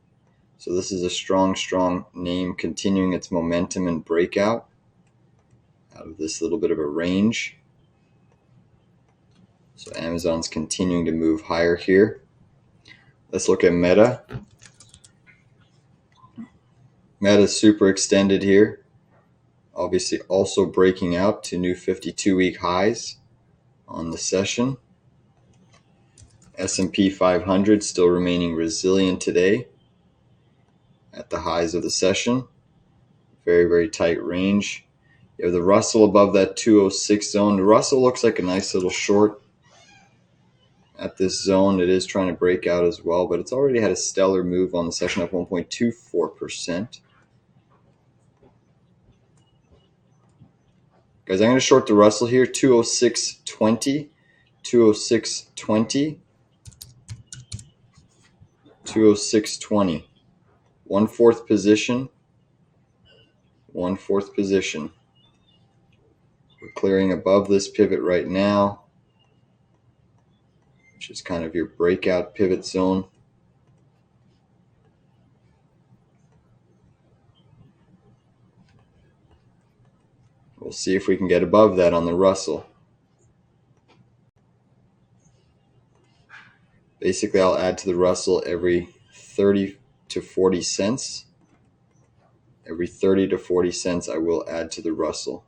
So this is a strong name continuing its momentum and breakout out of this little bit of a range. So Amazon's continuing to move higher here. Let's look at Meta. Meta's super extended here. Obviously also breaking out to new 52-week highs on the session. S&P 500 still remaining resilient today at the highs of the session. Very tight range. You have the Russell above that 206 zone. The Russell looks like a nice little short at this zone. It is trying to break out as well, but it's already had a stellar move on the session, up 1.24%. Guys, I'm going to short the Russell here, 206.20, 206.20, 206.20. 1/4 position, 1/4 position. We're clearing above this pivot right now, which is kind of your breakout pivot zone. We'll see if we can get above that on the Russell. Basically, I'll add to the Russell every 30 to 40 cents. Every 30 to 40 cents I will add to the Russell.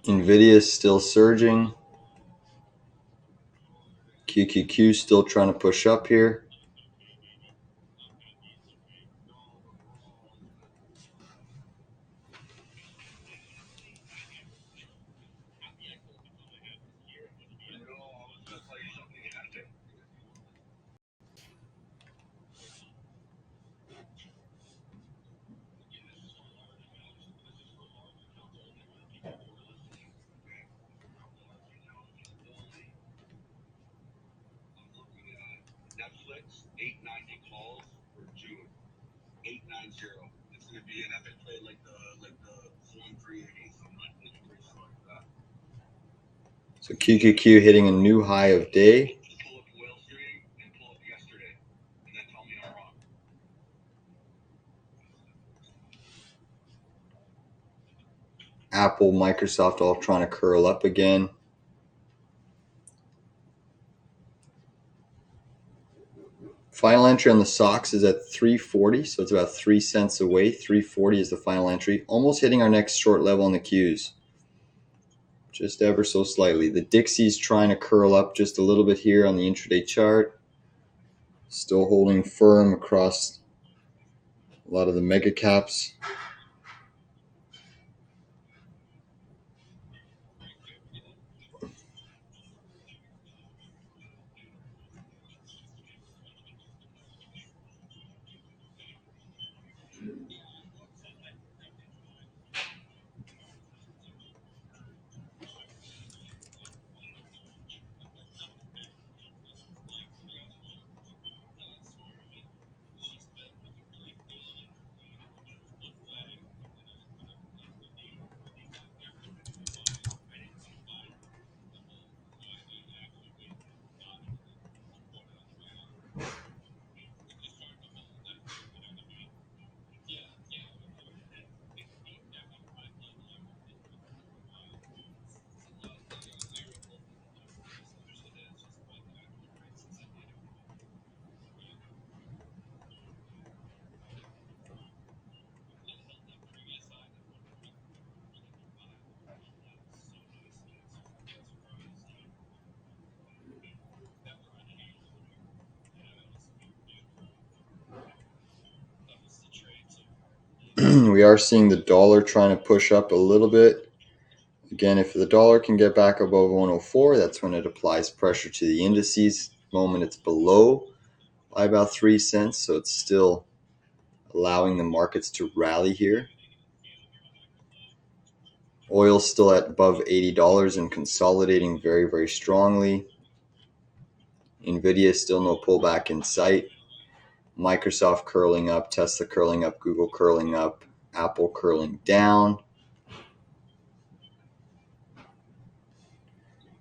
NVDA is still surging. QQQ still trying to push up here. Netflix 890 calls for June 890. It's gonna be an epic play like the Zone 380, something like that. So QQQ hitting a new high of day. Just pull up Whale Street and pull up yesterday, and then tell me I'm wrong. Apple, Microsoft all trying to curl up again. Final entry on the SOX is at 340, so it's about 3 cents away. 340 is the final entry. Almost hitting our next short level on the Qs. Just ever so slightly. The Dixie's trying to curl up just a little bit here on the intraday chart. Still holding firm across a lot of the mega caps. We are seeing the dollar trying to push up a little bit Again, if the dollar can get back above 104, that's when it applies pressure to the indices. At the moment it's below by about 3 cents, so it's still allowing the markets to rally here. Oil's still at above $80 and consolidating very, very strongly. NVDA still no pullback in sight. Microsoft curling up, Tesla curling up, Google curling up, Apple curling down.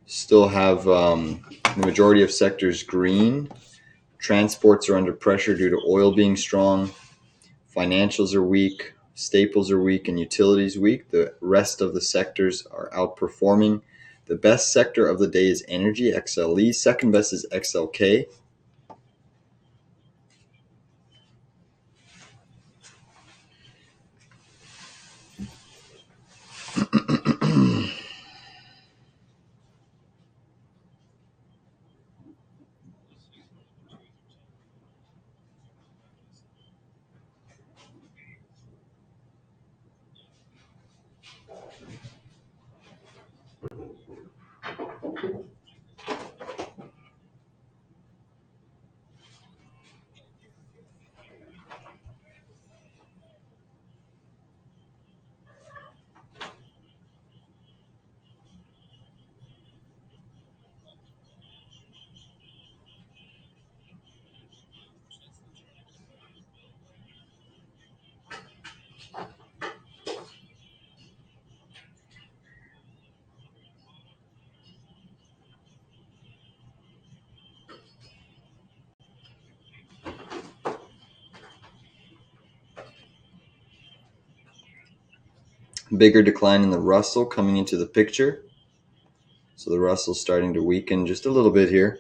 Still have the majority of sectors green. Transports are under pressure due to oil being strong. Financials are weak. Staples are weak and utilities weak. The rest of the sectors are outperforming. The best sector of the day is energy, XLE. Second best is XLK. Bigger decline in the Russell coming into the picture. So the Russell's starting to weaken just a little bit here.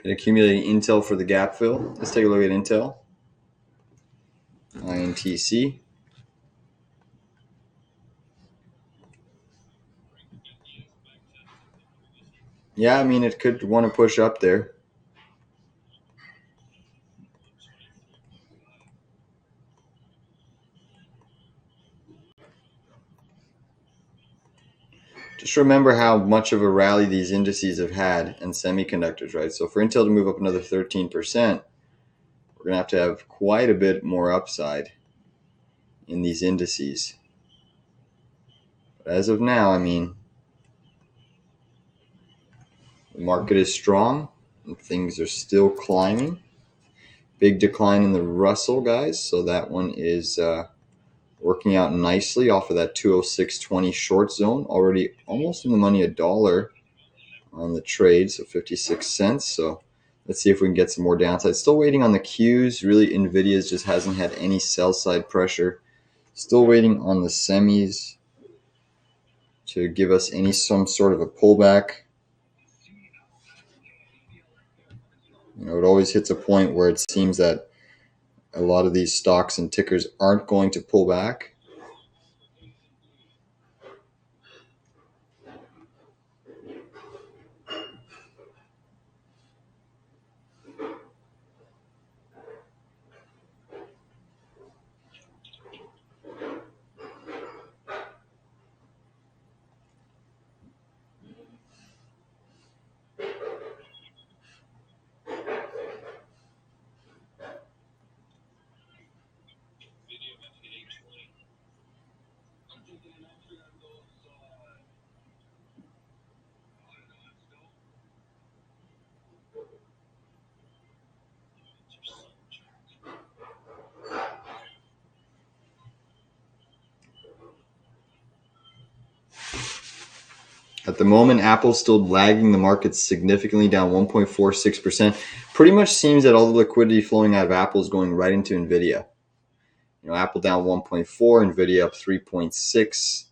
And accumulating Intel for the gap fill. Let's take a look at Intel. INTC. Yeah, I mean, it could want to push up there. Just remember how much of a rally these indices have had and semiconductors, right? So for Intel to move up another 13%, we're going to have quite a bit more upside in these indices. But as of now, I mean, the market is strong and things are still climbing. Big decline in the Russell, guys. So that one is working out nicely off of that 206.20 short zone. Already almost in the money, $1 on the trade, so 56 cents. So let's see if we can get some more downside. Still waiting on the Qs. Really, NVIDIA's just hasn't had any sell side pressure. Still waiting on the semis to give us some sort of a pullback. You know, it always hits a point where it seems that a lot of these stocks and tickers aren't going to pull back. At the moment, Apple's still lagging the market significantly, down 1.46%. Pretty much seems that all the liquidity flowing out of Apple is going right into NVIDIA. You know, Apple down 1.4, NVIDIA up 3.6.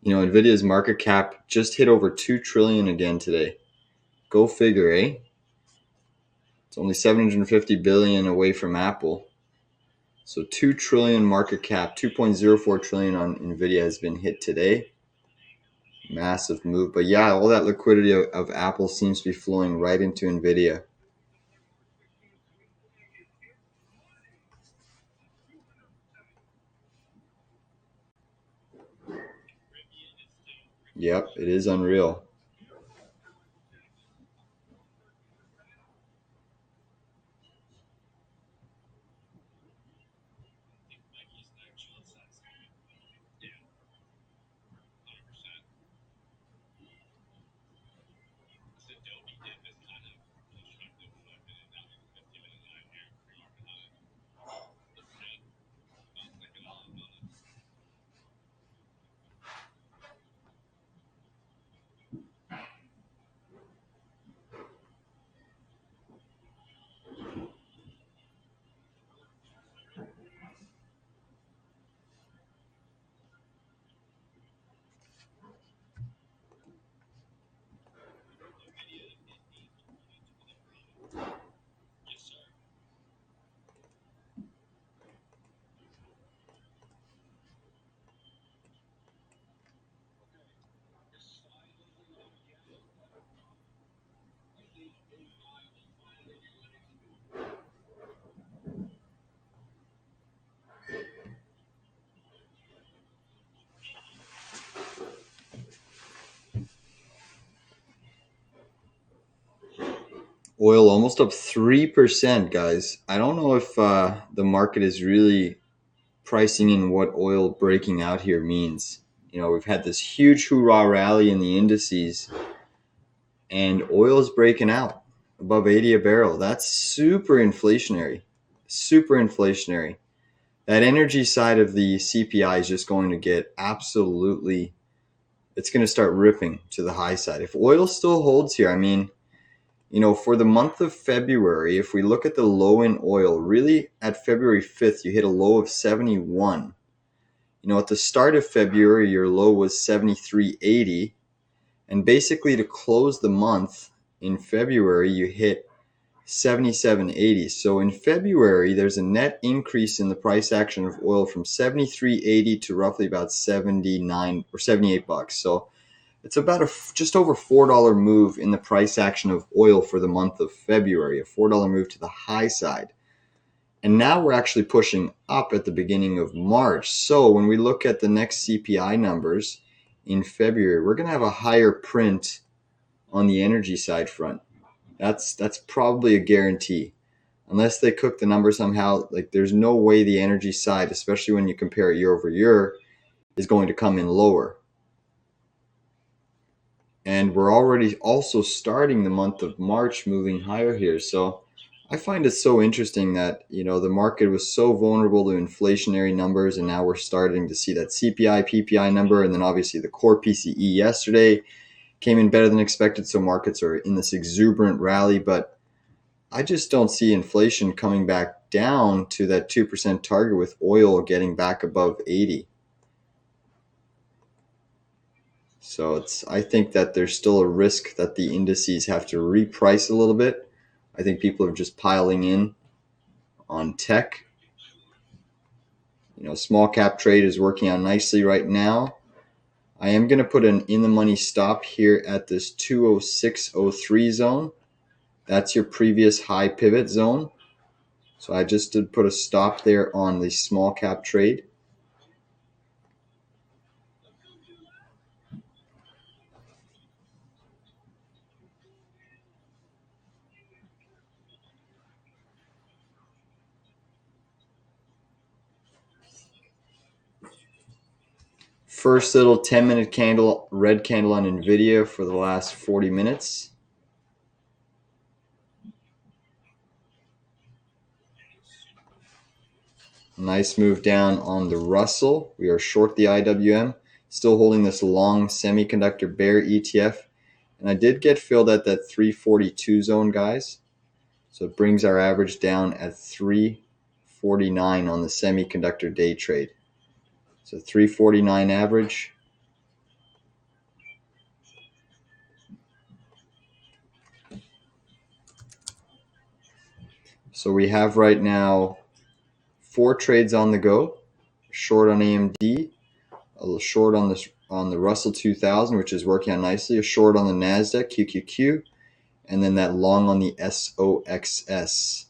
You know, NVIDIA's market cap just hit over 2 trillion again today. Go figure, eh? It's only 750 billion away from Apple. So 2 trillion market cap, 2.04 trillion on NVIDIA has been hit today. Massive move. But yeah, all that liquidity of Apple seems to be flowing right into NVIDIA. Yep, it is unreal. Oil almost up 3%, guys. I don't know if the market is really pricing in what oil breaking out here means. You know, we've had this huge hoorah rally in the indices, and oil is breaking out above 80 a barrel. That's super inflationary. Super inflationary. That energy side of the CPI is just going to get absolutely, it's going to start ripping to the high side. If oil still holds here, I mean, you know, for the month of February, if we look at the low in oil, really at February 5th, you hit a low of 71. You know, at the start of February, your low was 73.80. And basically to close the month in February, you hit 77.80. So in February, there's a net increase in the price action of oil from 73.80 to roughly about 79 or $78. So It's about just over $4 move in the price action of oil for the month of February, a $4 move to the high side. And now we're actually pushing up at the beginning of March. So when we look at the next CPI numbers in February, we're going to have a higher print on the energy side front. That's probably a guarantee. Unless they cook the numbers somehow, like there's no way the energy side, especially when you compare it year over year, is going to come in lower. And we're already also starting the month of March moving higher here. So I find it so interesting that, the market was so vulnerable to inflationary numbers, and now we're starting to see that CPI, PPI number, and then obviously the core PCE yesterday came in better than expected. So markets are in this exuberant rally, but I just don't see inflation coming back down to that 2% target with oil getting back above 80. So I think that there's still a risk that the indices have to reprice a little bit. I think people are just piling in on tech. Small cap trade is working out nicely right now. I am going to put an in the money stop here at this 206.03 zone. That's your previous high pivot zone. So I just did put a stop there on the small cap trade. First little 10-minute candle, red candle on NVDA for the last 40 minutes. Nice move down on the Russell. We are short the IWM, still holding this long semiconductor bear ETF. And I did get filled at that 342 zone, guys. So it brings our average down at 349 on the semiconductor day trade. So 349 average. So we have right now 4 trades on the go. Short on AMD, a little short on the Russell 2000, which is working out nicely, a short on the NASDAQ, QQQ, and then that long on the SOXS.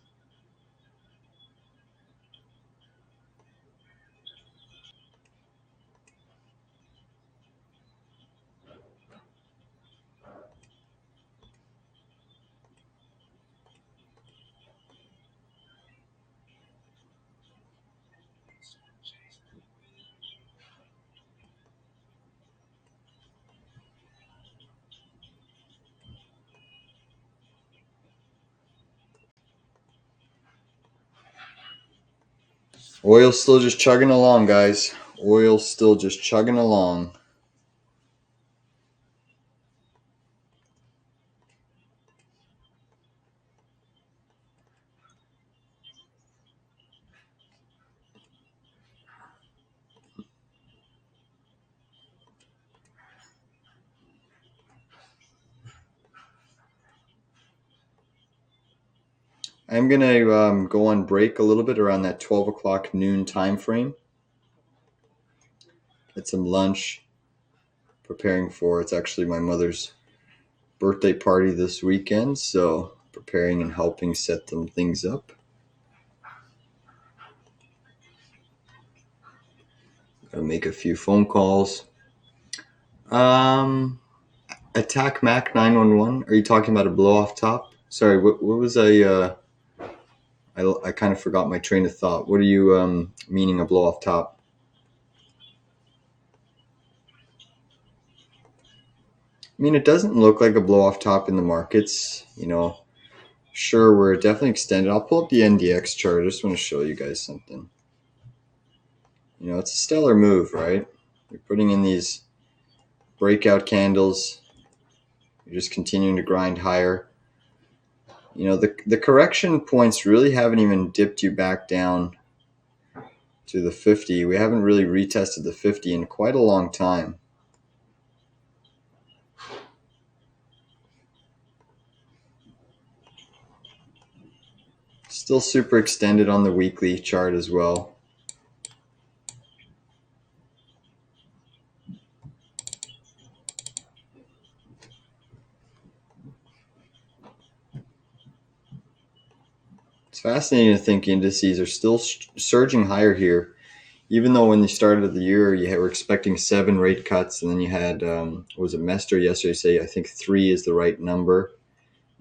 Oil's still just chugging along, guys. Oil's still just chugging along. I'm going to go on break a little bit around that 12 o'clock noon time frame. Get some lunch. Preparing for, it's actually my mother's birthday party this weekend, so preparing and helping set some things up. Gotta make a few phone calls. Attack Mac 911. Are you talking about a blow off top? Sorry, what was I kind of forgot my train of thought. What are you meaning a blow off top? I mean, it doesn't look like a blow off top in the markets. Sure, we're definitely extended. I'll pull up the NDX chart. I just want to show you guys something. It's a stellar move, right? You're putting in these breakout candles. You're just continuing to grind higher. The correction points really haven't even dipped you back down to the 50. We haven't really retested the 50 in quite a long time. Still super extended on the weekly chart as well. It's fascinating to think indices are still surging higher here, even though when you started the year you were expecting 7 rate cuts, and then you had was it Mester yesterday say I think 3 is the right number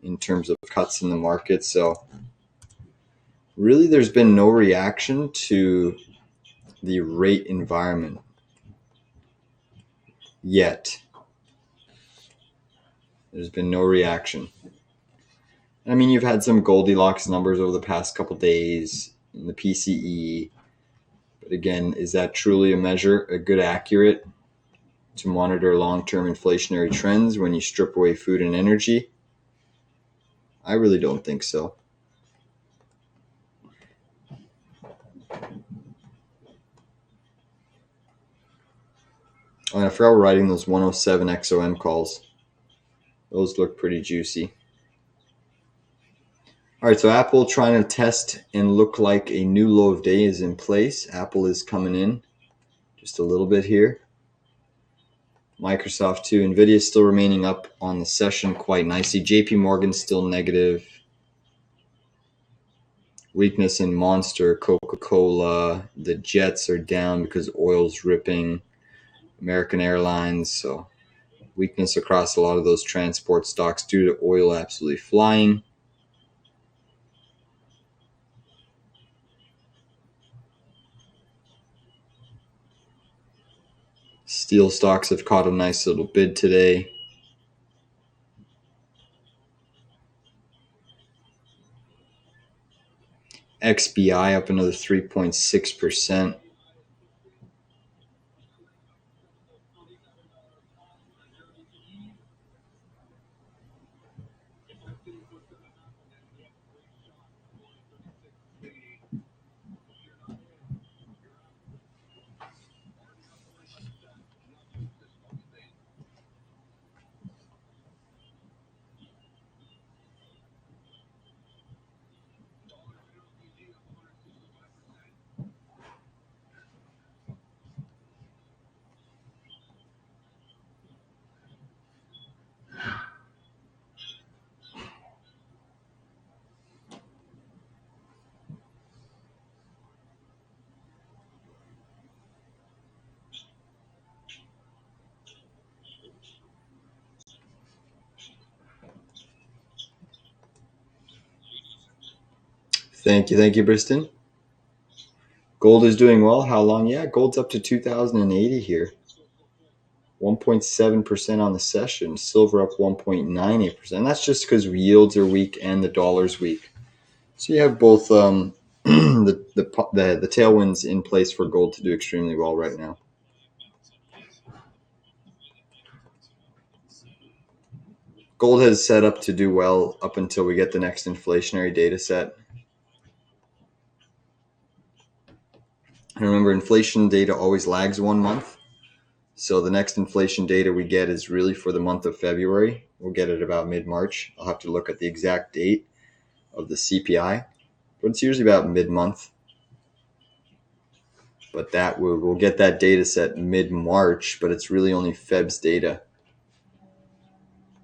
in terms of cuts in the market. So really there's been no reaction to the rate environment yet. There's been no reaction. I mean, you've had some Goldilocks numbers over the past couple days in the PCE, but again, is that truly a good accurate to monitor long-term inflationary trends when you strip away food and energy? I really don't think so. Oh, and I forgot we're writing those 107 XOM calls. Those look pretty juicy. All right, so Apple trying to test and look like a new low of day is in place. Apple is coming in just a little bit here. Microsoft too. NVIDIA is still remaining up on the session quite nicely. JP Morgan still negative. Weakness in Monster, Coca-Cola. The Jets are down because oil's ripping. American Airlines, so weakness across a lot of those transport stocks due to oil absolutely flying. Steel stocks have caught a nice little bid today. XBI up another 3.6%. Thank you, Briston. Gold is doing well. How long? Yeah, gold's up to 2,080 here. 1.7% on the session. Silver up 1.98%. That's just because yields are weak and the dollar's weak. So you have both the tailwinds in place for gold to do extremely well right now. Gold has set up to do well up until we get the next inflationary data set. And remember, inflation data always lags 1 month. So the next inflation data we get is really for the month of February. We'll get it about mid-March. I'll have to look at the exact date of the CPI, but it's usually about mid-month. But that we'll get that data set mid-March, but it's really only Feb's data.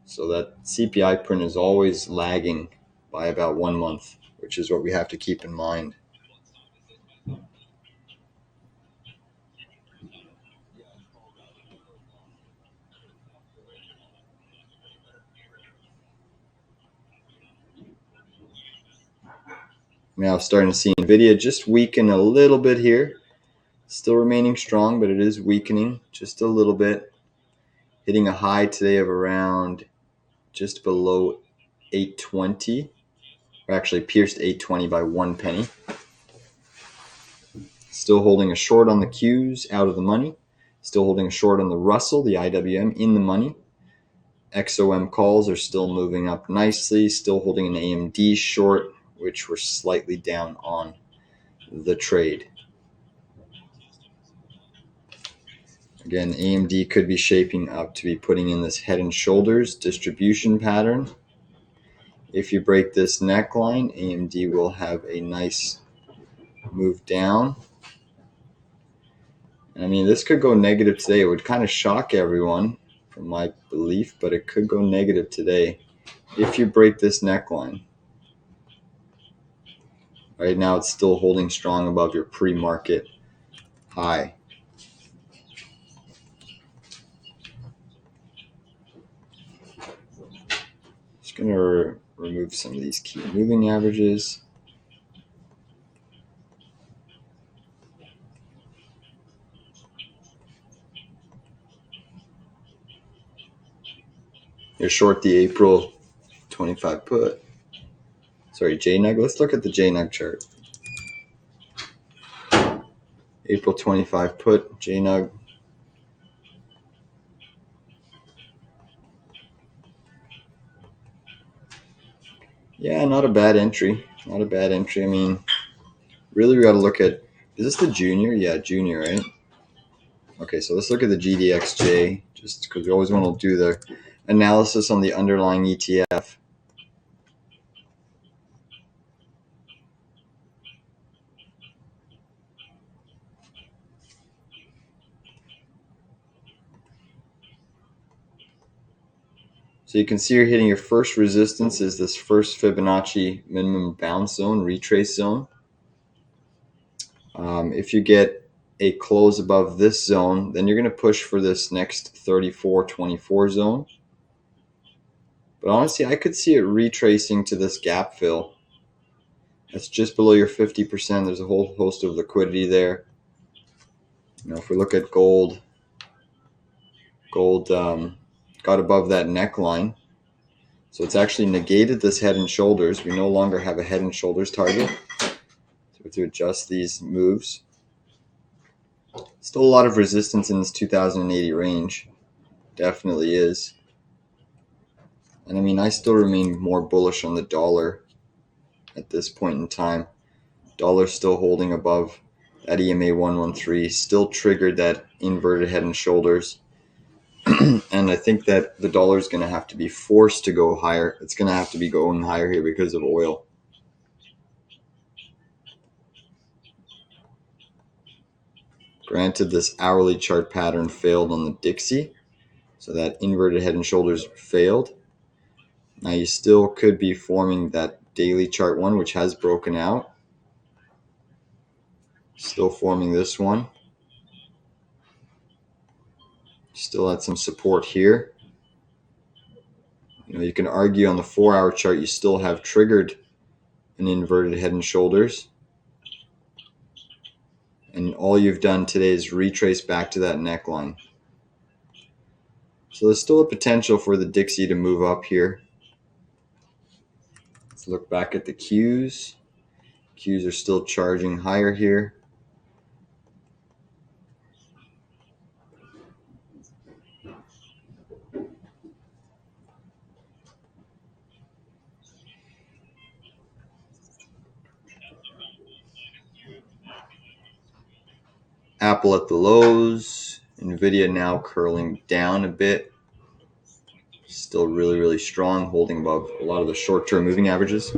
So that CPI print is always lagging by about 1 month, which is what we have to keep in mind. Now starting to see NVIDIA just weaken a little bit here. Still remaining strong, but it is weakening just a little bit. Hitting a high today of around just below 820. Or actually pierced 820 by 1 penny. Still holding a short on the Qs, out of the money. Still holding a short on the Russell, the IWM, in the money. XOM calls are still moving up nicely. Still holding an AMD short, which we're slightly down on the trade. Again, AMD could be shaping up to be putting in this head and shoulders distribution pattern. If you break this neckline, AMD will have a nice move down. I mean, this could go negative today. It would kind of shock everyone from my belief, but it could go negative today if you break this neckline. Right now it's still holding strong above your pre-market high. Just going to remove some of these key moving averages. You're short the April 25 put. Sorry, JNUG. Let's look at the JNUG chart. April 25 put, JNUG. Yeah, not a bad entry. Not a bad entry. I mean, really we got to look at, is this the junior? Yeah, junior, right? Okay, so let's look at the GDXJ, just because we always want to do the analysis on the underlying ETF. So you can see you're hitting your first resistance is this first Fibonacci minimum bounce zone, retrace zone. If you get a close above this zone, then you're going to push for this next 34.24 zone. But honestly, I could see it retracing to this gap fill. That's just below your 50%. There's a whole host of liquidity there. If we look at gold, got above that neckline. So it's actually negated this head and shoulders. We no longer have a head and shoulders target. So we have to adjust these moves. Still a lot of resistance in this 2080 range. Definitely is. And I mean, I still remain more bullish on the dollar at this point in time. Dollar still holding above that EMA 113, still triggered that inverted head and shoulders. And I think that the dollar is going to have to be forced to go higher. It's going to have to be going higher here because of oil. Granted, this hourly chart pattern failed on the Dixie, so that inverted head and shoulders failed. Now you still could be forming that daily chart one, which has broken out. Still forming this one. Still at some support here. You can argue on the 4-hour chart you still have triggered an inverted head and shoulders. And all you've done today is retrace back to that neckline. So there's still a potential for the Dixie to move up here. Let's look back at the Qs. Qs are still charging higher here. Apple at the lows. NVDA now curling down a bit. Still really, really strong, holding above a lot of the short-term moving averages.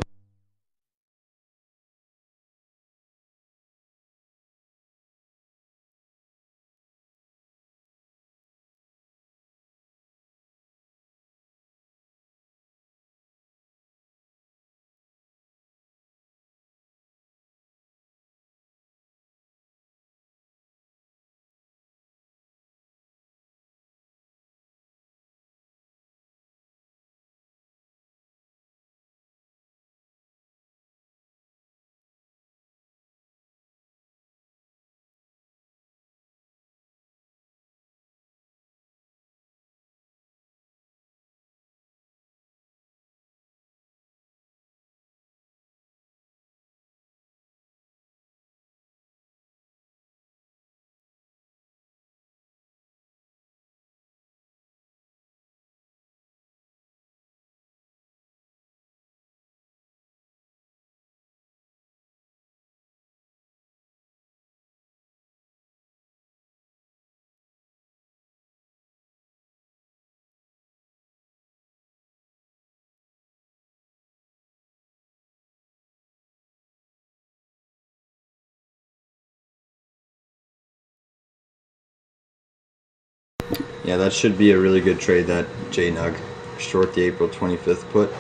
Yeah, that should be a really good trade, that JNUG. Short the April 25th put.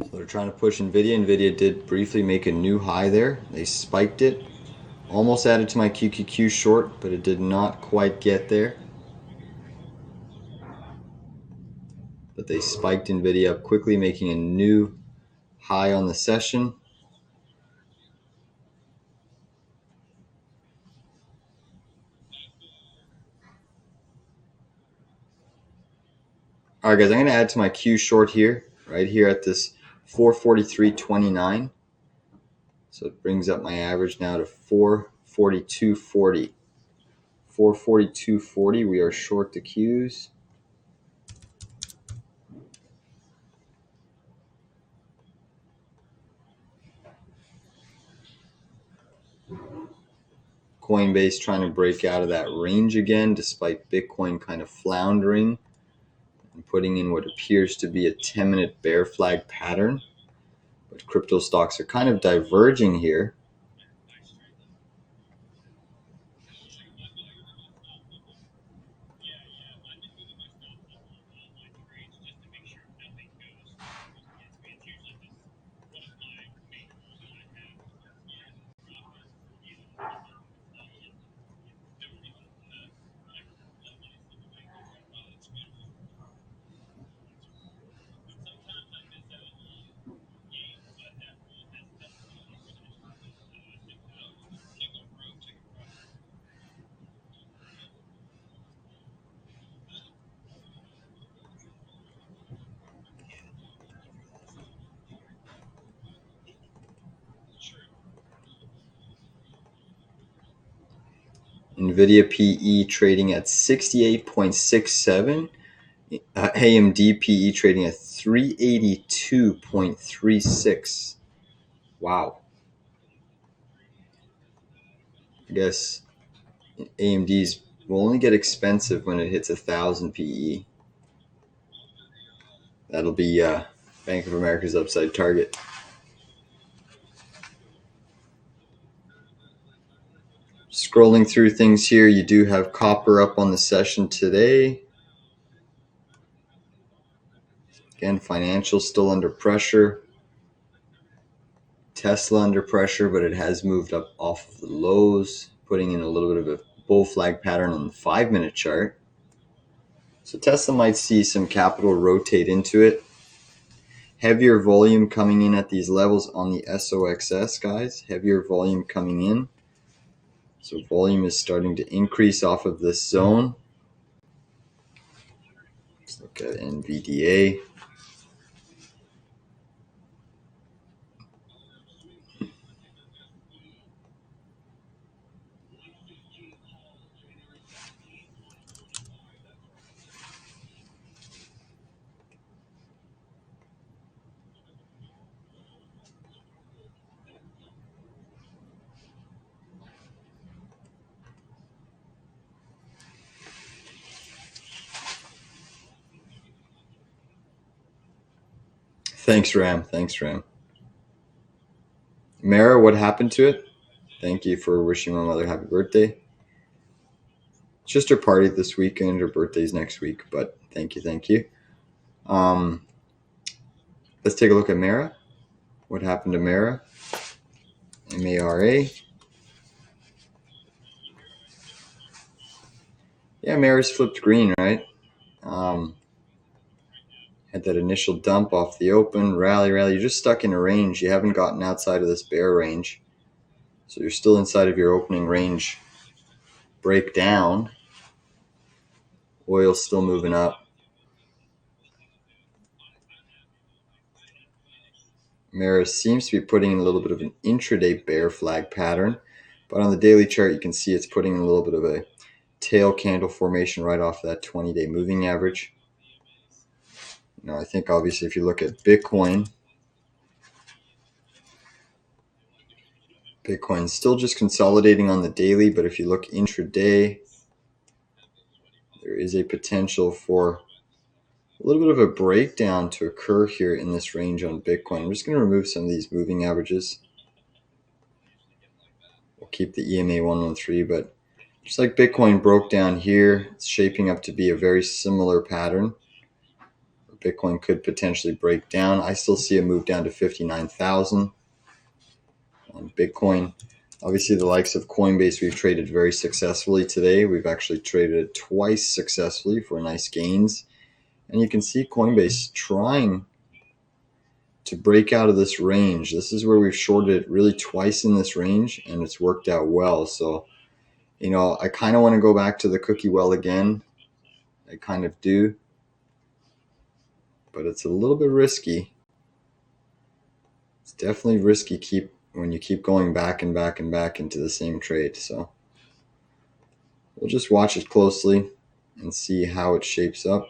So they're trying to push NVIDIA. NVIDIA did briefly make a new high there. They spiked it. Almost added to my QQQ short, but it did not quite get there. But they spiked NVIDIA up quickly, making a new high on the session. All right, guys, I'm going to add to my Q short here, right here at this 443.29. So it brings up my average now to 442.40. 442.40, we are short the Qs. Coinbase trying to break out of that range again, despite Bitcoin kind of floundering and putting in what appears to be a 10-minute bear flag pattern. But crypto stocks are kind of diverging here. NVIDIA PE trading at 68.67. AMD PE trading at 382.36. Wow. I guess AMD's will only get expensive when it hits 1,000 PE. That'll be Bank of America's upside target. Scrolling through things here, you do have copper up on the session today. Again, financials still under pressure. Tesla under pressure, but it has moved up off of the lows, putting in a little bit of a bull flag pattern on the 5-minute chart. So Tesla might see some capital rotate into it. Heavier volume coming in at these levels on the SOXS, guys. Heavier volume coming in. So volume is starting to increase off of this zone. Let's look at NVDA. Thanks, Ram. Mara, what happened to it? Thank you for wishing my mother happy birthday. It's just her party this weekend. Her birthday's next week, but thank you. Let's take a look at Mara. What happened to Mara? MARA. Yeah, Mara's flipped green, right? Had that initial dump off the open, rally. You're just stuck in a range. You haven't gotten outside of this bear range. So you're still inside of your opening range breakdown. Oil's still moving up. Mara seems to be putting in a little bit of an intraday bear flag pattern. But on the daily chart, you can see it's putting in a little bit of a tail candle formation right off that 20-day moving average. Now, I think obviously if you look at Bitcoin's still just consolidating on the daily, but if you look intraday, there is a potential for a little bit of a breakdown to occur here in this range on Bitcoin. I'm just going to remove some of these moving averages. We'll keep the EMA 113, but just like Bitcoin broke down here, it's shaping up to be a very similar pattern. Bitcoin could potentially break down. I still see a move down to 59,000 on Bitcoin. Obviously, the likes of Coinbase, we've traded very successfully today. We've actually traded it twice successfully for nice gains. And you can see Coinbase trying to break out of this range. This is where we've shorted it really twice in this range, and it's worked out well. So, I kind of want to go back to the cookie well again. I kind of do. But it's a little bit risky. It's definitely risky when you keep going back and back and back into the same trade. So we'll just watch it closely and see how it shapes up.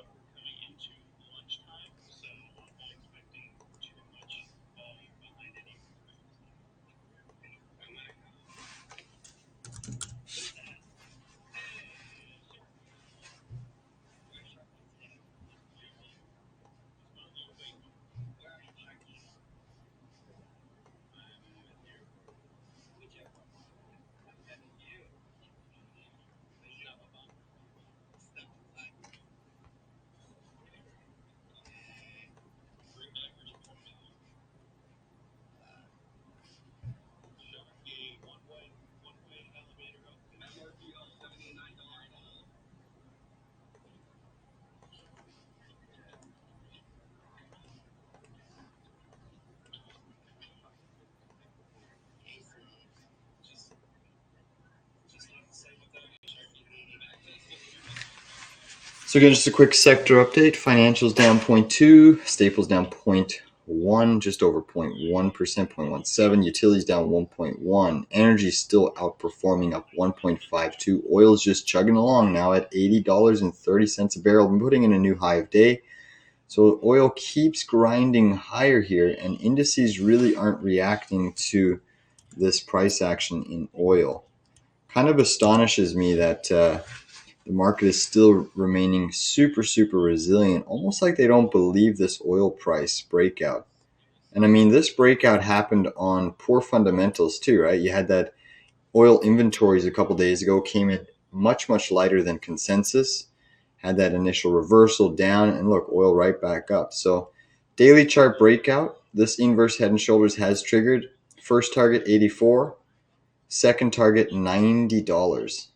So again, just a quick sector update. Financials down 0.2, staples down 0.1, just over 0.1%, 0.17. Utilities down 1.1. Energy still outperforming, up 1.52. Oil is just chugging along now at $80.30 a barrel. I'm putting in a new high of day. So oil keeps grinding higher here, and indices really aren't reacting to this price action in oil. Kind of astonishes me that the market is still remaining super, super resilient, almost like they don't believe this oil price breakout. And I mean, this breakout happened on poor fundamentals too, right? You had that oil inventories a couple days ago came in much, much lighter than consensus, had that initial reversal down, and look, oil right back up. So daily chart breakout, this inverse head and shoulders has triggered. First target 84, second target $90.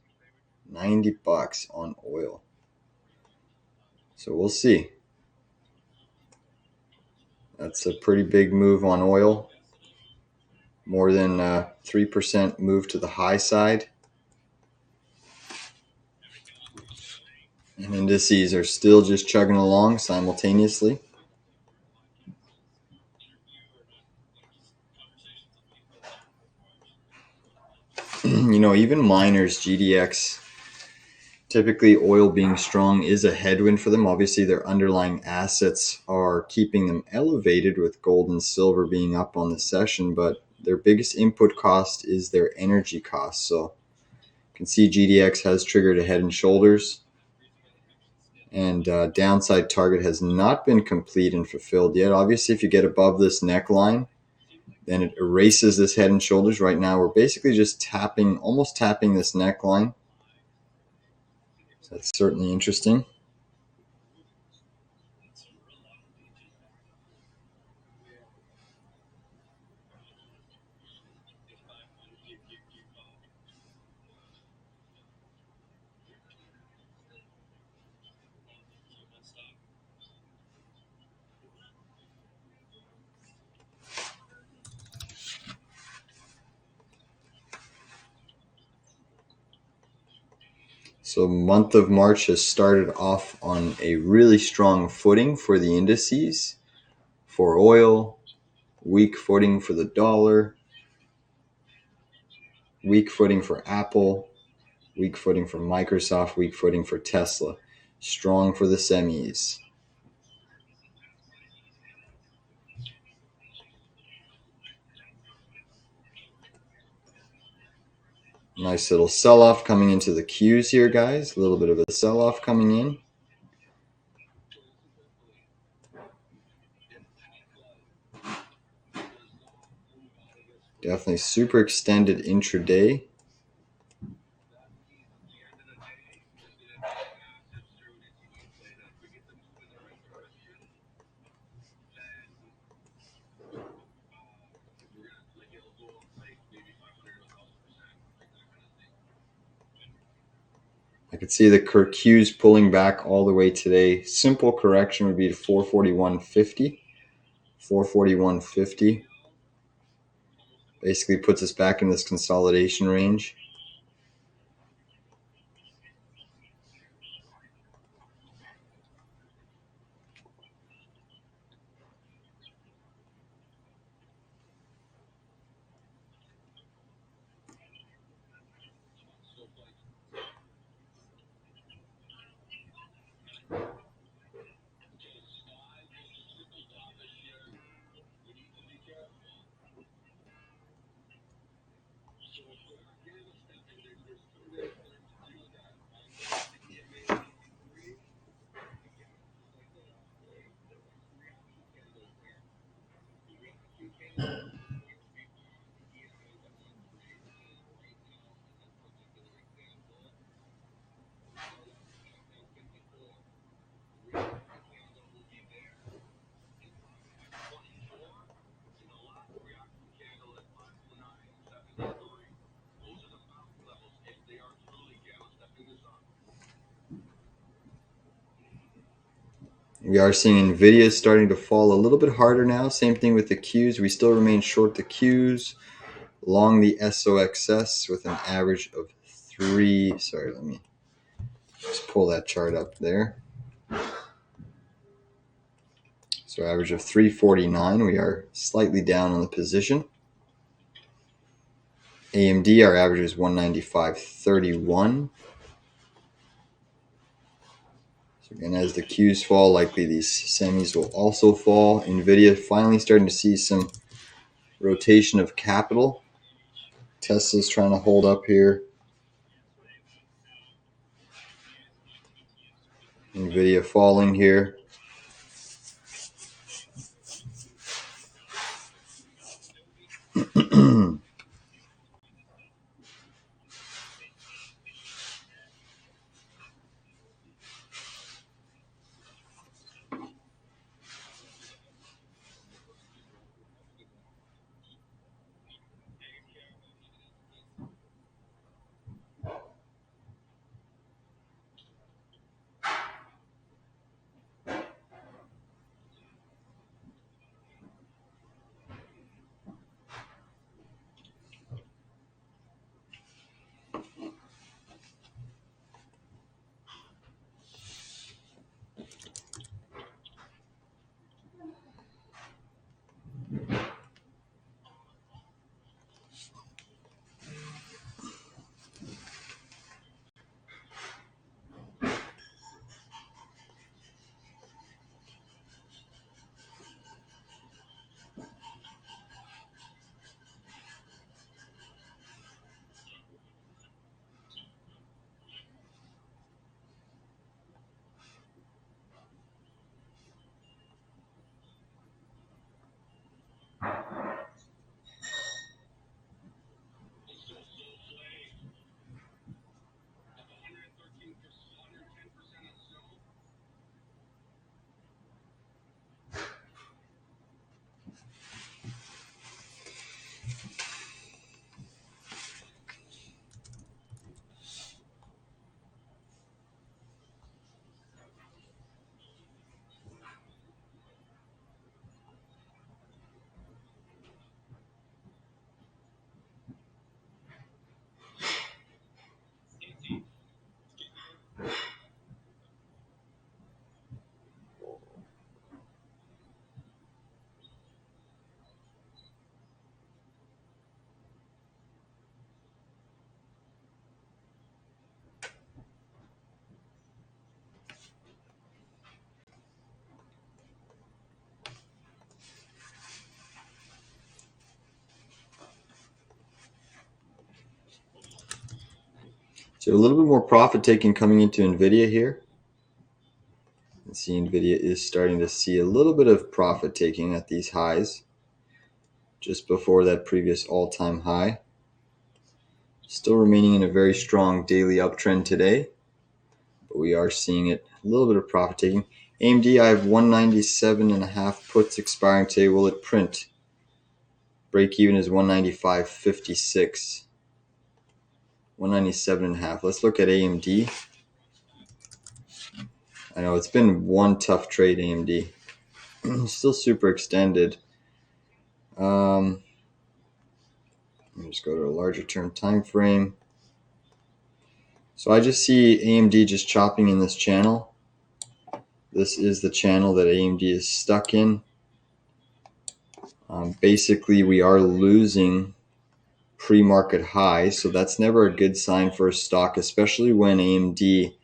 $90 on oil. So we'll see. That's a pretty big move on oil. More than 3% move to the high side. And indices are still just chugging along simultaneously. Even miners, GDX, typically oil being strong is a headwind for them. Obviously, their underlying assets are keeping them elevated with gold and silver being up on the session, but their biggest input cost is their energy costs. So you can see GDX has triggered a head and shoulders, and downside target has not been complete and fulfilled yet. Obviously, if you get above this neckline, then it erases this head and shoulders. Right now, we're basically just almost tapping this neckline. So that's certainly interesting. So month of March has started off on a really strong footing for the indices. For oil, weak footing for the dollar, weak footing for Apple, weak footing for Microsoft, weak footing for Tesla, strong for the semis. Nice little sell-off coming into the Qs here, guys. A little bit of a sell-off coming in. Definitely super extended intraday. I could see the Q's pulling back all the way today. Simple correction would be to 441.50. 441.50 basically puts us back in this consolidation range. We are seeing NVIDIA starting to fall a little bit harder now. Same thing with the Qs. We still remain short the Qs, long the SOXS with an average of 3. Sorry, let me just pull that chart up there. So average of 349. We are slightly down on the position. AMD, our average is 195.31. So again, as the Qs fall, likely these semis will also fall. NVIDIA finally starting to see some rotation of capital. Tesla's trying to hold up here. NVIDIA falling here. So a little bit more profit taking coming into NVIDIA here. You see NVIDIA is starting to see a little bit of profit taking at these highs, just before that previous all-time high. Still remaining in a very strong daily uptrend today, but we are seeing it a little bit of profit taking. AMD, I have 197.5 puts expiring today. Will it print? Break even is 195.56. 197.5. Let's look at AMD. I know it's been one tough trade, AMD. Still super extended. Let me just go to a larger term time frame. So I just see AMD just chopping in this channel. This is the channel that AMD is stuck in. Basically, we are losing pre-market highs, so that's never a good sign for a stock, especially when AMD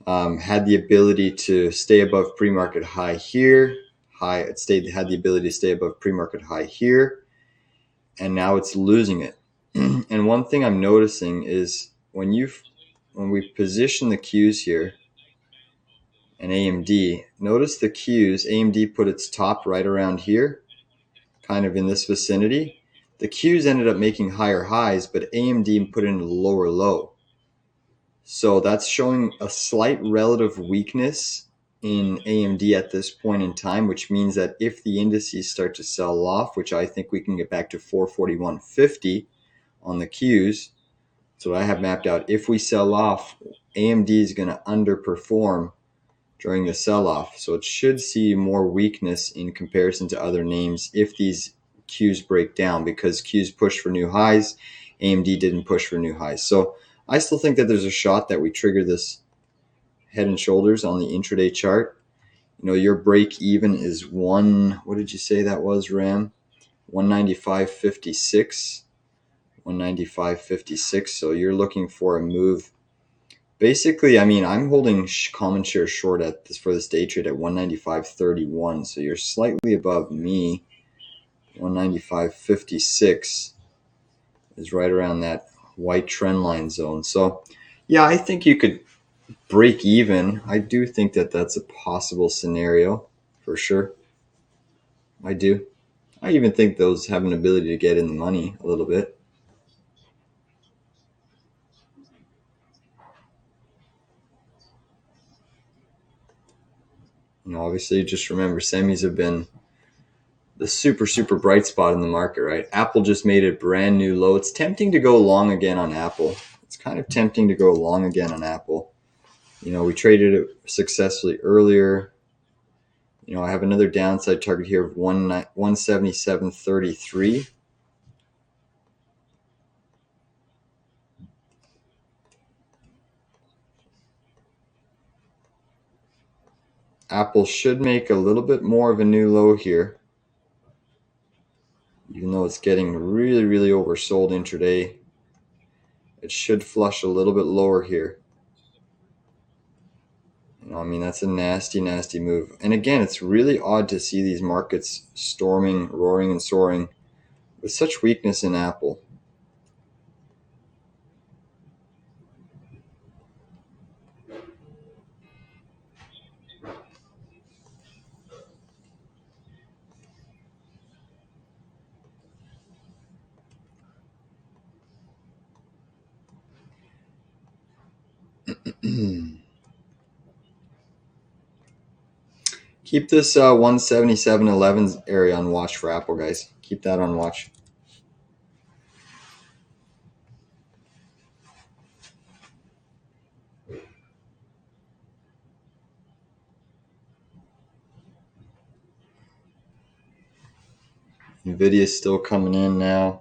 had the ability to stay above pre-market high here. Had the ability to stay above pre-market high here, and now it's losing it. And one thing I'm noticing is when we position the Qs here and AMD, notice the Qs, AMD put its top right around here, kind of in this vicinity. The Qs ended up making higher highs, but AMD put in a lower low. So that's showing a slight relative weakness in AMD at this point in time, which means that if the indices start to sell off, which I think we can get back to 441.50 on the Qs, so I have mapped out, if we sell off, AMD is going to underperform during the sell-off. So it should see more weakness in comparison to other names if these Qs break down, because Qs pushed for new highs, AMD didn't push for new highs. So I still think that there's a shot that we trigger this head and shoulders on the intraday chart. You know, your break even is what did you say that was, Ram? 195.56. 195.56. So you're looking for a move. Basically, I mean, I'm holding common share short for this day trade at 195.31. So you're slightly above me. 195.56 is right around that white trend line zone. So yeah, I think you could break even. I do think that that's a possible scenario for sure. I do. I even think those have an ability to get in the money a little bit. You know, obviously, just remember, semis have been the super bright spot in the market, right? Apple just made a brand new low. It's tempting to go long again on Apple. It's kind of tempting to go long again on Apple. You know, we traded it successfully earlier. You know, I have another downside target here of 177.33. Apple should make a little bit more of a new low here, even though it's getting really oversold intraday. It should flush a little bit lower here. You know, I mean, that's a nasty move. And again, it's really odd to see these markets storming, roaring, and soaring with such weakness in Apple. Keep this 177.11 area on watch for Apple, guys. Keep that on watch. NVIDIA is still coming in now.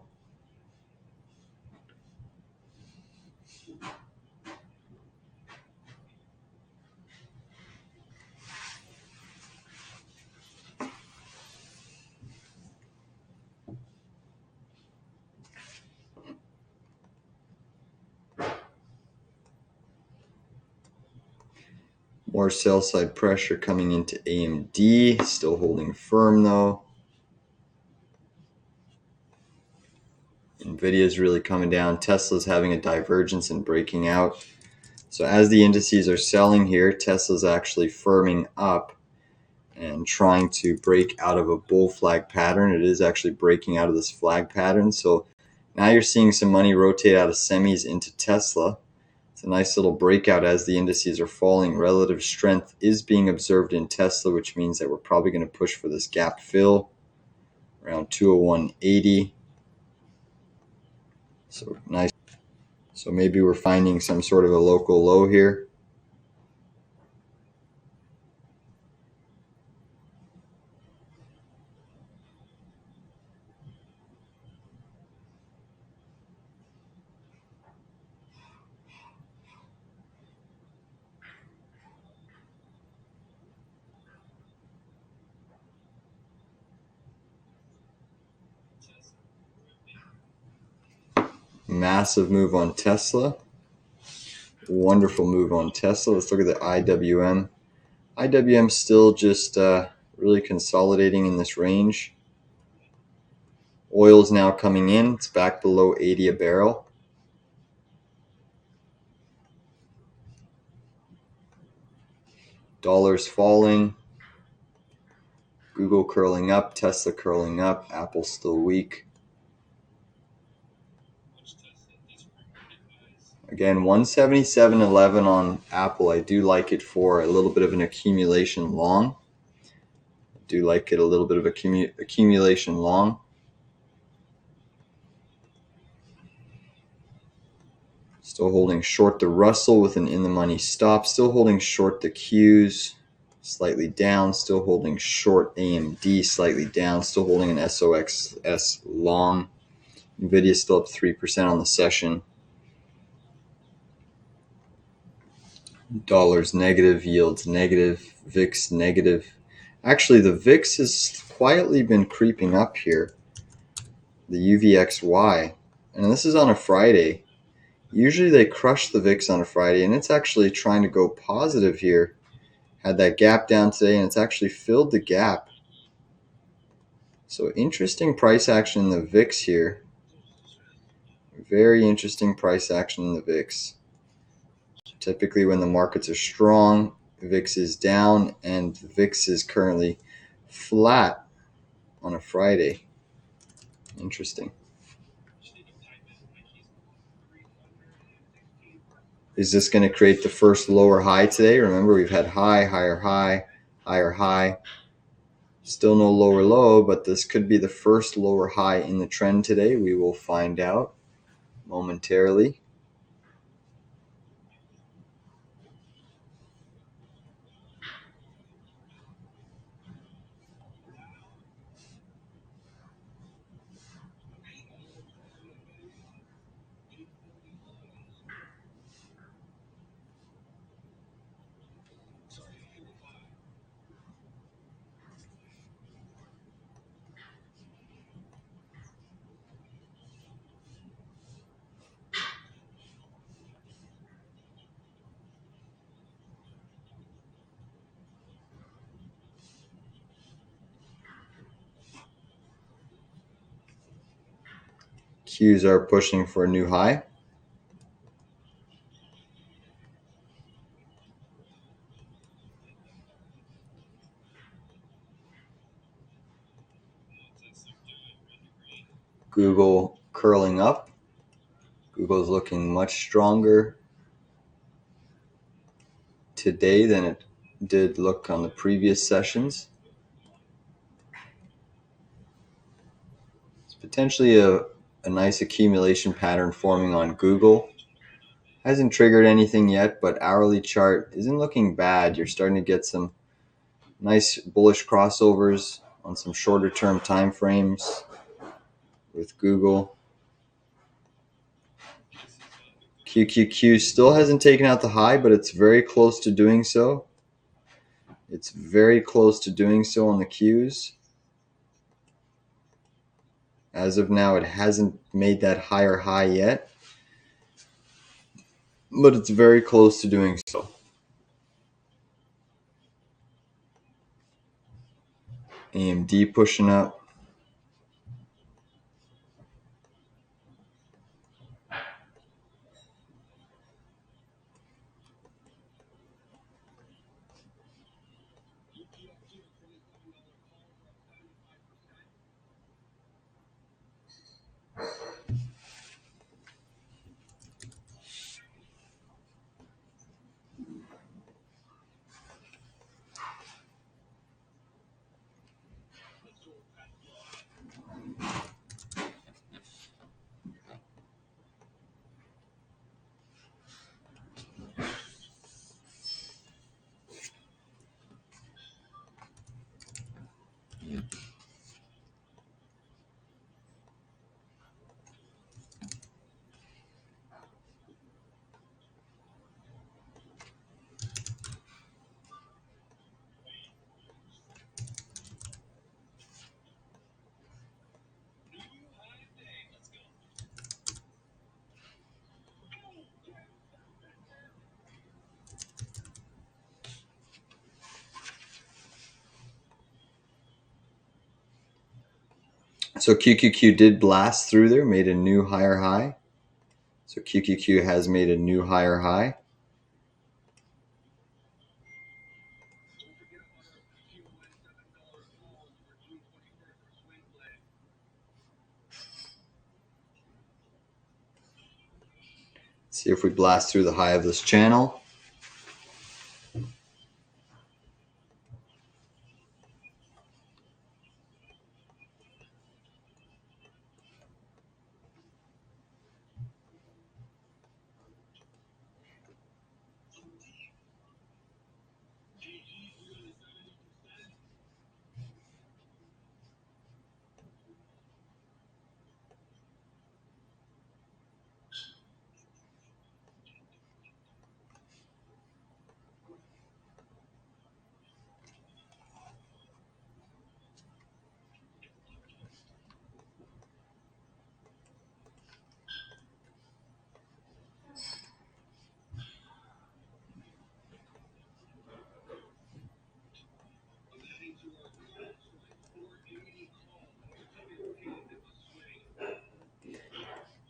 More sell side pressure coming into AMD. Still holding firm though. NVIDIA is really coming down. Tesla's having a divergence and breaking out. So as the indices are selling here, Tesla's actually firming up and trying to break out of a bull flag pattern. It is actually breaking out of this flag pattern. So now you're seeing some money rotate out of semis into Tesla. It's a nice little breakout as the indices are falling. Relative strength is being observed in Tesla, which means that we're probably going to push for this gap fill around 201.80. So nice. So maybe we're finding some sort of a local low here. Massive move on Tesla. Wonderful move on Tesla. Let's look at the IWM. IWM still just really consolidating in this range. Oil is now coming in. It's back below 80 a barrel. Dollar's falling. Google curling up. Tesla curling up. Apple still weak. Again, 177.11 on Apple. I do like it for a little bit of an accumulation long. Do like it a little bit of accumulation long. Still holding short the Russell with an in-the-money stop. Still holding short the Qs, slightly down. Still holding short AMD, slightly down. Still holding an SOXS long. NVIDIA still up 3% on the session. Dollars negative, yields negative, VIX negative. Actually, the VIX has quietly been creeping up here. The UVXY, and this is on a Friday. Usually they crush the VIX on a Friday, and it's actually trying to go positive here. Had that gap down today, and it's actually filled the gap. So interesting price action in the VIX here. Very interesting price action in the VIX. Typically when the markets are strong, VIX is down, and the VIX is currently flat on a Friday. Interesting. Is this going to create the first lower high today? Remember, we've had high, higher high, higher high. Still no lower low, but this could be the first lower high in the trend today. We will find out momentarily. Qs are pushing for a new high. Google curling up. Google's looking much stronger today than it did look on the previous sessions. It's potentially a nice accumulation pattern forming on Google. Hasn't triggered anything yet, but hourly chart isn't looking bad. You're starting to get some nice bullish crossovers on some shorter term time frames with Google. QQQ still hasn't taken out the high, but it's very close to doing so. It's very close to doing so on the Qs. As of now, it hasn't made that higher high yet, but it's very close to doing so. AMD pushing up. So QQQ did blast through there, made a new higher high. So QQQ has made a new higher high. See if we blast through the high of this channel.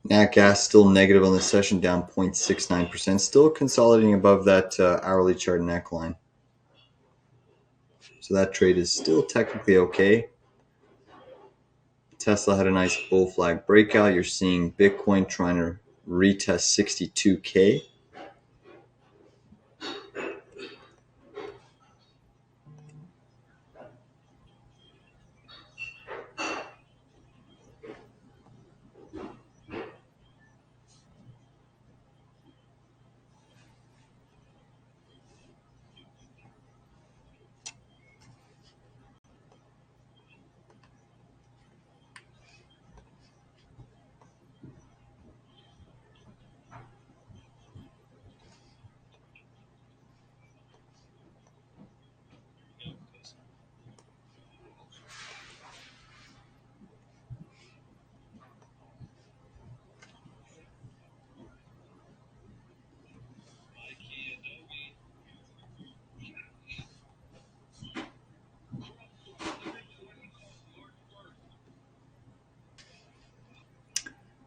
Nat gas still negative on the session, down 0.69%, still consolidating above that hourly chart neckline. So that trade is still technically okay. Tesla had a nice bull flag breakout. You're seeing Bitcoin trying to retest 62K.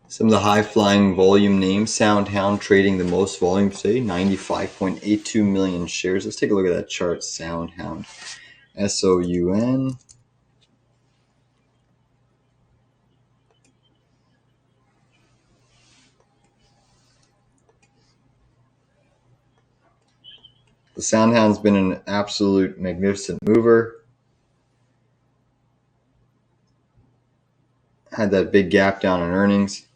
Some of the high-flying volume names, SoundHound trading the most volume today, 95.82 million shares. Let's take a look at that chart, SoundHound. SOUN. The SoundHound's been an absolute magnificent mover. Had that big gap down on earnings.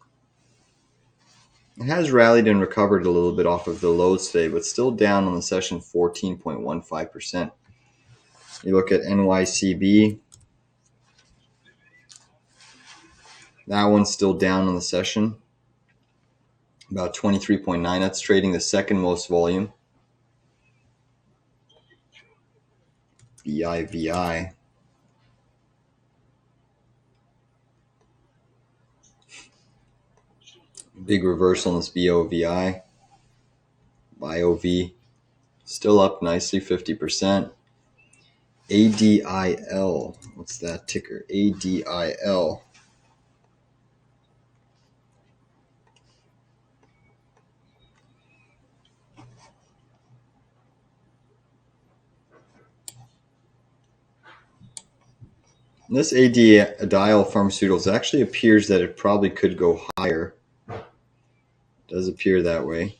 It has rallied and recovered a little bit off of the lows today, but still down on the session 14.15%. You look at NYCB. That one's still down on the session, about 23.9. That's trading the second most volume. VI. Big reversal on this BOVI. BioV. Still up nicely, 50%. ADIL. What's that ticker? ADIL. This ADIL Pharmaceuticals actually appears that it probably could go higher. Does appear that way.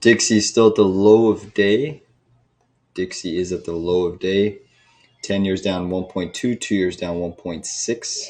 Dixie still at the low of day. Dixie is at the low of day. 10 years down 1.2, 2 years down 1.6.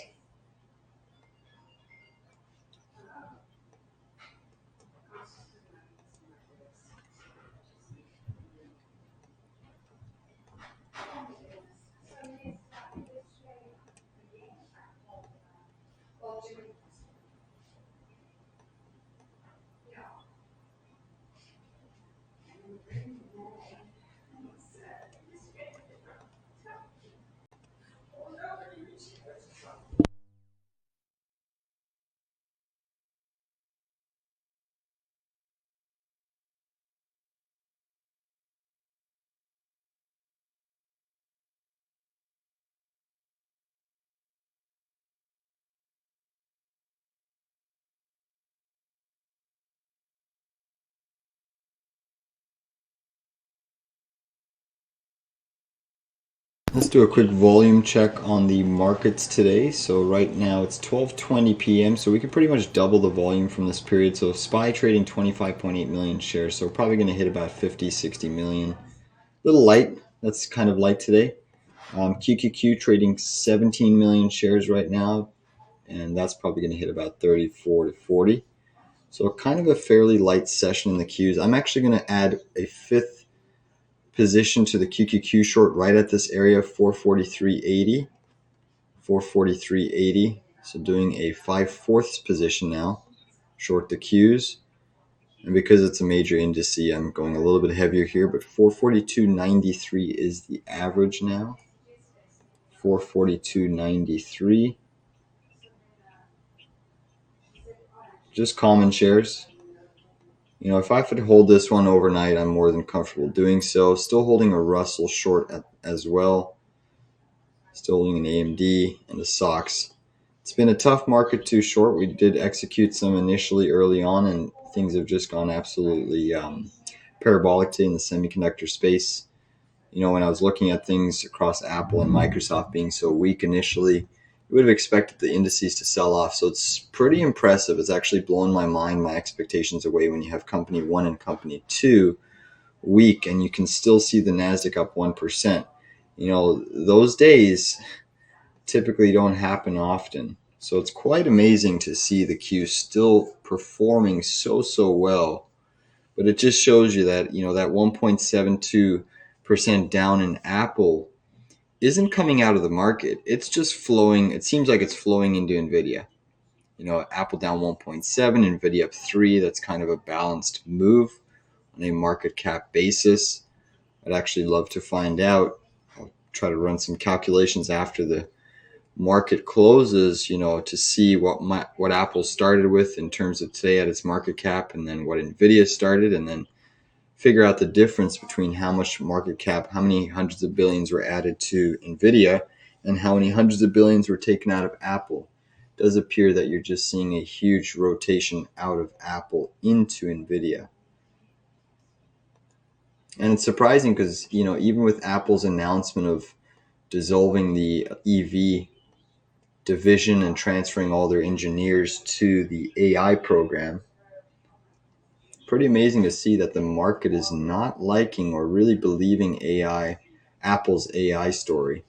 Let's do a quick volume check on the markets today. So right now it's 12:20 p.m. So we could pretty much double the volume from this period. So SPY trading 25.8 million shares. So probably going to hit about 50, 60 million. A little light. That's kind of light today. QQQ trading 17 million shares right now, and that's probably going to hit about 34 to 40. So kind of a fairly light session in the Qs. I'm actually going to add a fifth position to the QQQ short right at this area, 443.80. 443.80. So doing a 5/4 position now, short the Qs. And because it's a major indice, I'm going a little bit heavier here, but 442.93 is the average now. 442.93. Just common shares. You know, if I could hold this one overnight, I'm more than comfortable doing so. Still holding a Russell short as well. Still holding an AMD and a SOX. It's been a tough market to short. We did execute some initially early on, and things have just gone absolutely parabolic in the semiconductor space. You know, when I was looking at things across Apple and Microsoft being so weak initially, you would have expected the indices to sell off. So it's pretty impressive. It's actually blown my mind, my expectations away when you have company one and company two weak and you can still see the NASDAQ up 1%. You know, those days typically don't happen often. So it's quite amazing to see the Q still performing so well. But it just shows you that, you know, that 1.72% down in Apple isn't coming out of the market. It's just flowing. It seems like it's flowing into NVIDIA. You know, Apple down 1.7, NVIDIA up 3. That's kind of a balanced move on a market cap basis. I'd actually love to find out. I'll try to run some calculations after the market closes, you know, to see what Apple started with in terms of today at its market cap, and then what NVIDIA started, and then figure out the difference between how much market cap, how many hundreds of billions were added to NVIDIA, and how many hundreds of billions were taken out of Apple. It does appear that you're just seeing a huge rotation out of Apple into NVIDIA. And it's surprising because, you know, even with Apple's announcement of dissolving the EV division and transferring all their engineers to the AI program, pretty amazing to see that the market is not liking or really believing Apple's AI story.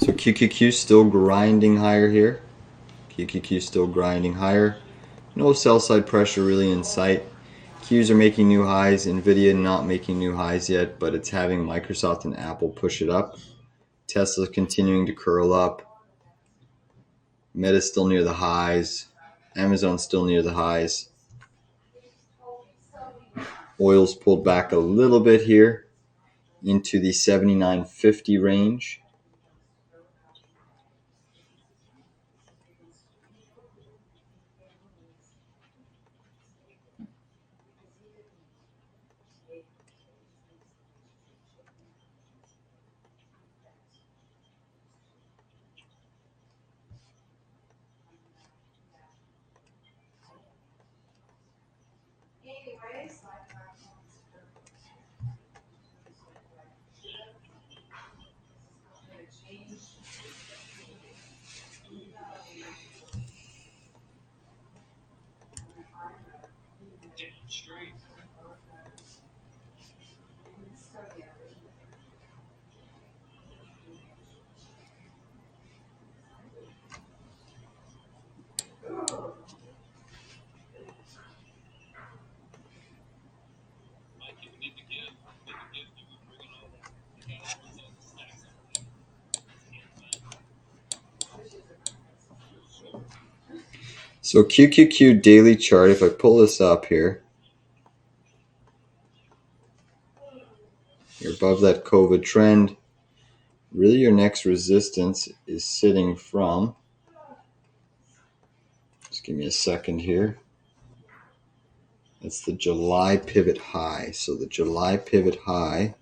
So QQQ still grinding higher here. QQQ still grinding higher. No sell side pressure really in sight. Qs are making new highs. NVDA not making new highs yet, but it's having Microsoft and Apple push it up. Tesla continuing to curl up. Meta still near the highs. Amazon still near the highs. Oil's pulled back a little bit here into the 79.50 range. So QQQ daily chart, if I pull this up here, you're above that COVID trend. Really your next resistance is sitting from, just give me a second here. That's the July pivot high. So the July pivot high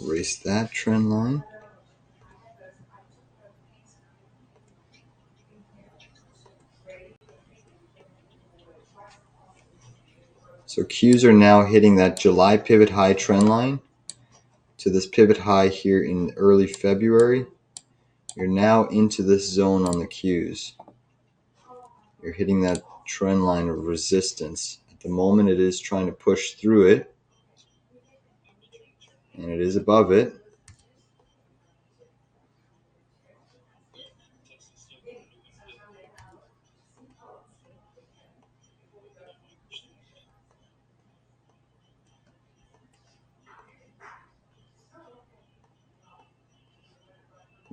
erase that trend line. So Qs are now hitting that July pivot high trend line to this pivot high here in early February. You're now into this zone on the Qs. You're hitting that trend line of resistance. At the moment it is trying to push through it, and it is above it.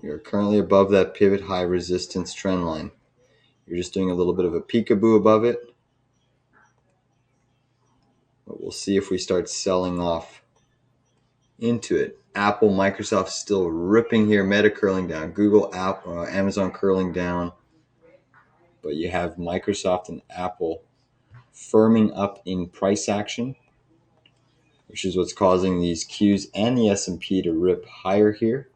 You're currently above that pivot high resistance trend line. You're just doing a little bit of a peekaboo above it. But we'll see if we start selling off into it. Apple, Microsoft still ripping here. Meta curling down. Google, Amazon curling down. But you have Microsoft and Apple firming up in price action, which is what's causing these Qs and the S&P to rip higher here.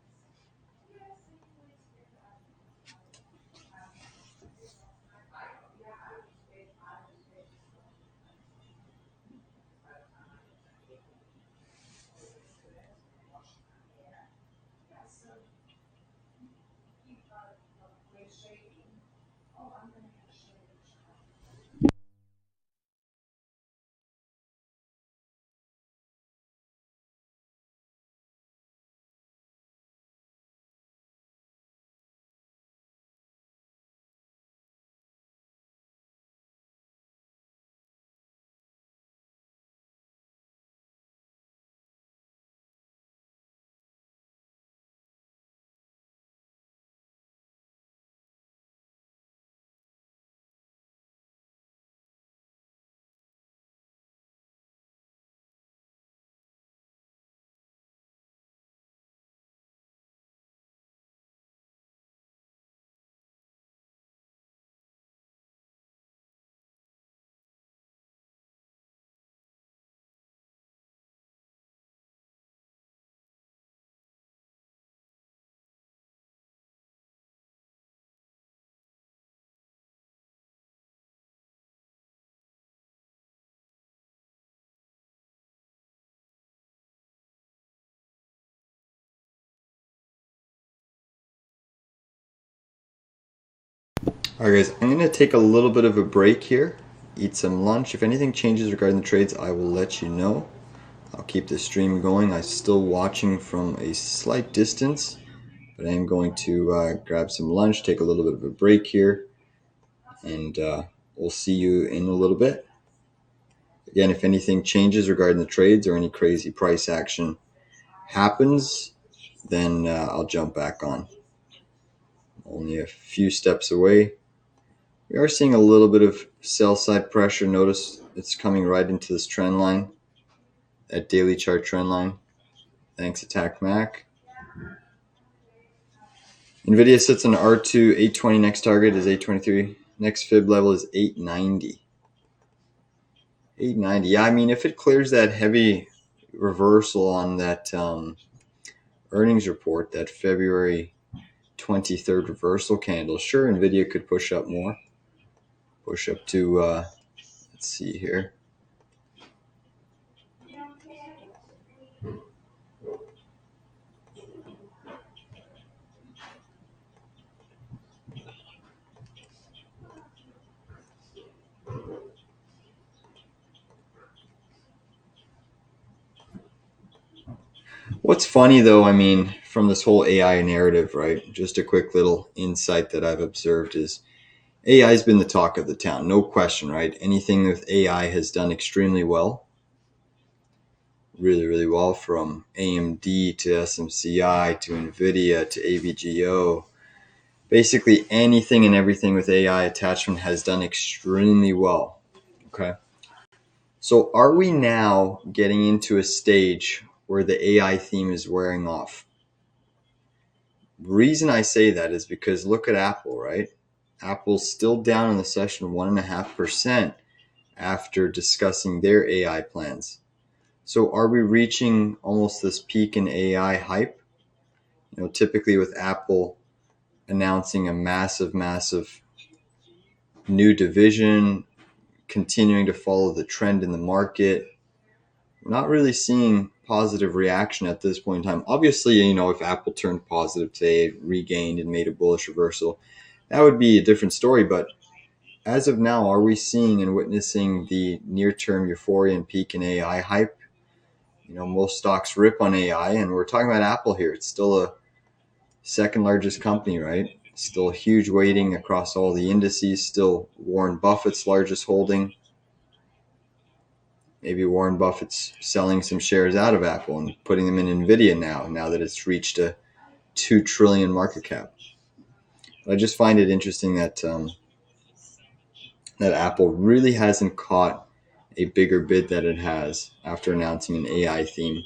All right, guys, I'm going to take a little bit of a break here. eat some lunch. If anything changes regarding the trades, I will let you know. I'll keep the stream going. I'm still watching from a slight distance, but I am going to grab some lunch, take a little bit of a break here, and we'll see you in a little bit. Again, if anything changes regarding the trades or any crazy price action happens, then I'll jump back on. Only a few steps away. We are seeing a little bit of sell side pressure. Notice it's coming right into this trend line, that daily chart trend line. Thanks, Attack Mac. NVIDIA sits on R2, 820. Next target is 823. Next fib level is 890. 890. Yeah, I mean, if it clears that heavy reversal on that earnings report, that February 23rd reversal candle, sure, NVIDIA could push up more. Push up to, let's see here. What's funny though, I mean, from this whole AI narrative, right? Just a quick little insight that I've observed is AI has been the talk of the town, no question, right? Anything with AI has done extremely well, really, really well, from AMD to SMCI to NVIDIA to AVGO. Basically anything and everything with AI attachment has done extremely well, okay? So are we now getting into a stage where the AI theme is wearing off? The reason I say that is because look at Apple, right? Apple's still down in the session 1.5% after discussing their AI plans. So are we reaching almost this peak in AI hype? You know, typically with Apple announcing a massive new division, continuing to follow the trend in the market, we're not really seeing positive reaction at this point in time. Obviously, you know, if Apple turned positive today, regained and made a bullish reversal, that would be a different story. But as of now, are we seeing and witnessing the near-term euphoria and peak in AI hype? You know, most stocks rip on AI, and we're talking about Apple here. It's still a second largest company, right? Still a huge weighting across all the indices, still Warren Buffett's largest holding. Maybe Warren Buffett's selling some shares out of Apple and putting them in NVIDIA now that it's reached a $2 trillion market cap. I just find it interesting that that Apple really hasn't caught a bigger bid that it has after announcing an AI theme.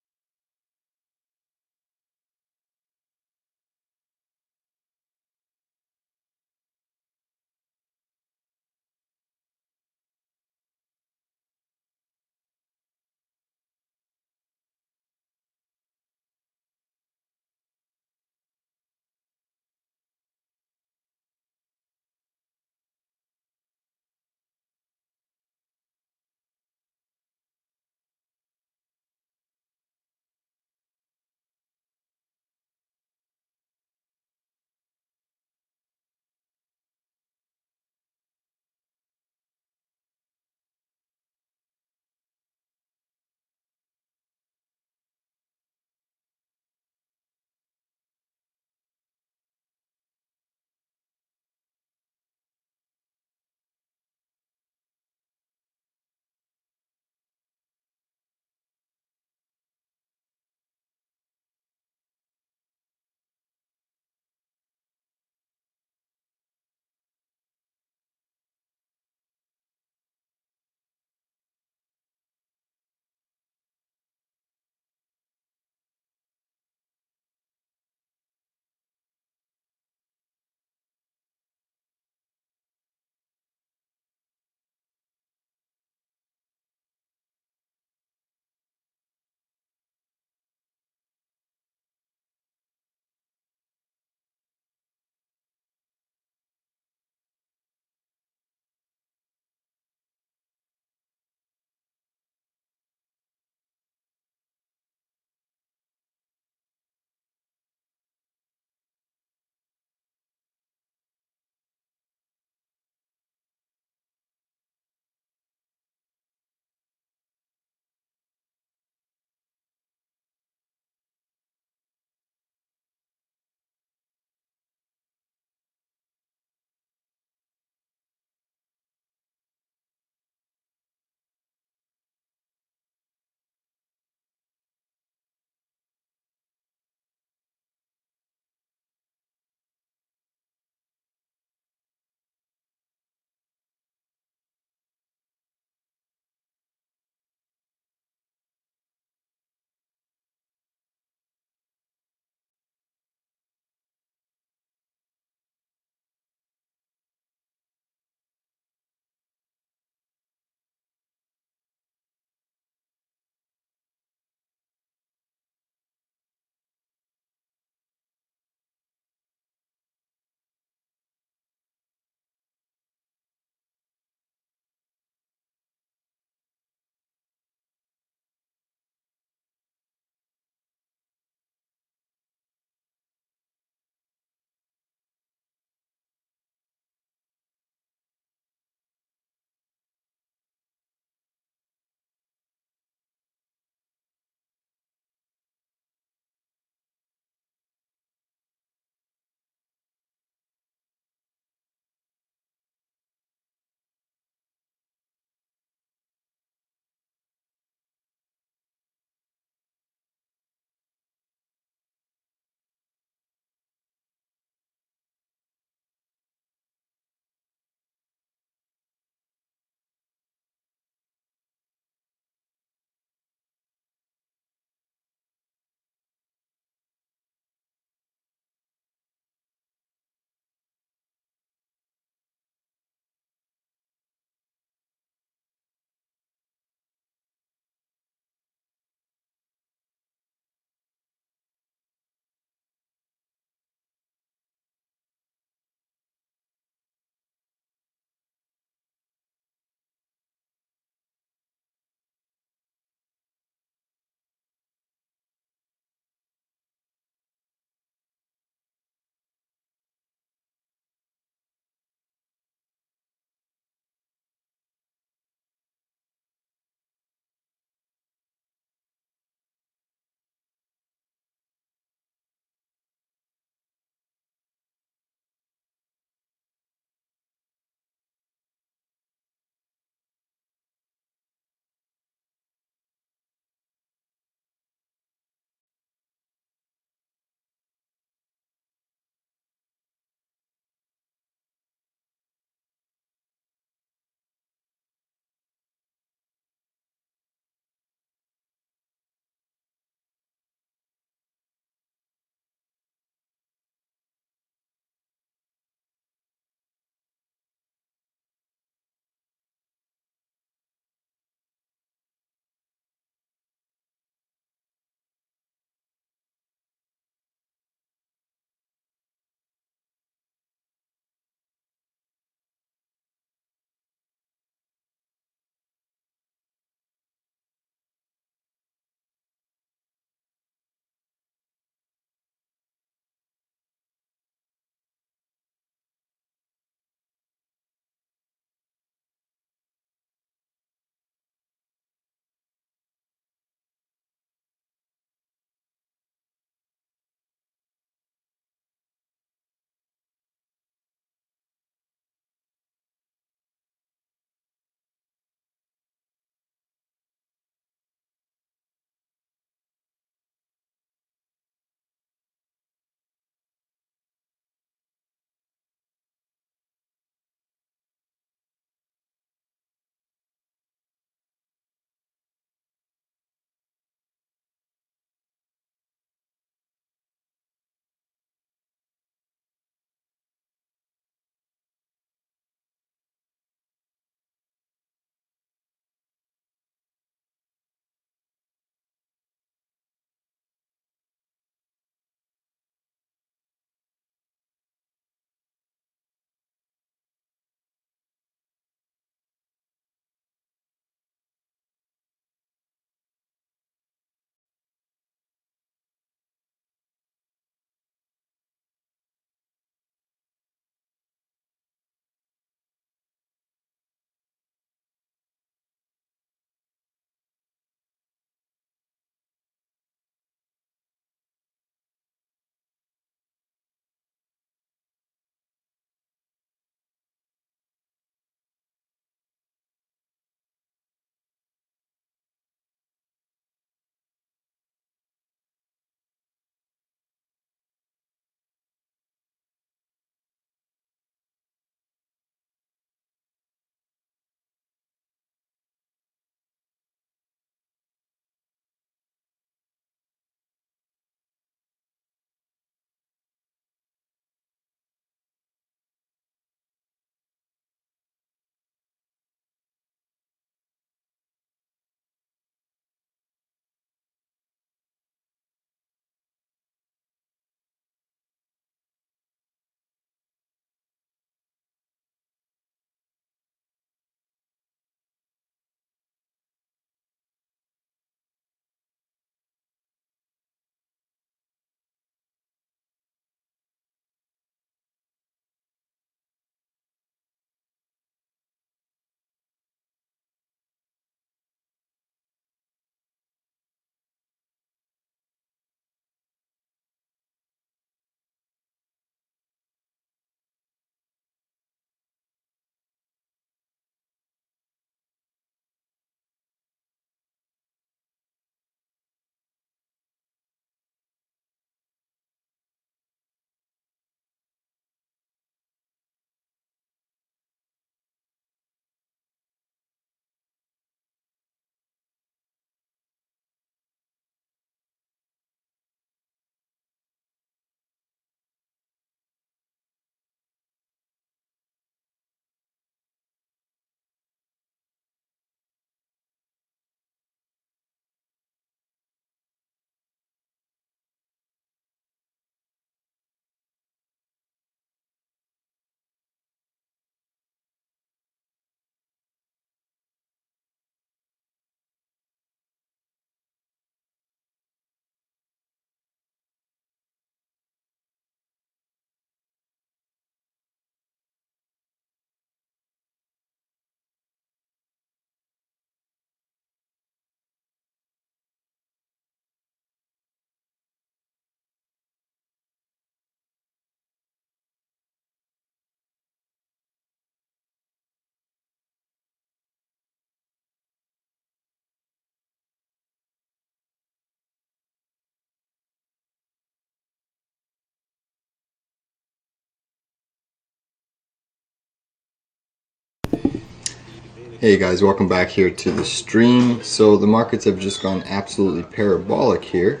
Hey guys, welcome back here to the stream. So the markets have just gone absolutely parabolic here.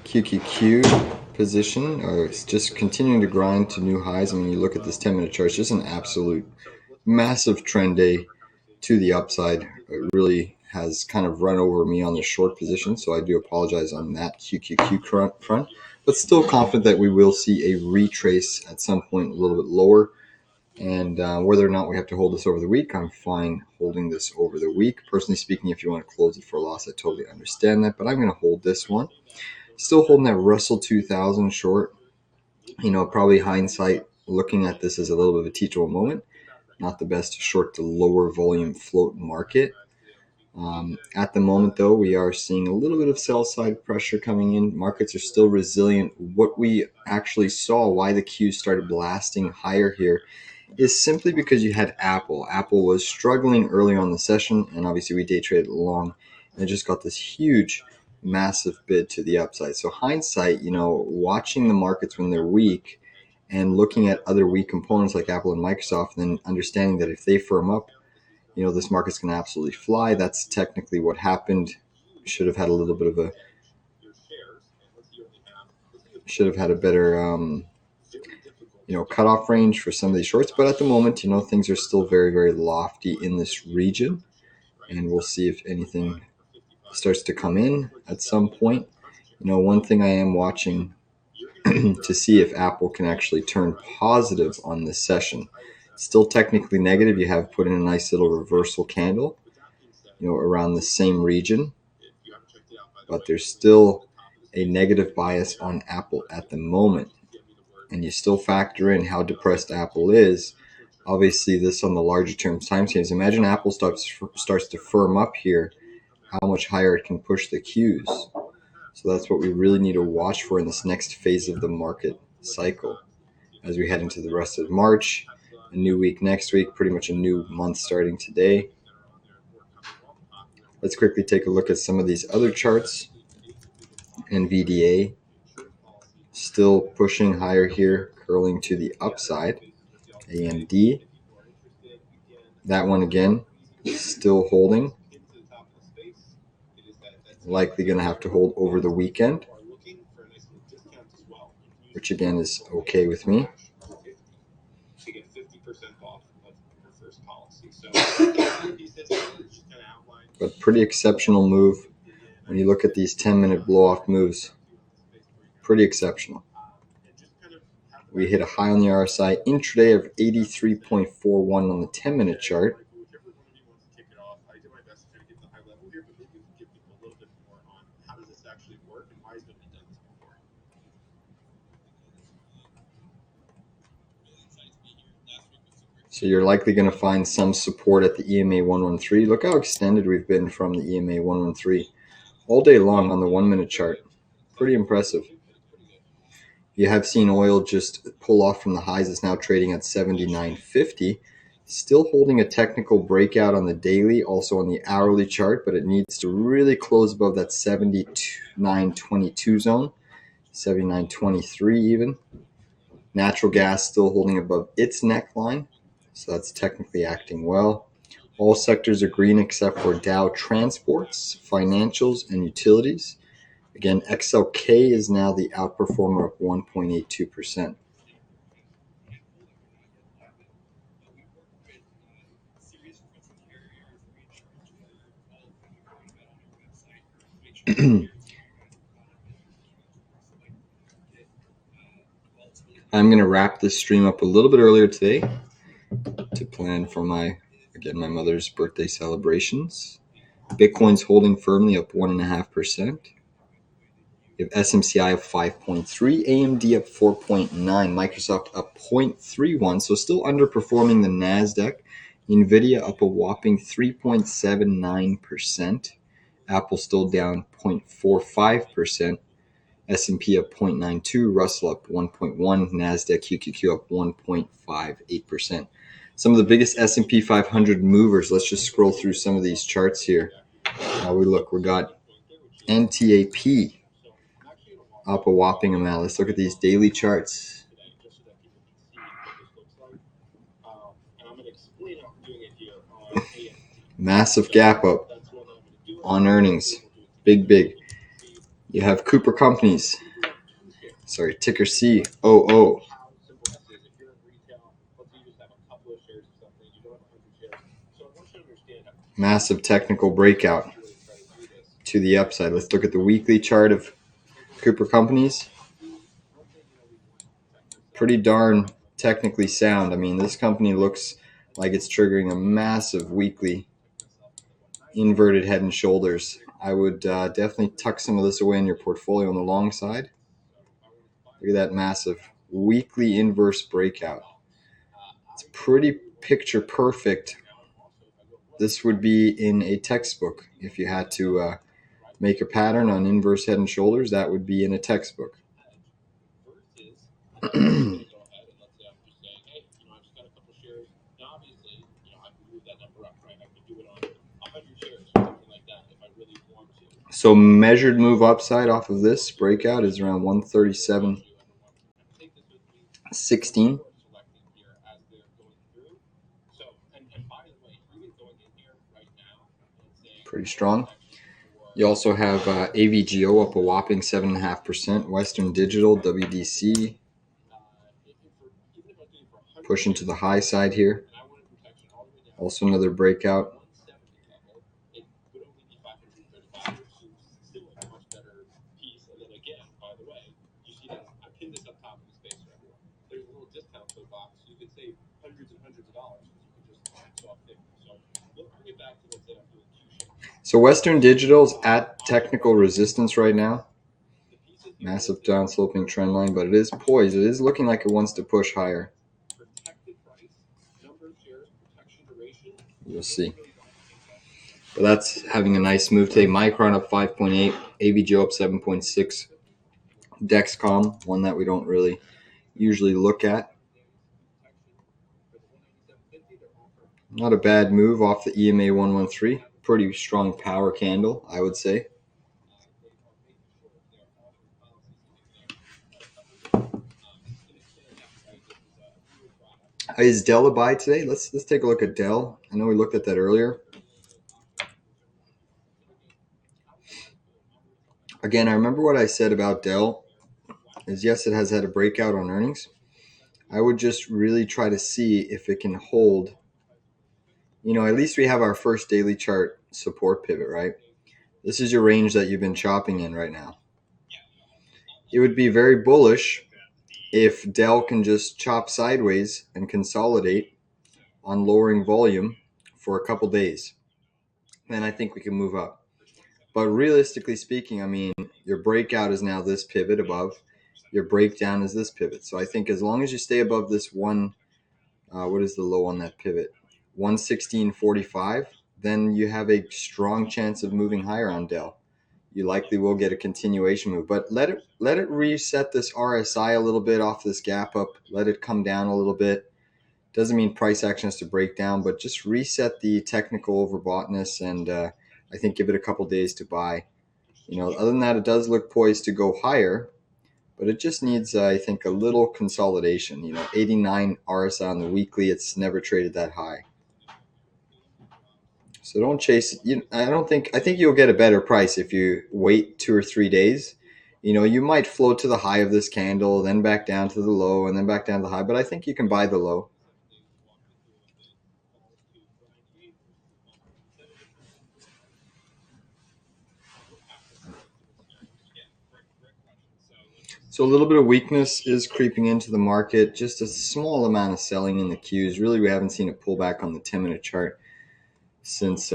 QQQ position is just continuing to grind to new highs. I mean, you look at this 10-minute chart, it's just an absolute massive trend day to the upside. It really has kind of run over me on the short position, so I do apologize on that QQQ front, but still confident that we will see a retrace at some point a little bit lower. And whether or not we have to hold this over the week, I'm fine holding this over the week. Personally speaking, if you want to close it for a loss, I totally understand that, but I'm going to hold this one. Still holding that Russell 2000 short. Probably hindsight, looking at this as a little bit of a teachable moment. Not the best to short the lower volume float market. At the moment, though, we are seeing a little bit of sell side pressure coming in. Markets are still resilient. What we actually saw, why the Q started blasting higher here, is simply because you had Apple. Apple was struggling early on the session, and obviously we day traded along, and it just got this huge, massive bid to the upside. So hindsight, watching the markets when they're weak and looking at other weak components like Apple and Microsoft, and then understanding that if they firm up, this market's going to absolutely fly. That's technically what happened. Should have had a little bit of a, should have had a better, cutoff range for some of these shorts. But at the moment, things are still very, very lofty in this region. And we'll see if anything starts to come in at some point. One thing I am watching to see if Apple can actually turn positive on this session. Still technically negative. You have put in a nice little reversal candle, around the same region. But there's still a negative bias on Apple at the moment. And you still factor in how depressed Apple is. Obviously, this on the larger term time series. Imagine Apple starts to firm up here, how much higher it can push the Qs. So that's what we really need to watch for in this next phase of the market cycle. As we head into the rest of March, a new week next week, pretty much a new month starting today. Let's quickly take a look at some of these other charts. NVDA still pushing higher here, curling to the upside. AMD, that one again, still holding. Likely going to have to hold over the weekend, which again is okay with me. But pretty exceptional move when you look at these 10-minute blow-off moves. Pretty exceptional. We hit a high on the RSI intraday of 83.41 on the 10-minute chart. So you're likely going to find some support at the EMA 113. Look how extended we've been from the EMA 113 all day long on the 1-minute chart. Pretty impressive. You have seen oil just pull off from the highs. It's now trading at 79.50. Still holding a technical breakout on the daily, also on the hourly chart, but it needs to really close above that 79.22 zone, 79.23 even. Natural gas still holding above its neckline, so that's technically acting well. All sectors are green except for Dow Transports, Financials, and Utilities. Again, XLK is now the outperformer of 1.82%. I'm going to wrap this stream up a little bit earlier today to plan for my mother's birthday celebrations. Bitcoin's holding firmly up 1.5%. You have SMCI up 5.3, AMD up 4.9, Microsoft up 0.31, so still underperforming the NASDAQ. NVDA up a whopping 3.79%. Apple still down 0.45%. S&P up 0.92, Russell up 1.1, NASDAQ QQQ up 1.58%. Some of the biggest S&P 500 movers. Let's just scroll through some of these charts here. We got NTAP up a whopping amount. Let's look at these daily charts. Massive gap up on earnings. Big. You have Cooper Companies. Sorry, ticker COO. Massive technical breakout to the upside. Let's look at the weekly chart of Cooper Companies. Pretty darn technically sound. I mean, this company looks like it's triggering a massive weekly inverted head and shoulders. I would definitely tuck some of this away in your portfolio on the long side. Look at that massive weekly inverse breakout. It's pretty picture perfect. This would be in a textbook. If you had to make a pattern on inverse head and shoulders, that would be in a textbook. So measured move upside off of this breakout is around 137.16. Pretty strong. You also have AVGO up a whopping 7.5%. Western Digital, WDC, pushing to the high side here. Also another breakout. So Western Digital's at technical resistance right now. Massive downsloping trend line, but it is poised. It is looking like it wants to push higher. We'll see. But that's having a nice move today. Micron up 5.8, AVGO up 7.6. Dexcom, one that we don't really usually look at. Not a bad move off the EMA 113. Pretty strong power candle, I would say. Is Dell a buy today? Let's take a look at Dell. I know we looked at that earlier. Again, I remember what I said about Dell is yes, it has had a breakout on earnings. I would just really try to see if it can hold. At least we have our first daily chart support pivot, right? This is your range that you've been chopping in right now. It would be very bullish if Dell can just chop sideways and consolidate on lowering volume for a couple days. Then I think we can move up. But realistically speaking, I mean, your breakout is now this pivot above. Your breakdown is this pivot. So I think as long as you stay above this one, what is the low on that pivot? 116.45, then you have a strong chance of moving higher on Dell. You likely will get a continuation move, but let it reset this RSI a little bit off this gap up. Let it come down a little bit. Doesn't mean price action has to break down, but just reset the technical overboughtness, and I think give it a couple days to buy. Other than that, it does look poised to go higher, but it just needs, I think, a little consolidation. 89 RSI on the weekly. It's never traded that high. So don't chase it. I think you'll get a better price if you wait 2 or 3 days. You might float to the high of this candle, then back down to the low, and then back down to the high, but I think you can buy the low. So a little bit of weakness is creeping into the market, just a small amount of selling in the Qs. Really, we haven't seen a pullback on the 10-minute chart since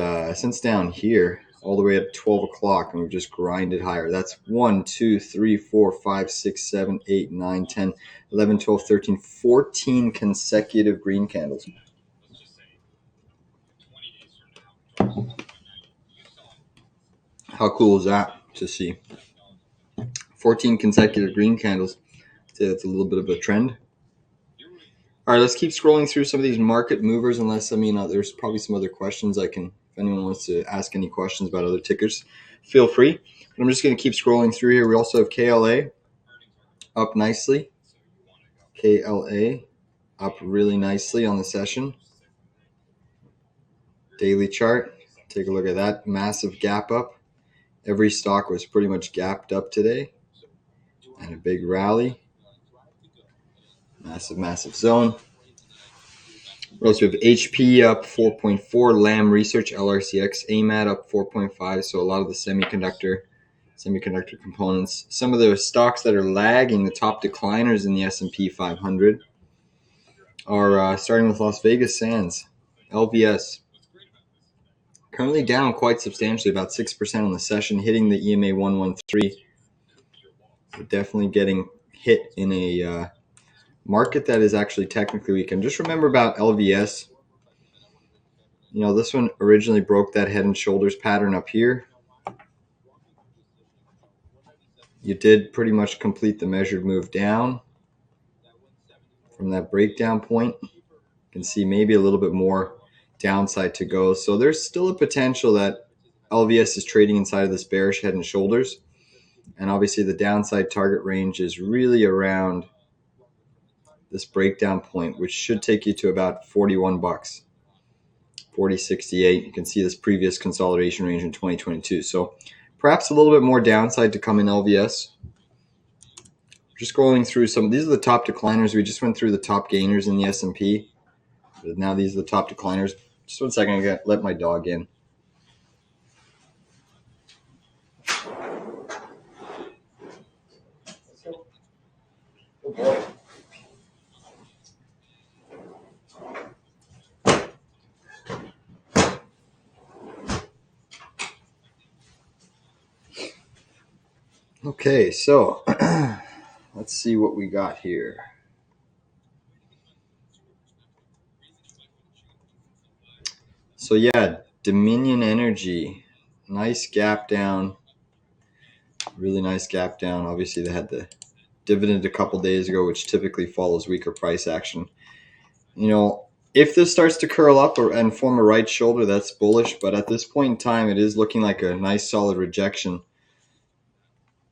down here, all the way at 12 o'clock, and we've just grinded higher. That's 1, 2, 3, 4, 5, 6, 7, 8, 9, 10, 11, 12, 13, 14 consecutive green candles. How cool is that to see? 14 consecutive green candles. It's a little bit of a trend. All right, let's keep scrolling through some of these market movers, unless, there's probably some other questions if anyone wants to ask any questions about other tickers, feel free. But I'm just going to keep scrolling through here. We also have KLA up nicely. KLA up really nicely on the session. Daily chart, take a look at that massive gap up. Every stock was pretty much gapped up today, and a big rally. Massive zone. We also have HP up 4.4, Lam Research, LRCX, AMAT up 4.5. So a lot of the semiconductor components. Some of the stocks that are lagging, the top decliners in the S&P 500, are starting with Las Vegas Sands, LVS. Currently down quite substantially, about 6% on the session, hitting the EMA 113. We're definitely getting hit in a market that is actually technically weak. And just remember about LVS. You know, this one originally broke that head and shoulders pattern up here. You did pretty much complete the measured move down from that breakdown point. You can see maybe a little bit more downside to go. So there's still a potential that LVS is trading inside of this bearish head and shoulders. And obviously the downside target range is really around this breakdown point, which should take you to about 41 bucks. 40.68. You can see this previous consolidation range in 2022. So perhaps a little bit more downside to come in LVS. Just scrolling through some. These are the top decliners. We just went through the top gainers in the S&P. But now these are the top decliners. Just 1 second. I got let my dog in. Okay, so let's see what we got here. So yeah, Dominion Energy, nice gap down, really nice gap down. Obviously they had the dividend a couple days ago, which typically follows weaker price action. You know, if this starts to curl up and form a right shoulder, that's bullish. But at this point in time, it is looking like a nice solid rejection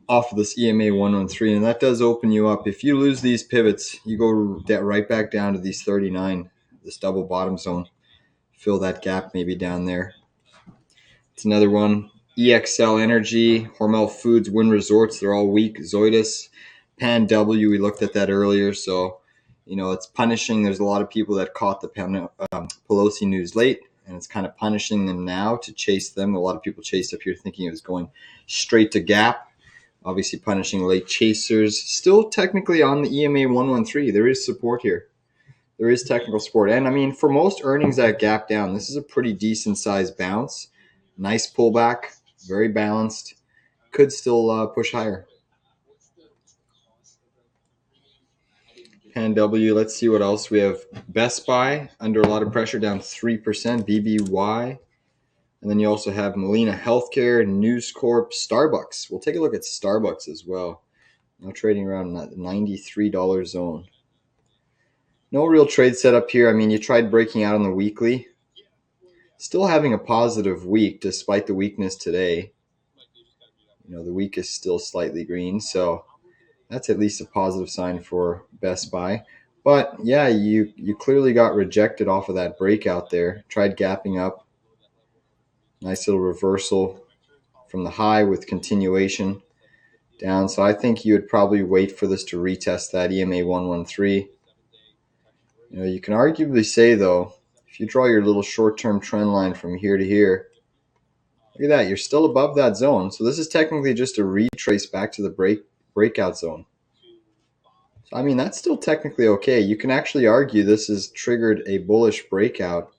off of this EMA 113, and that does open you up. If you lose these pivots, you go right back down to these 39, this double bottom zone. Fill that gap maybe down there. It's another one. EXL Energy, Hormel Foods, Wynn Resorts, they're all weak. Zoidus, Pan W, we looked at that earlier. So, you know, it's punishing. There's a lot of people that caught the Pelosi news late, and it's kind of punishing them now to chase them. A lot of people chased up here thinking it was going straight to gap. Obviously punishing late chasers. Still technically on the EMA 113. There is support here. There is technical support. And I mean, for most earnings that gap down, this is a pretty decent sized bounce. Nice pullback. Very balanced. Could still push higher. Pan W. Let's see what else we have. Best Buy under a lot of pressure, down 3%. BBY. And then you also have Molina Healthcare, News Corp, Starbucks. We'll take a look at Starbucks as well. Now trading around that $93 zone. No real trade setup here. I mean, you tried breaking out on the weekly. Still having a positive week despite the weakness today. You know, the week is still slightly green, so that's at least a positive sign for Best Buy. But yeah, you clearly got rejected off of that breakout there. Tried gapping up. Nice little reversal from the high with continuation down. So I think you would probably wait for this to retest that EMA 113. You know, you can arguably say, though, if you draw your little short-term trend line from here to here, look at that. You're still above that zone. So this is technically just a retrace back to the breakout zone. So, I mean, that's still technically okay. You can actually argue this has triggered a bullish breakout.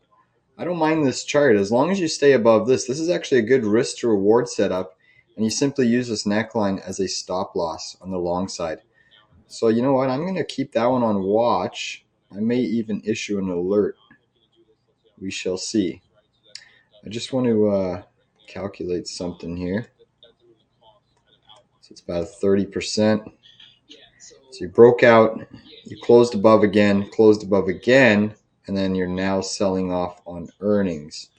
I don't mind this chart. As long as you stay above this, this is actually a good risk to reward setup. And you simply use this neckline as a stop loss on the long side. So you know what? I'm going to keep that one on watch. I may even issue an alert. We shall see. I just want to calculate something here. So it's about 30%. So you broke out, you closed above again, and then you're now selling off on earnings.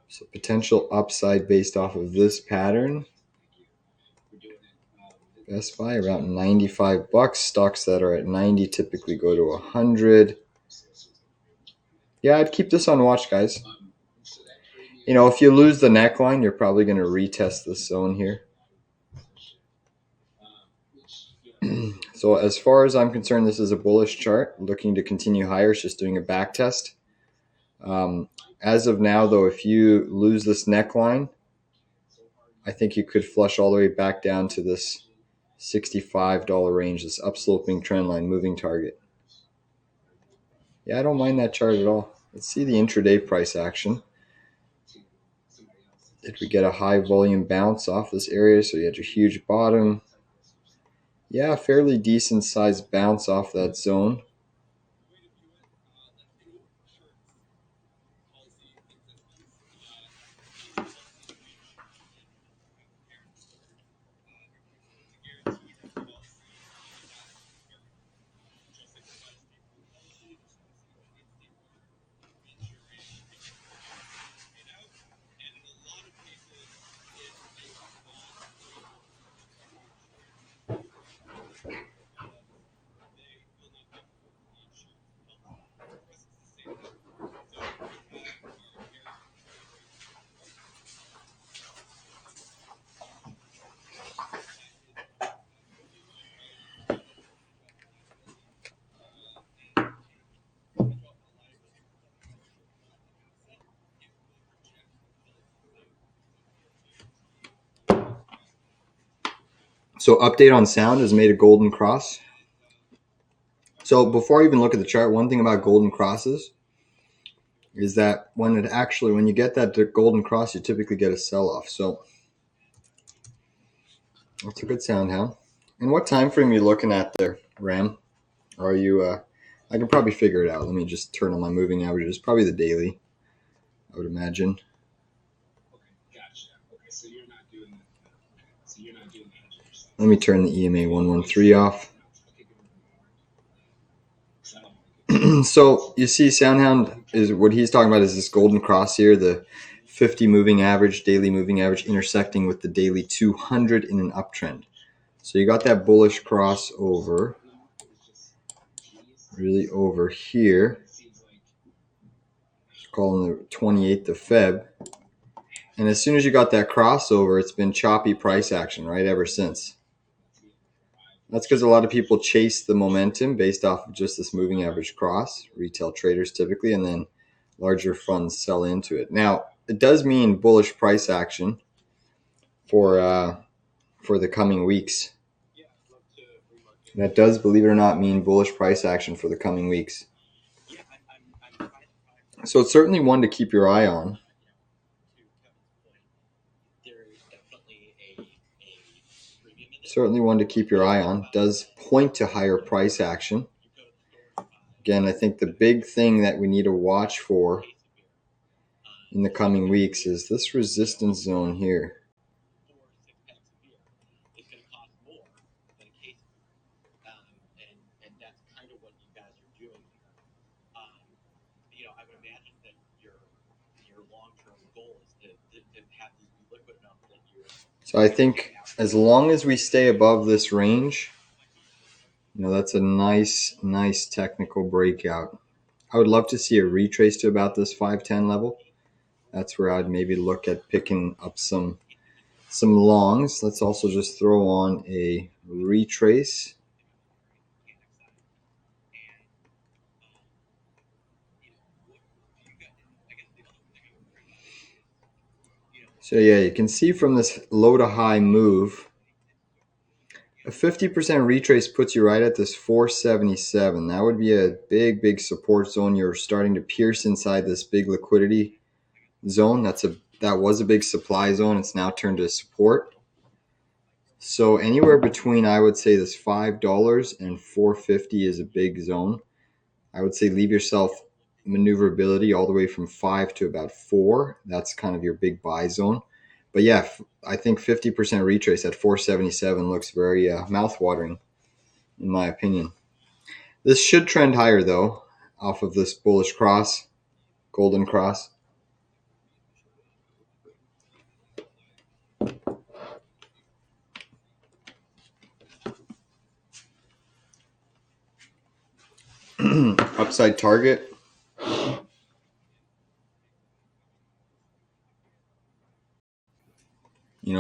So potential upside based off of this pattern. Best Buy around $95. Stocks that are at 90 typically go to 100. Yeah, I'd keep this on watch, guys. You know, if you lose the neckline, you're probably going to retest this zone here. So as far as I'm concerned, this is a bullish chart looking to continue higher. It's just doing a back test. As of now, though, if you lose this neckline, I think you could flush all the way back down to this $65 range, this upsloping trend line moving target. Yeah, I don't mind that chart at all. Let's see the intraday price action. Did we get a high volume bounce off this area? So you had your huge bottom. Yeah, fairly decent sized bounce off that zone. So update on sound has made a golden cross. So before I even look at the chart, one thing about golden crosses is that when you get that golden cross, you typically get a sell-off. So that's a good sound, huh? And what time frame are you looking at there, Ram? Are you I can probably figure it out. Let me just turn on my moving averages. Probably the daily, I would imagine. Okay, gotcha. Okay, so you're not doing that. So you're not doing that. Let me turn the EMA 113 off. So you see Soundhound is what he's talking about is this golden cross here, the 50 moving average, daily moving average intersecting with the daily 200 in an uptrend. So you got that bullish crossover really over here. Let's call it the 28th of Feb. And as soon as you got that crossover, it's been choppy price action, right, ever since. That's because a lot of people chase the momentum based off of just this moving average cross, retail traders typically, and then larger funds sell into it. Now, it does mean bullish price action for the coming weeks. That does, believe it or not, mean bullish price action for the coming weeks. So it's certainly one to keep your eye on. Certainly one to keep your eye on. Does point to higher price action. Again, I think the big thing that we need to watch for in the coming weeks is this resistance zone here. So I think as long as we stay above this range, that's a nice technical breakout. I would love to see a retrace to about this 510 level. That's where I'd maybe look at picking up some longs. Let's also just throw on a retrace. So yeah, you can see from this low to high move, a 50% retrace puts you right at this 477. That would be a big support zone. You're starting to pierce inside this big liquidity zone. That was a big supply zone. It's now turned to support. So anywhere between, I would say, this $5 and $4.50 is a big zone. I would say leave yourself maneuverability all the way from 5 to about 4. That's kind of your big buy zone. But yeah, I think 50% retrace at 477 looks very mouthwatering, in my opinion. This should trend higher, though, off of this bullish cross, golden cross. upside target.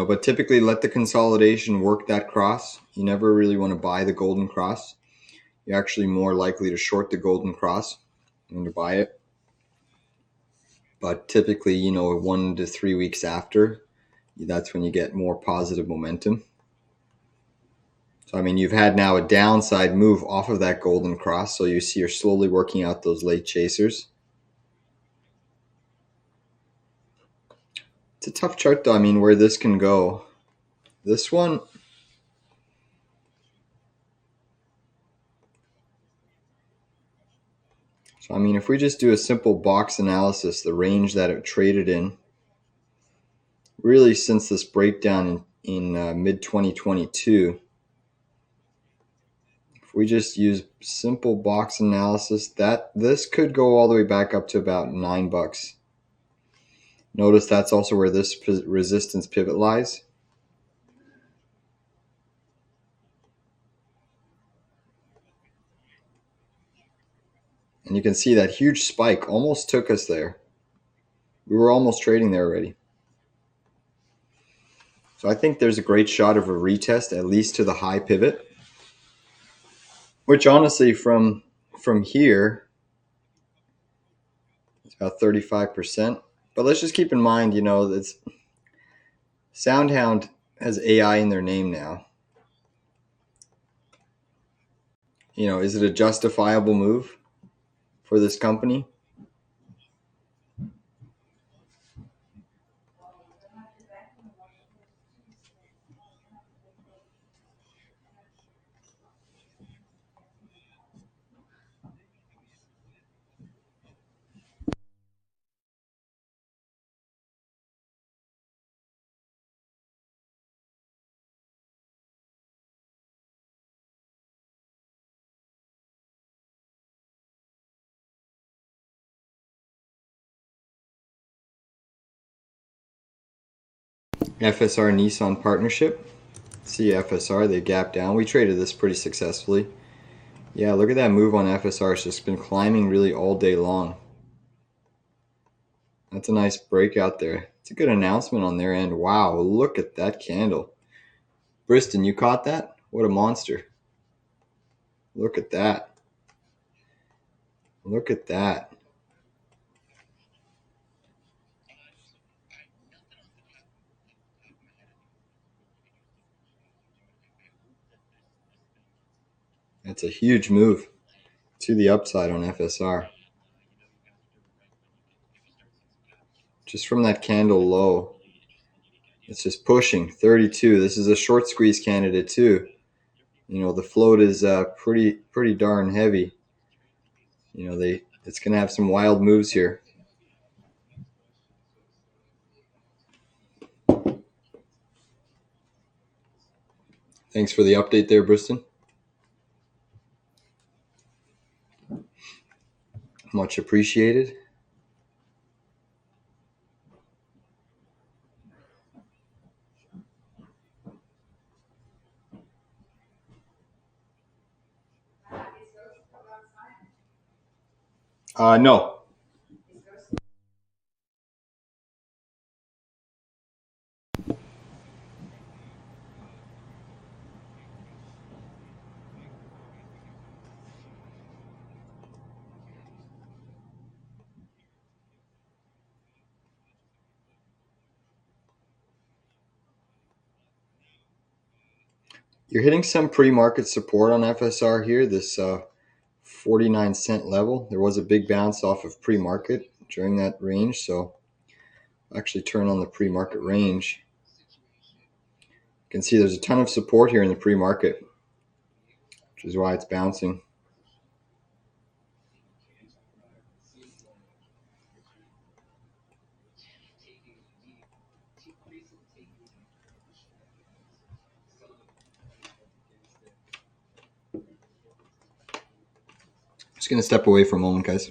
But typically let the consolidation work that cross. You never really want to buy the golden cross. You're actually more likely to short the golden cross than to buy it. But typically, 1 to 3 weeks after, that's when you get more positive momentum. So, you've had now a downside move off of that golden cross. So you see you're slowly working out those late chasers. It's a tough chart though. Where this can go. This one, so if we just do a simple box analysis, the range that it traded in, really since this breakdown in mid 2022, if we just use simple box analysis, that this could go all the way back up to about $9. Notice that's also where this resistance pivot lies. And you can see that huge spike almost took us there. We were almost trading there already. So I think there's a great shot of a retest, at least to the high pivot, which honestly from here, it's about 35%. But let's just keep in mind, that SoundHound has AI in their name now. Is it a justifiable move for this company? FSR Nissan partnership. See FSR, they gapped down. We traded this pretty successfully. Yeah, look at that move on FSR. It's just been climbing really all day long. That's a nice breakout there. It's a good announcement on their end. Wow, look at that candle. Briston, you caught that? What a monster. Look at that. Look at that. That's a huge move to the upside on FSR. Just from that candle low, it's just pushing 32. This is a short squeeze candidate too. The float is pretty darn heavy. It's going to have some wild moves here. Thanks for the update there, Briston. Much appreciated. No. You're hitting some pre-market support on FSR here, this 49-cent level. There was a big bounce off of pre-market during that range, so I'll actually turn on the pre-market range. You can see there's a ton of support here in the pre-market, which is why it's bouncing. Just going to step away for a moment, guys.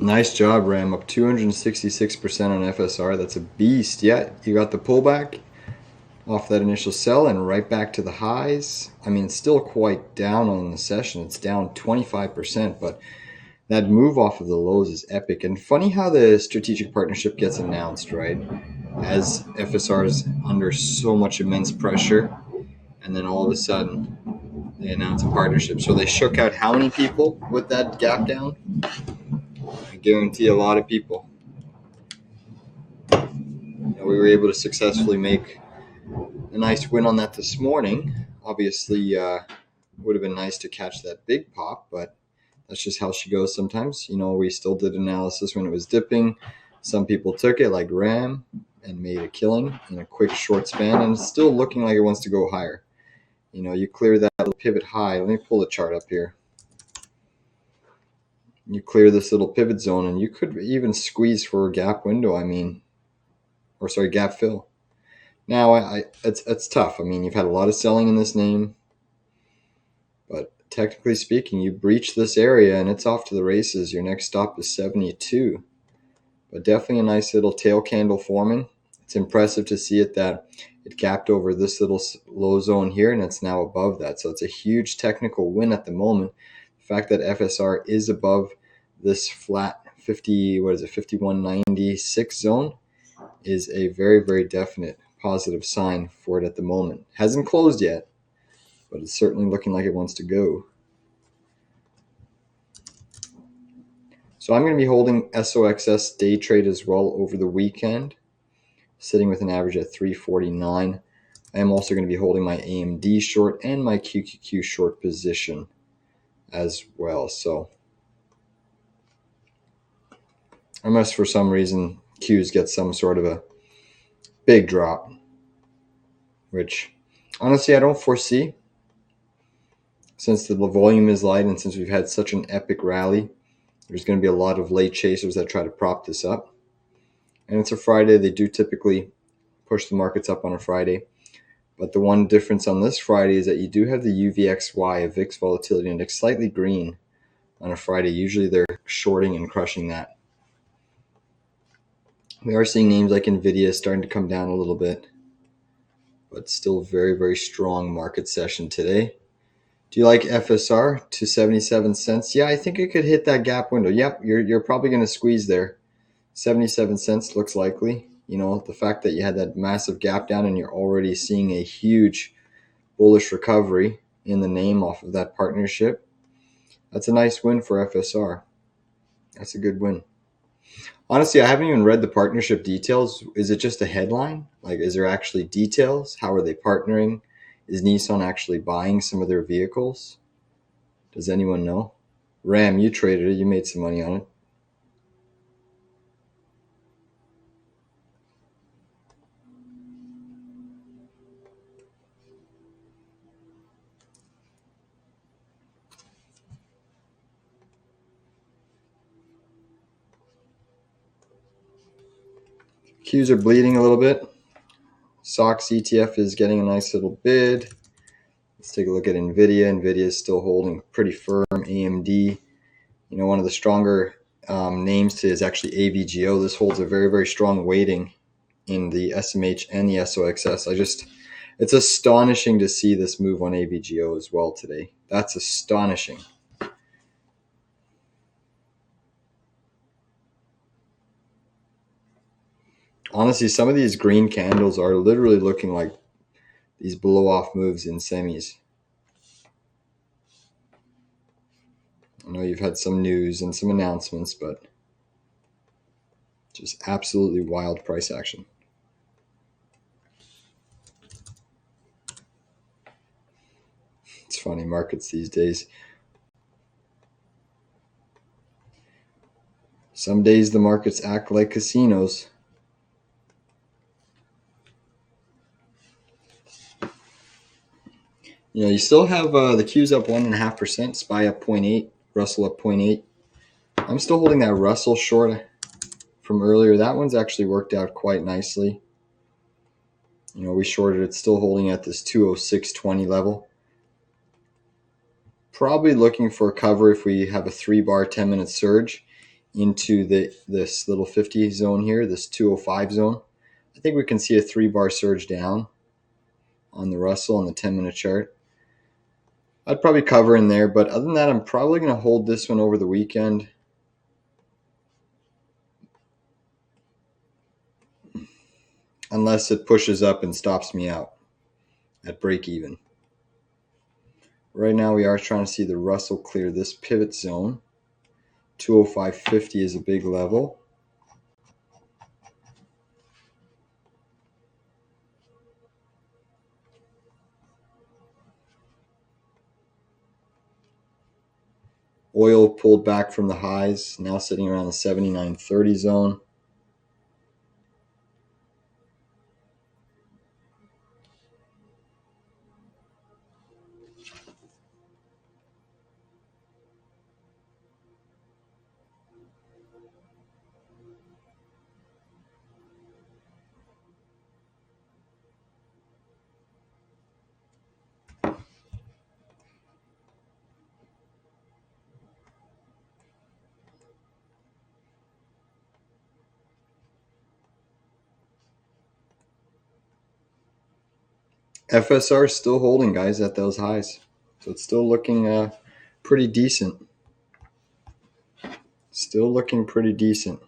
Nice job, Ram. Up 266% on FSR. That's a beast. Yeah, you got the pullback off that initial sell and right back to the highs. I mean, it's still quite down on the session. It's down 25%, but that move off of the lows is epic. And funny how the strategic partnership gets announced, right? As FSR is under so much immense pressure, and then all of a sudden they announce a partnership. So they shook out how many people with that gap down? I guarantee a lot of people. And we were able to successfully make a nice win on that this morning. Obviously, would have been nice to catch that big pop, but that's just how she goes sometimes. You know, we still did analysis when it was dipping. Some people took it like Ram and made a killing in a quick short span, and it's still looking like it wants to go higher. You know, you clear that little pivot high. Let me pull the chart up here. You clear this little pivot zone, and you could even squeeze for a gap window. Gap fill. Now, it's tough. I mean, you've had a lot of selling in this name, but technically speaking, you breach this area and it's off to the races. Your next stop is 72, but definitely a nice little tail candle forming. It's impressive to see that it gapped over this little low zone here, and it's now above that. So it's a huge technical win at the moment. The fact that FSR is above this flat 5196 zone is a very, very definite positive sign for it at the moment. Hasn't closed yet, but it's certainly looking like it wants to go. So I'm going to be holding SOXS day trade as well over the weekend, sitting with an average at 349. I am also going to be holding my AMD short and my QQQ short position as well. So unless for some reason Qs get some sort of a big drop, which honestly I don't foresee, since the volume is light and since we've had such an epic rally. There's going to be a lot of late chasers that try to prop this up. And it's a Friday. They do typically push the markets up on a Friday. But the one difference on this Friday is that you do have the UVXY, a VIX Volatility Index, slightly green on a Friday. Usually they're shorting and crushing that. We are seeing names like NVDA starting to come down a little bit, but still very, very strong market session today. Do you like FSR to 77 cents? Yeah, I think it could hit that gap window. Yep, you're probably going to squeeze there. 77 cents looks likely. You know, the fact that you had that massive gap down and you're already seeing a huge bullish recovery in the name off of that partnership, that's a nice win for FSR. That's a good win. Honestly, I haven't even read the partnership details. Is it just a headline? Like, is there actually details? How are they partnering? Is Nissan actually buying some of their vehicles? Does anyone know? Ram, you traded it. You made some money on it. Qs are bleeding a little bit. SOX ETF is getting a nice little bid. Let's take a look at NVIDIA. NVIDIA is still holding pretty firm. AMD, you know, one of the stronger names to is actually AVGO. This holds a very, very strong weighting in the SMH and the SOXS. It's astonishing to see this move on AVGO as well today. That's astonishing. Honestly, some of these green candles are literally looking like these blow-off moves in semis. I know you've had some news and some announcements, but just absolutely wild price action. It's funny, markets these days. Some days the markets act like casinos. You know, you still have the Qs up 1.5%, SPY up 0.8, Russell up 0.8. I'm still holding that Russell short from earlier. That one's actually worked out quite nicely. You know, we shorted it, still holding at this 206.20 level. Probably looking for a cover if we have a 3-bar 10-minute surge. into this little 50 zone here, this 205 zone. I think we can see a 3-bar surge down on the Russell on the 10-minute chart. I'd probably cover in there, but other than that, I'm probably going to hold this one over the weekend. Unless it pushes up and stops me out at break even. Right now we are trying to see the Russell clear this pivot zone. 205.50 is a big level. Oil pulled back from the highs, now sitting around the 79.30 zone. FSR is still holding, guys, at those highs. So it's still looking pretty decent. Still looking pretty decent.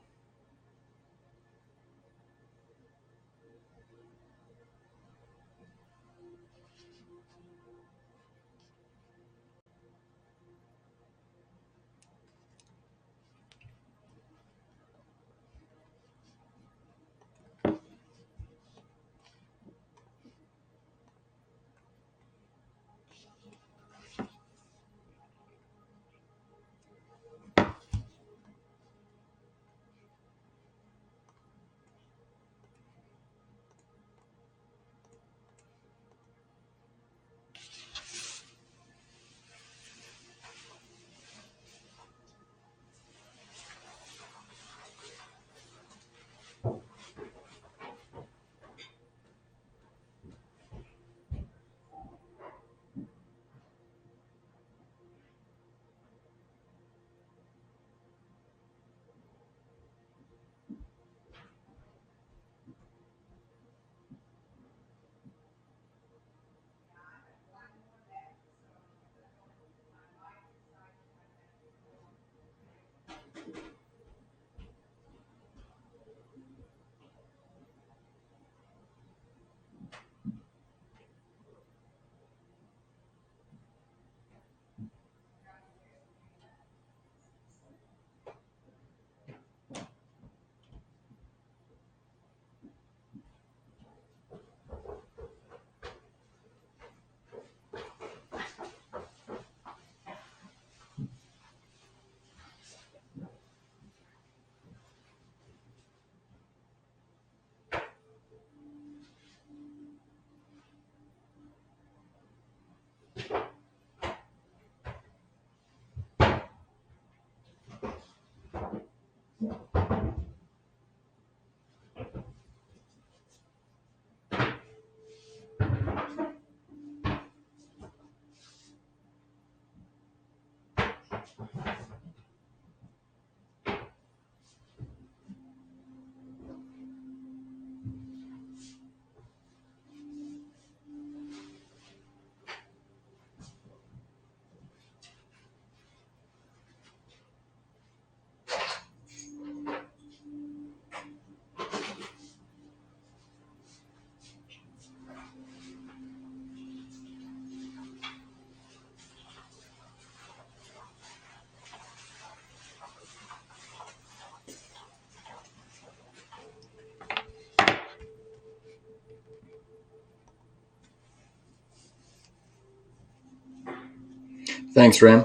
Thanks, Ram.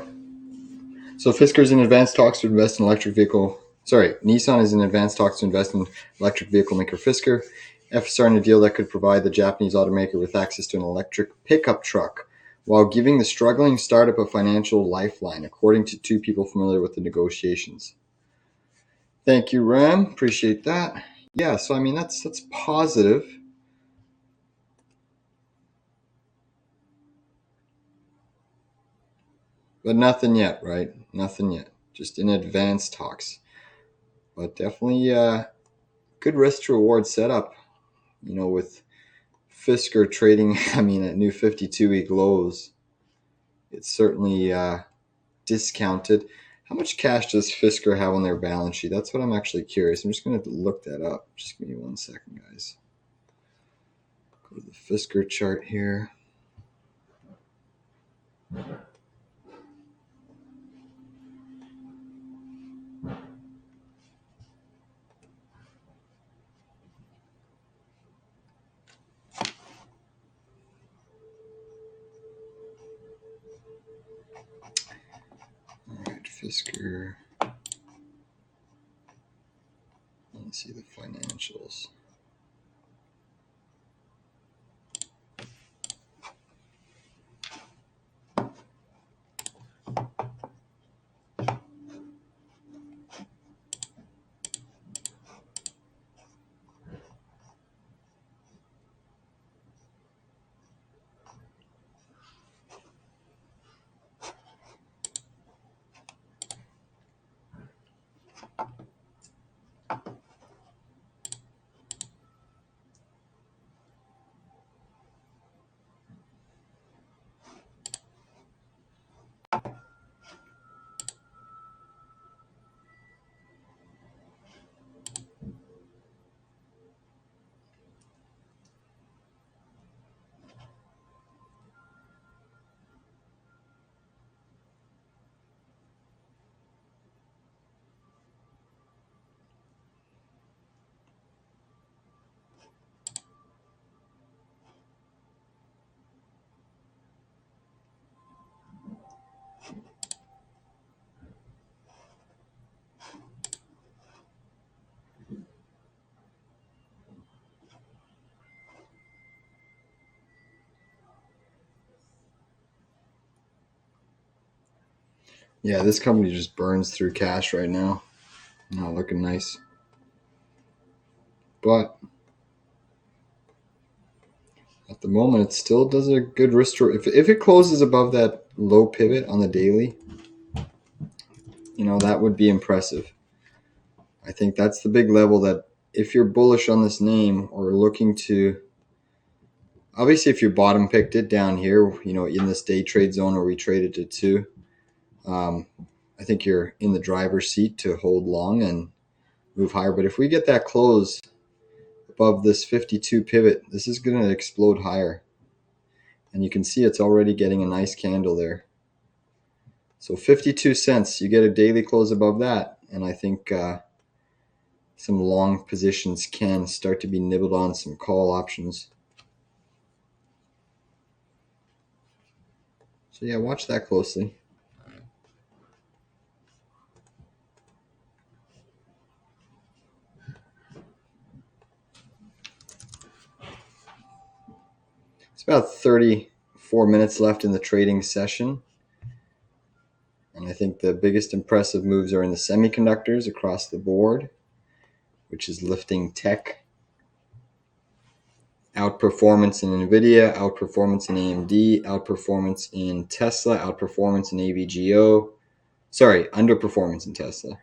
So Fisker's in advanced talks to invest in electric vehicle. Sorry, Nissan is in advanced talks to invest in electric vehicle maker Fisker. FSR in a deal that could provide the Japanese automaker with access to an electric pickup truck while giving the struggling startup a financial lifeline, according to two people familiar with the negotiations. Thank you, Ram. Appreciate that. Yeah, so I mean that's positive. But nothing yet, right? Nothing yet. Just in advanced talks. But definitely good risk to reward setup. With Fisker trading, at new 52-week lows, it's certainly discounted. How much cash does Fisker have on their balance sheet? That's what I'm actually curious. I'm just going to look that up. Just give me 1 second, guys. Go to the Fisker chart here. All right, Fisker. Let's see the financials. Yeah, this company just burns through cash right now. Not looking nice. But at the moment, it still does a good risk. If it closes above that low pivot on the daily, that would be impressive. I think that's the big level that if you're bullish on this name or looking to, obviously if you bottom picked it down here, in this day trade zone where we traded to 2, I think you're in the driver's seat to hold long and move higher. But if we get that close above this 52 pivot, this is going to explode higher. And you can see it's already getting a nice candle there. So 52 cents, you get a daily close above that. And I think some long positions can start to be nibbled on, some call options. So yeah, watch that closely. It's about 34 minutes left in the trading session. And I think the biggest impressive moves are in the semiconductors across the board, which is lifting tech. Outperformance in NVDA, outperformance in AMD, outperformance in Tesla, outperformance in AVGO. Sorry, underperformance in Tesla.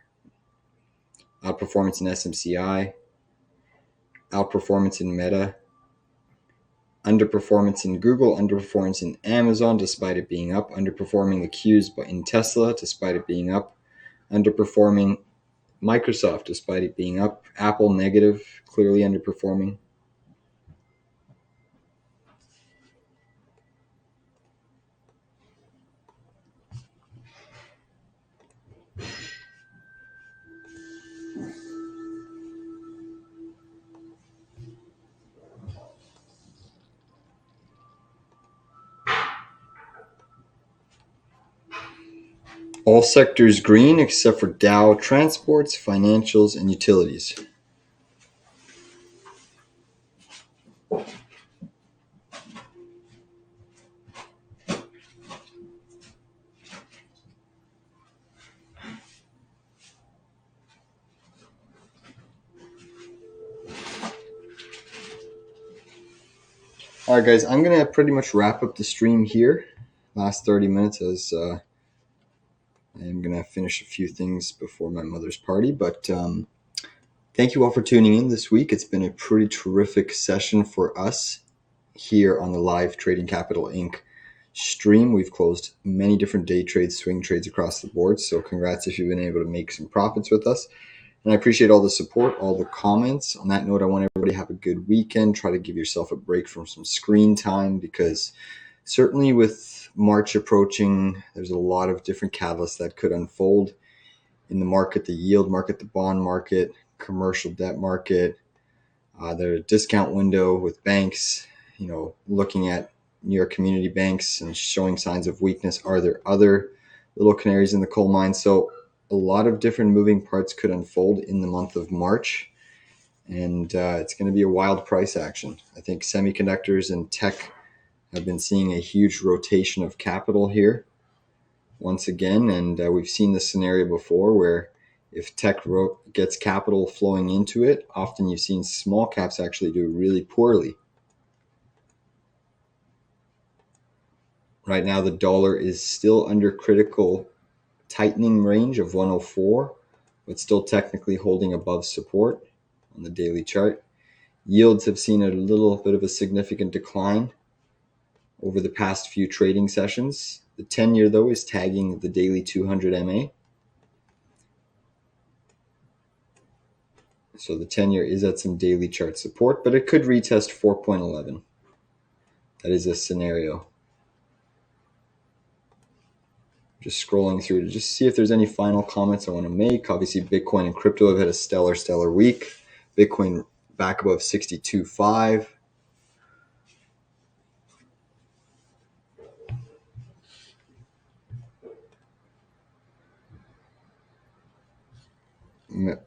Outperformance in SMCI. Outperformance in Meta. Underperformance in Google, underperformance in Amazon despite it being up, underperforming the Qs but in Tesla despite it being up, underperforming Microsoft despite it being up, Apple negative, clearly underperforming. All sectors green except for Dow Transports, Financials, and Utilities. All right, guys, I'm going to pretty much wrap up the stream here. Last 30 minutes as I'm going to finish a few things before my mother's party. But Thank you all for tuning in this week. It's been a pretty terrific session for us here on the live Trading Capital Inc. stream. We've closed many different day trades, swing trades across the board. So congrats if you've been able to make some profits with us. And I appreciate all the support, all the comments. On that note, I want everybody to have a good weekend. Try to give yourself a break from some screen time, because certainly with March approaching, there's a lot of different catalysts that could unfold in the market, the yield market, the bond market, commercial debt market, the discount window with banks, looking at New York community banks and showing signs of weakness. Are there other little canaries in the coal mine? So a lot of different moving parts could unfold in the month of March, and it's going to be a wild price action. I think semiconductors and tech have been seeing a huge rotation of capital here once again, and we've seen this scenario before where if tech gets capital flowing into it, often you've seen small caps actually do really poorly. Right now, the dollar is still under critical tightening range of 104, but still technically holding above support on the daily chart. Yields have seen a little bit of a significant decline over the past few trading sessions. The 10-year, though, is tagging the daily 200 MA. So the 10-year is at some daily chart support, but it could retest 4.11. That is a scenario. Just scrolling through to just see if there's any final comments I want to make. Obviously, Bitcoin and crypto have had a stellar week. Bitcoin back above 62.5.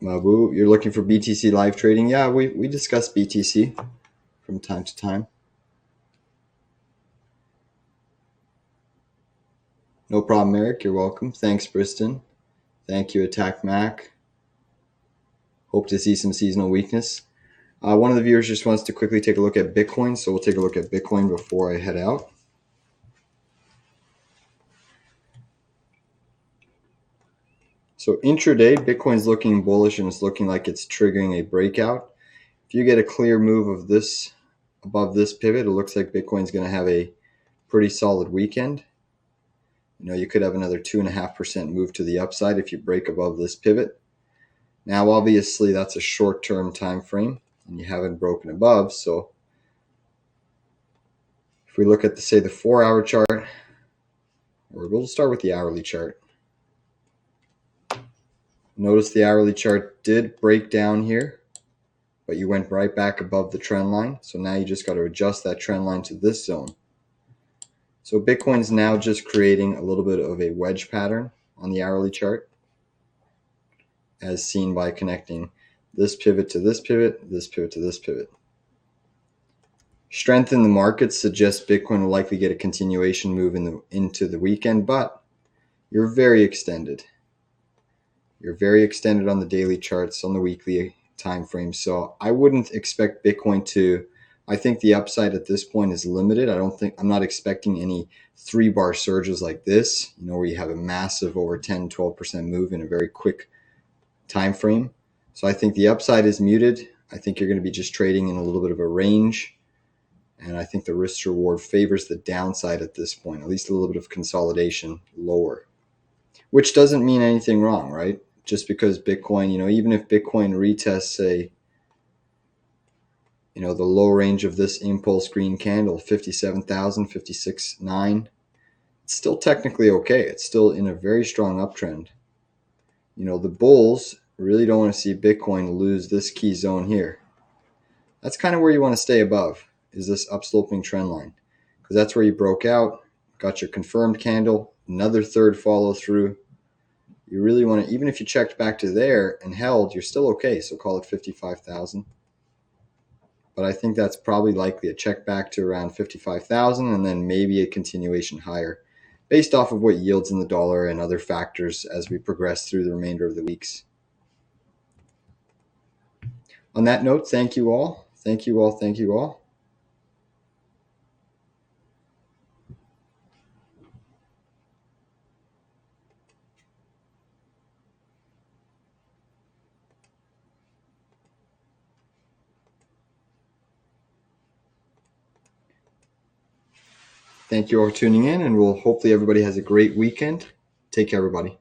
Mabu, you're looking for BTC live trading? Yeah, we discuss BTC from time to time. No problem, Eric. You're welcome. Thanks, Briston. Thank you, Attack Mac. Hope to see some seasonal weakness. One of the viewers just wants to quickly take a look at Bitcoin, so we'll take a look at Bitcoin before I head out. So intraday, Bitcoin's looking bullish and it's looking like it's triggering a breakout. If you get a clear move of this above this pivot, it looks like Bitcoin's going to have a pretty solid weekend. You could have another 2.5% move to the upside if you break above this pivot. Now, obviously, that's a short-term time frame, and you haven't broken above. So if we look at, say, the 4-hour chart, or we'll start with the hourly chart. Notice the hourly chart did break down here, but you went right back above the trend line. So now you just got to adjust that trend line to this zone. So Bitcoin's now just creating a little bit of a wedge pattern on the hourly chart, as seen by connecting this pivot to this pivot, this pivot to this pivot. Strength in the market suggests Bitcoin will likely get a continuation move into the weekend, but you're very extended. You're very extended on the daily charts, on the weekly time frame. So I wouldn't expect Bitcoin to. I think the upside at this point is limited. I'm not expecting any 3-bar surges like this, where you have a massive over 10, 12% move in a very quick time frame. So I think the upside is muted. I think you're going to be just trading in a little bit of a range. And I think the risk reward favors the downside at this point, at least a little bit of consolidation lower, which doesn't mean anything wrong, right? Just because Bitcoin, even if Bitcoin retests, say, the low range of this impulse green candle, 57,000, 56.9, it's still technically okay. It's still in a very strong uptrend. The bulls really don't want to see Bitcoin lose this key zone here. That's kind of where you want to stay above, is this upsloping trend line, because that's where you broke out, got your confirmed candle, another third follow through. You really want to, even if you checked back to there and held, you're still okay. So call it 55,000. But I think that's probably likely a check back to around 55,000 and then maybe a continuation higher based off of what yields in the dollar and other factors as we progress through the remainder of the weeks. On that note, thank you all. Thank you all. Thank you all. Thank you all for tuning in, and hopefully everybody has a great weekend. Take care, everybody.